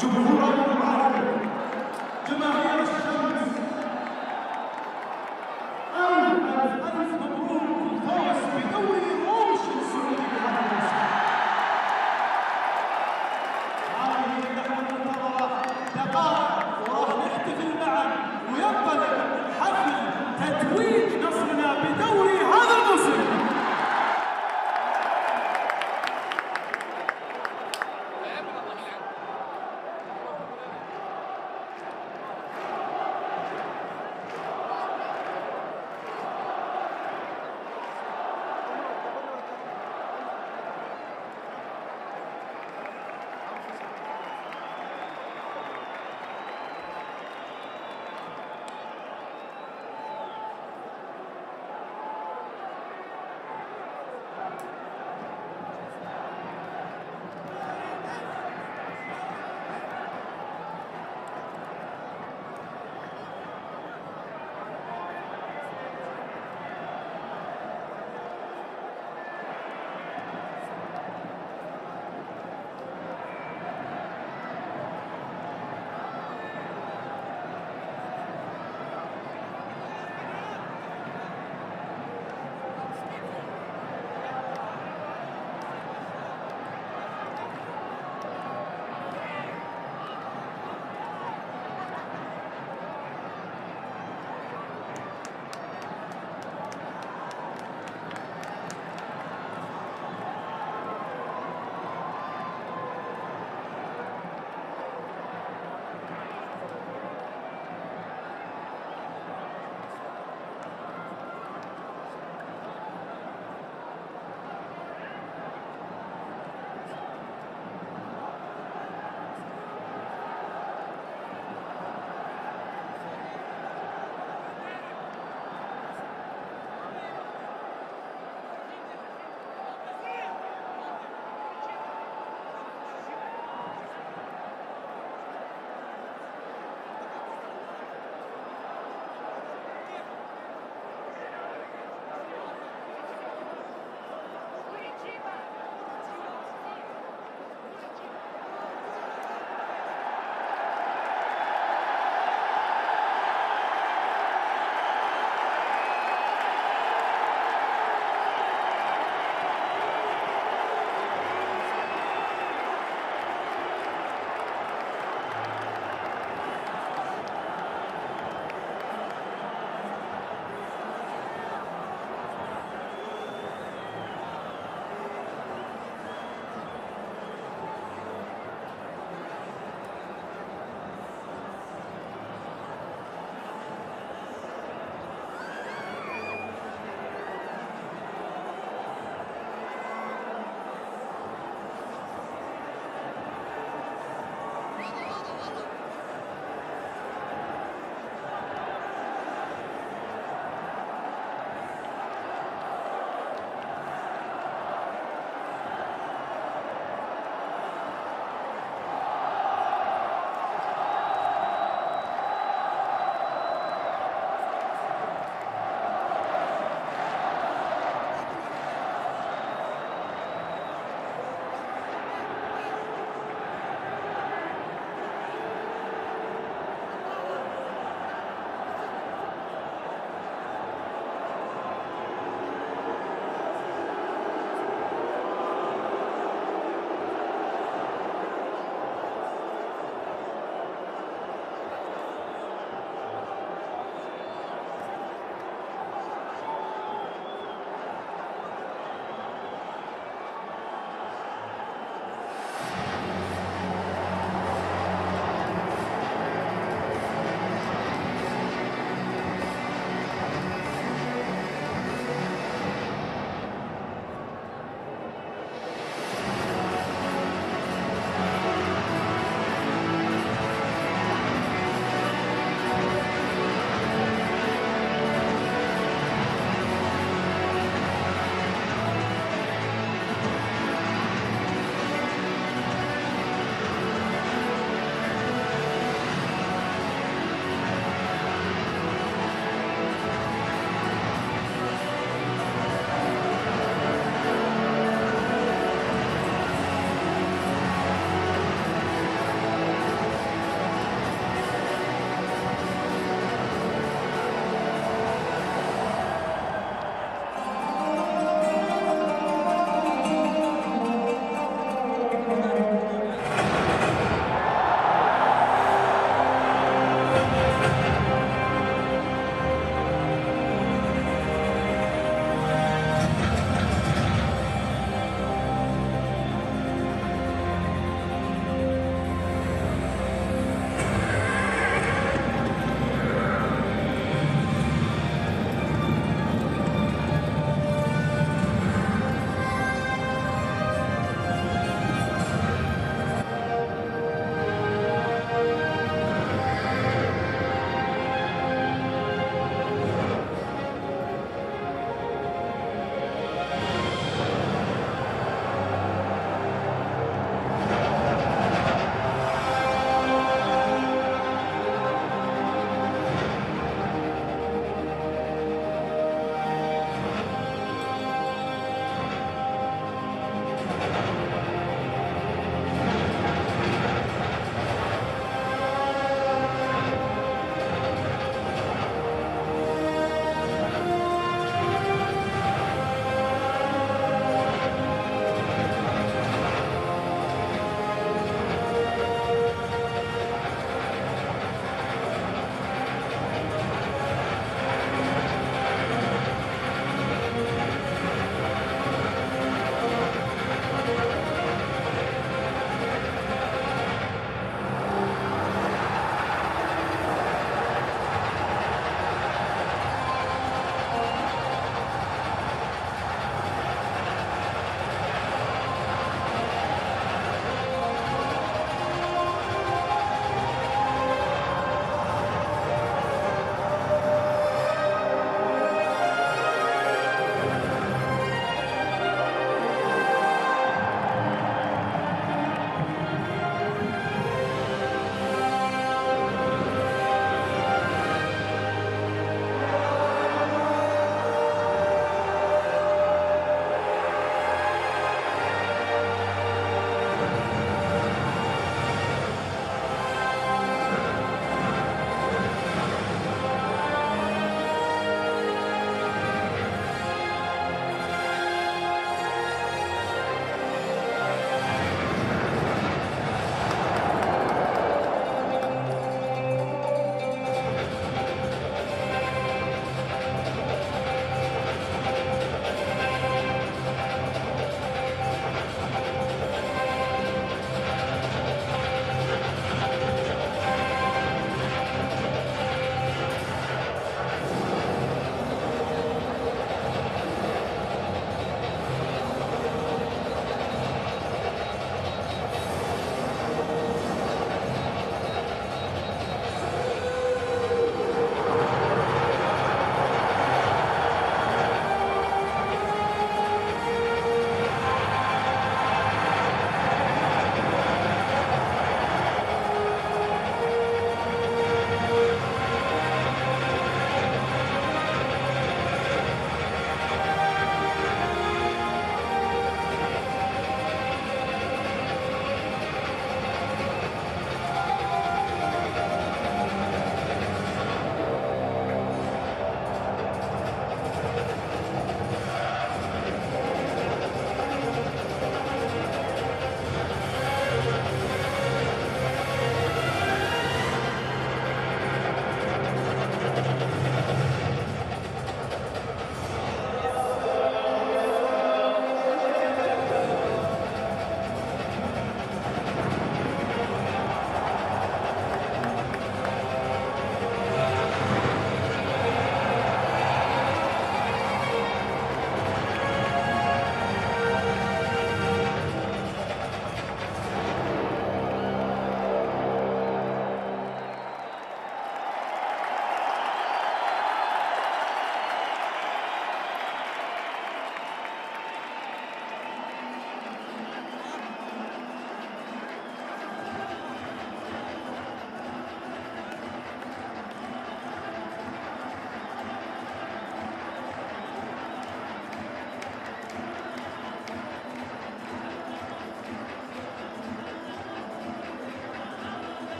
جمهورنا العربي جماهير الشمس ألف مبروك الفوز بدوري روشن السعودي على النصر. هذه اللحظة المنتظرة دقائق وراح نحتفل معا وينطلق حفل تتويج نصرنا بدوري هذا الموسم.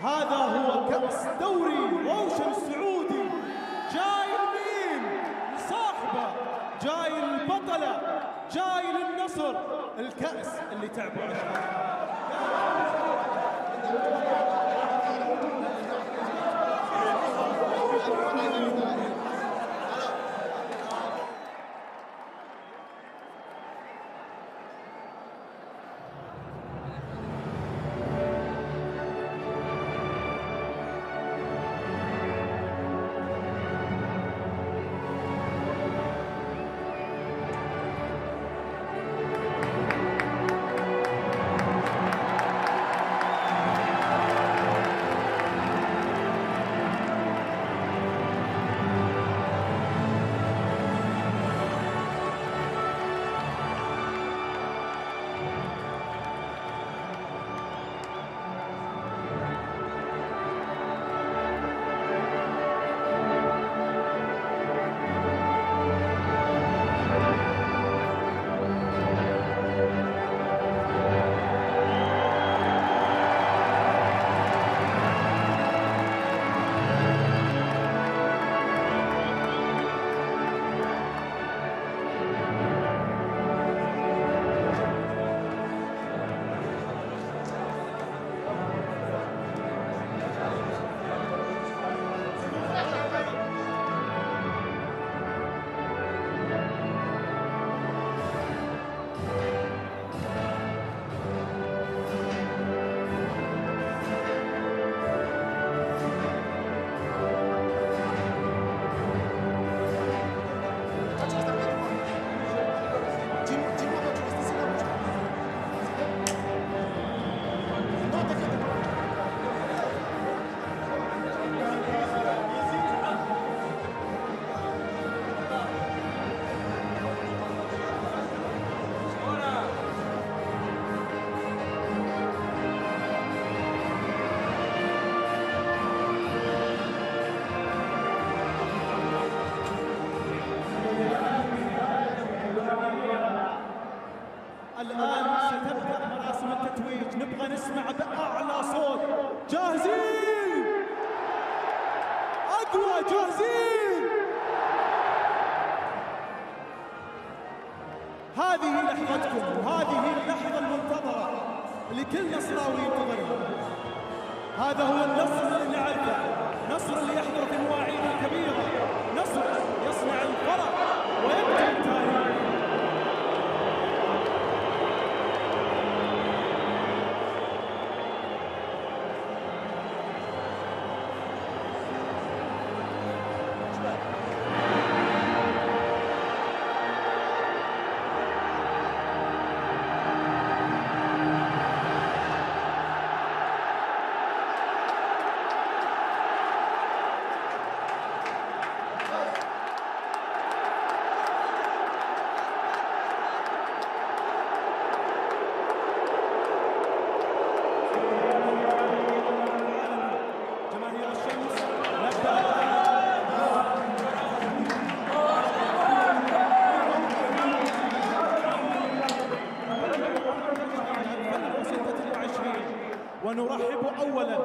هذا هو كأس دوري روشن السعودي، جاي لمين؟ لصاحبه، جاي للبطلا، جاي للنصر، الكأس اللي تعبوا عشانه. الآن ستبدأ مراسم التتويج، نبغى نسمع بأعلى صوت. جاهزين؟ أقوى، جاهزين؟ هذه لحظتكم، وهذه اللحظة المنتظرة اللي كل نصراوي ينتظرها. هذا هو النصر اللي نعرفه، نصر اللي يحضر في المواعيد الكبيرة، نصر يصنع الفرق ويبقى التاريخ. ونرحب أولا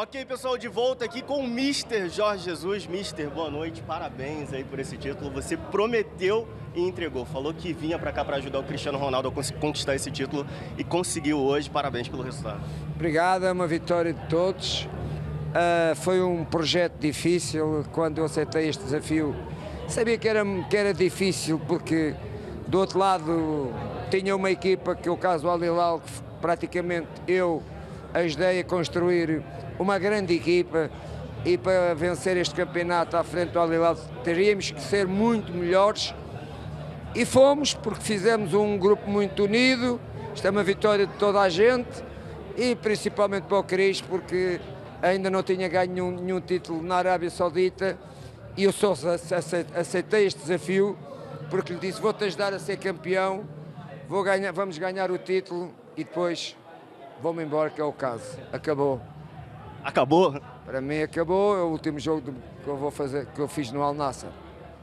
Ok, pessoal, de volta aqui com o Mr. Jorge Jesus. Mr., boa noite, parabéns aí por esse título. Você prometeu e entregou, falou que vinha para cá para ajudar o Cristiano Ronaldo a conquistar esse título e conseguiu hoje. Parabéns pelo resultado. Obrigado, é uma vitória de todos. Foi um projeto difícil. Quando eu aceitei este desafio, sabia que era difícil, porque do outro lado tinha uma equipa que, o caso do Al Hilal, que praticamente eu ajudei a construir uma grande equipa, e para vencer este campeonato à frente do Al Hilal teríamos que ser muito melhores, e fomos, porque fizemos um grupo muito unido. Isto é uma vitória de toda a gente, e principalmente para o Cris, porque ainda não tinha ganho nenhum título na Arábia Saudita, e eu só aceitei este desafio porque lhe disse: vou-te ajudar a ser campeão, vamos ganhar o título e depois vou-me embora, que é o caso. Acabou. Acabou? Para mim acabou, é o último jogo que eu vou fazer, que eu fiz no Al Nassr.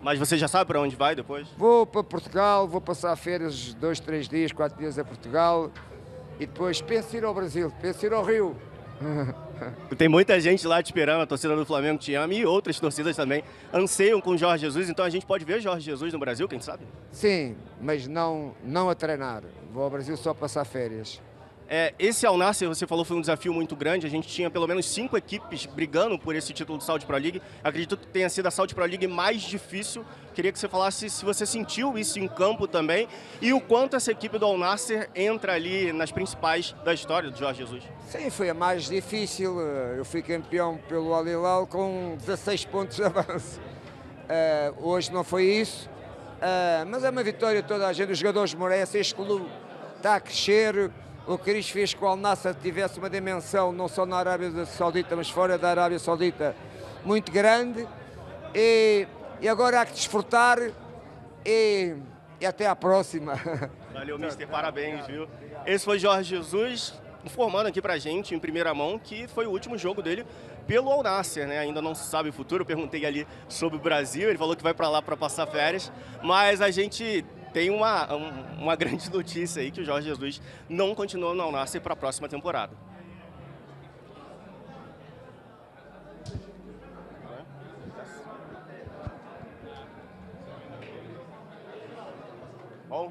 Mas você já sabe para onde vai depois? Vou para Portugal, vou passar férias 2, 3 dias, 4 dias a Portugal, e depois penso ir ao Brasil, penso ir ao Rio. Tem muita gente lá te esperando, a torcida do Flamengo te ama, e outras torcidas também anseiam com o Jorge Jesus, então a gente pode ver Jorge Jesus no Brasil, quem sabe? Sim, mas não a treinar, vou ao Brasil só passar férias. Esse Al Nassr, você falou, foi um desafio muito grande. A gente tinha pelo menos 5 equipes brigando por esse título do Saudi Pro League. Acredito que tenha sido a Saudi Pro League mais difícil. Queria que você falasse se você sentiu isso em campo também, e o quanto essa equipe do Al Nassr entra ali nas principais da história do Jorge Jesus. Sim, foi a mais difícil. Eu fui campeão pelo Al Hilal com 16 pontos de avanço. Hoje não foi isso, mas é uma vitória de toda a gente. Os jogadores merecem, este clube está a crescer. O Cris fez que o Al Nassr tivesse uma dimensão, não só na Arábia Saudita, mas fora da Arábia Saudita, muito grande. E agora há que desfrutar, e até à próxima. Valeu, Mister, parabéns, viu? Esse foi Jorge Jesus informando aqui pra gente, em primeira mão, que foi o último jogo dele pelo Al Nassr, né? Ainda não se sabe o futuro. Eu perguntei ali sobre o Brasil, ele falou que vai para lá para passar férias, mas a gente tem uma grande notícia aí, que o Jorge Jesus não continua no Al Nassr para a próxima temporada. Bom.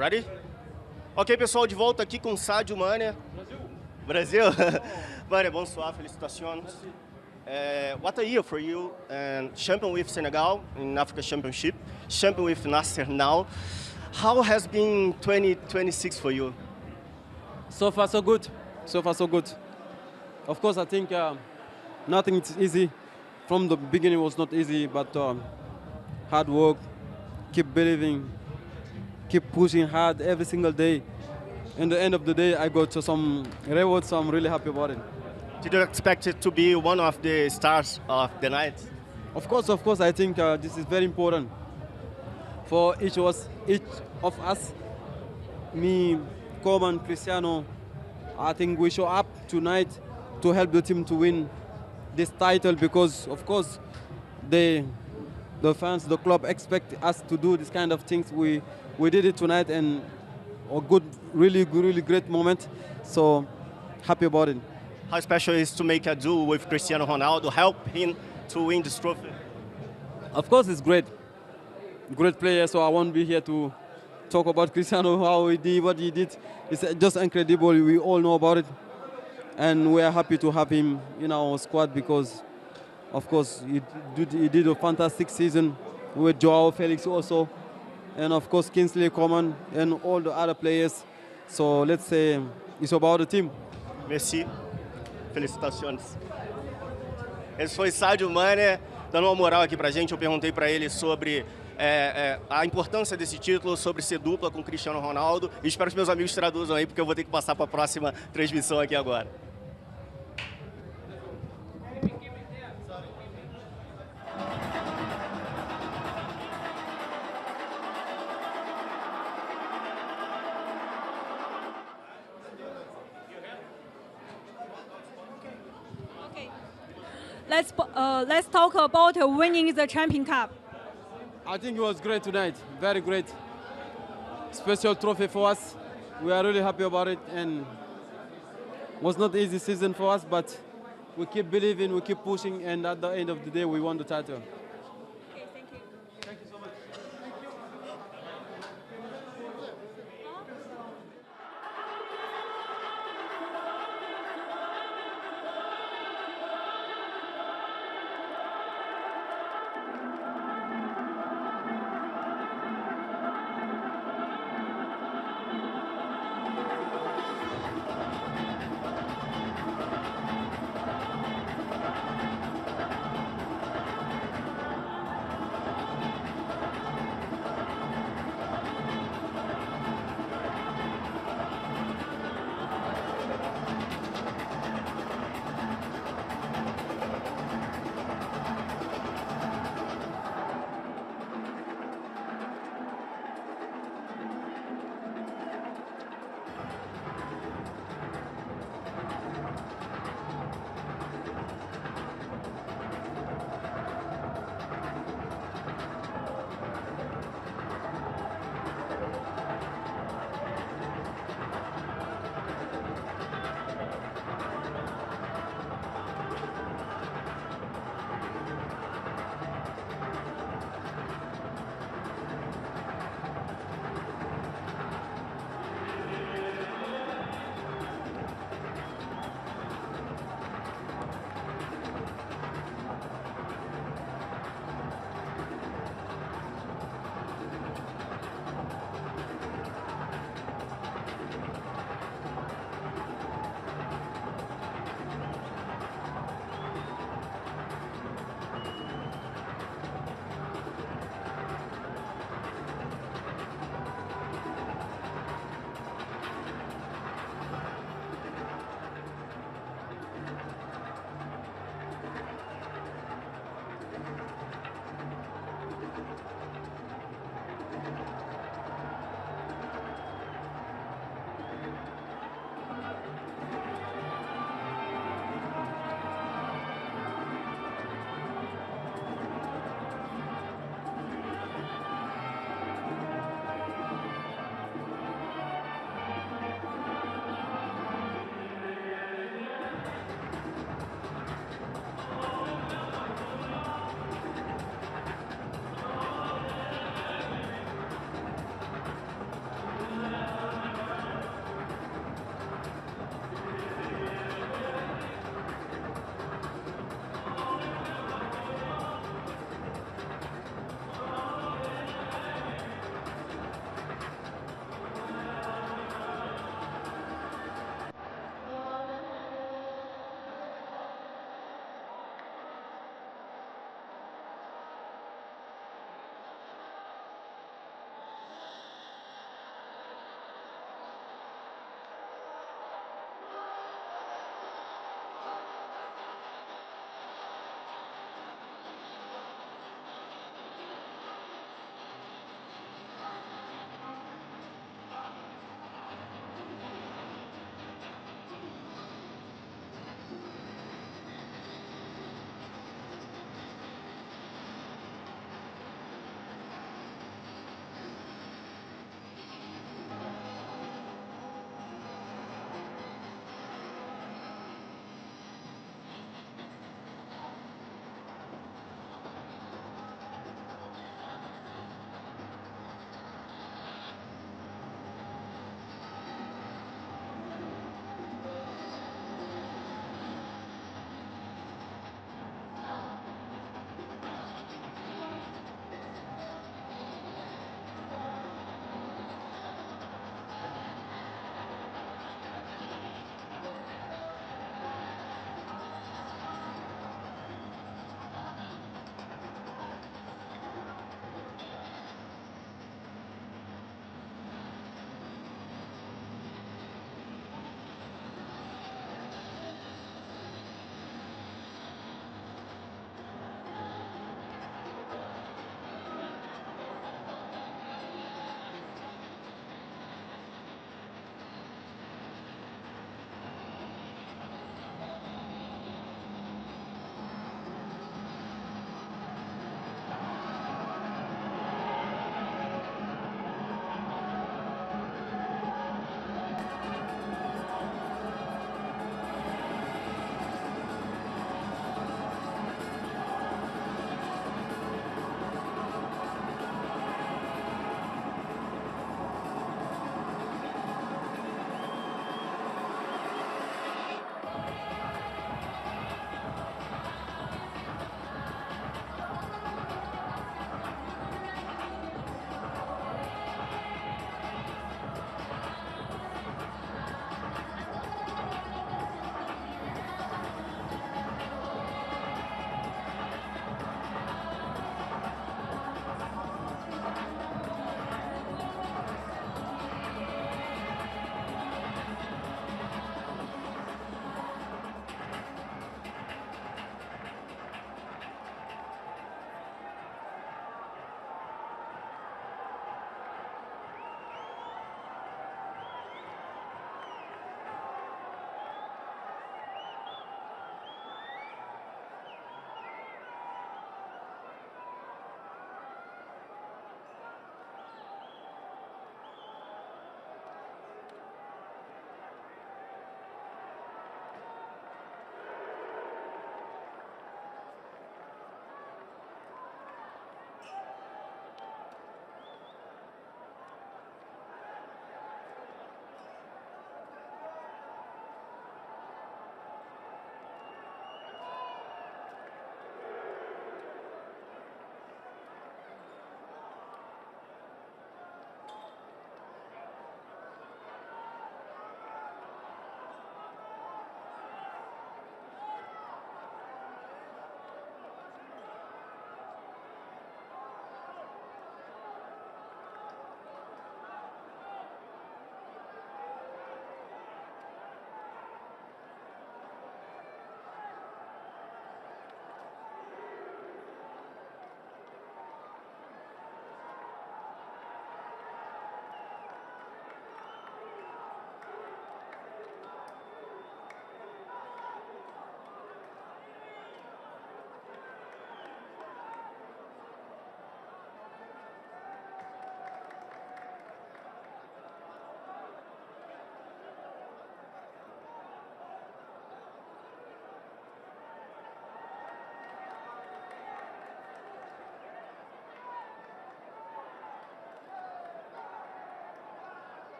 Ready? Ok, pessoal, de volta aqui com Sadio Mane. Brasil? Mane, bonsoir, felicitações. What a year for you, and champion with Senegal in Africa Championship, champion with Nasser now. How has been 2026 for you? So far, so good. So far, so good. Of course, I think nothing is easy. From the beginning, it was not easy, but hard work, keep believing, keep pushing hard every single day. In the end of the day, I got some rewards, so I'm really happy about it. Did you expect it to be one of the stars of the night? Of course, I think this is very important for each of us. Me, Coman, Cristiano, I think we show up tonight to help the team to win this title because, of course, the fans, the club expect us to do this kind of things. We did it tonight and a good, really great moment. So happy about it. How special is to make a duel with Cristiano Ronaldo, help him to win this trophy? Of course, it's great. Great player, so I won't be here to talk about Cristiano, how he did, what he did. It's just incredible. We all know about it. And we are happy to have him in our squad because, of course, he did a fantastic season with Joao Felix also. And, of course, Kingsley Coman and all the other players. So let's say it's about the team. Merci. Felicitações. Esse foi Sadio Mane dando uma moral aqui pra gente. Eu perguntei pra ele sobre a importância desse título, sobre ser dupla com Cristiano Ronaldo. E espero que meus amigos traduzam aí, porque eu vou ter que passar para a próxima transmissão aqui agora. Let's talk about winning the Champions Cup. I think it was great tonight, very great. Special trophy for us. We are really happy about it, and it was not an easy season for us, but we keep believing, we keep pushing, and at the end of the day, we won the title. Okay, thank you. Thank you so much.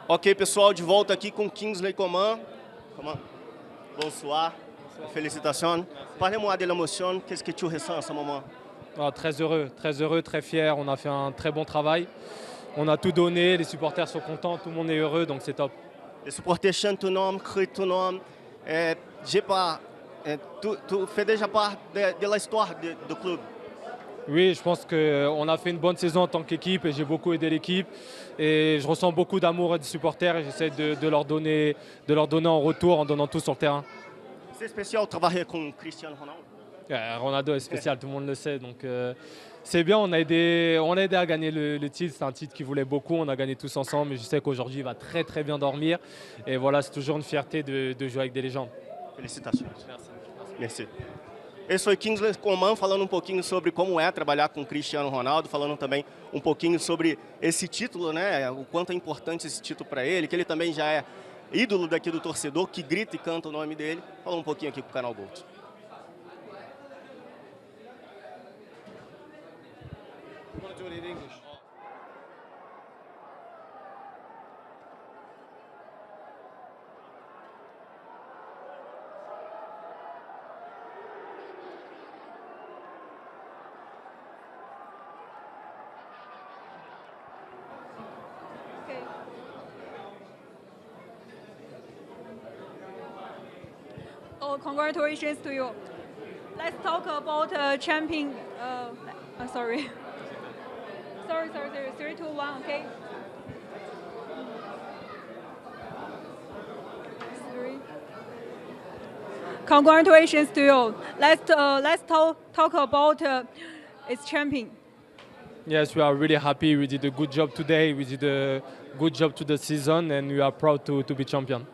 Ok, pessoal, de volta aqui com Kingsley Coman. Bonsoir. Félicitations. Parlez-moi de l'émotion. Qu'est-ce que tu ressens à ce moment? Très heureux, très fier. On a fait un très bon travail. On a tout donné, les supporters sont contents, tout le monde est heureux, donc c'est top. Les supporters chantent ton nom, crient ton nom. Tu fais déjà part de l'histoire du club. Oui, je pense qu'on a fait une bonne saison en tant qu'équipe et j'ai beaucoup aidé l'équipe. Et je ressens beaucoup d'amour des supporters et j'essaie de leur donner en retour en donnant tout sur le terrain. C'est spécial de travailler avec Cristiano Ronaldo. Ronaldo est spécial, tout le monde le sait. Donc c'est bien, on a aidé à gagner le titre. C'est un titre qu'il voulait beaucoup, on a gagné tous ensemble. Mais je sais qu'aujourd'hui, il va très très bien dormir. Et voilà, c'est toujours une fierté de jouer avec des légendes. Félicitations. Merci. Esse foi Kingsley Coman falando pouquinho sobre como é trabalhar com Cristiano Ronaldo, falando também pouquinho sobre esse título, né? O quanto é importante esse título para ele, que ele também já é ídolo daqui do torcedor, que grita e canta o nome dele. Falou pouquinho aqui com o canal Gold. Oh, congratulations to you. Let's talk about champion. Sorry. Sorry. 3, 2, 1. Okay. 3. Congratulations to you. Let's talk about its champion. Yes, we are really happy. We did a good job today. We did a good job to the season, and we are proud to be champion.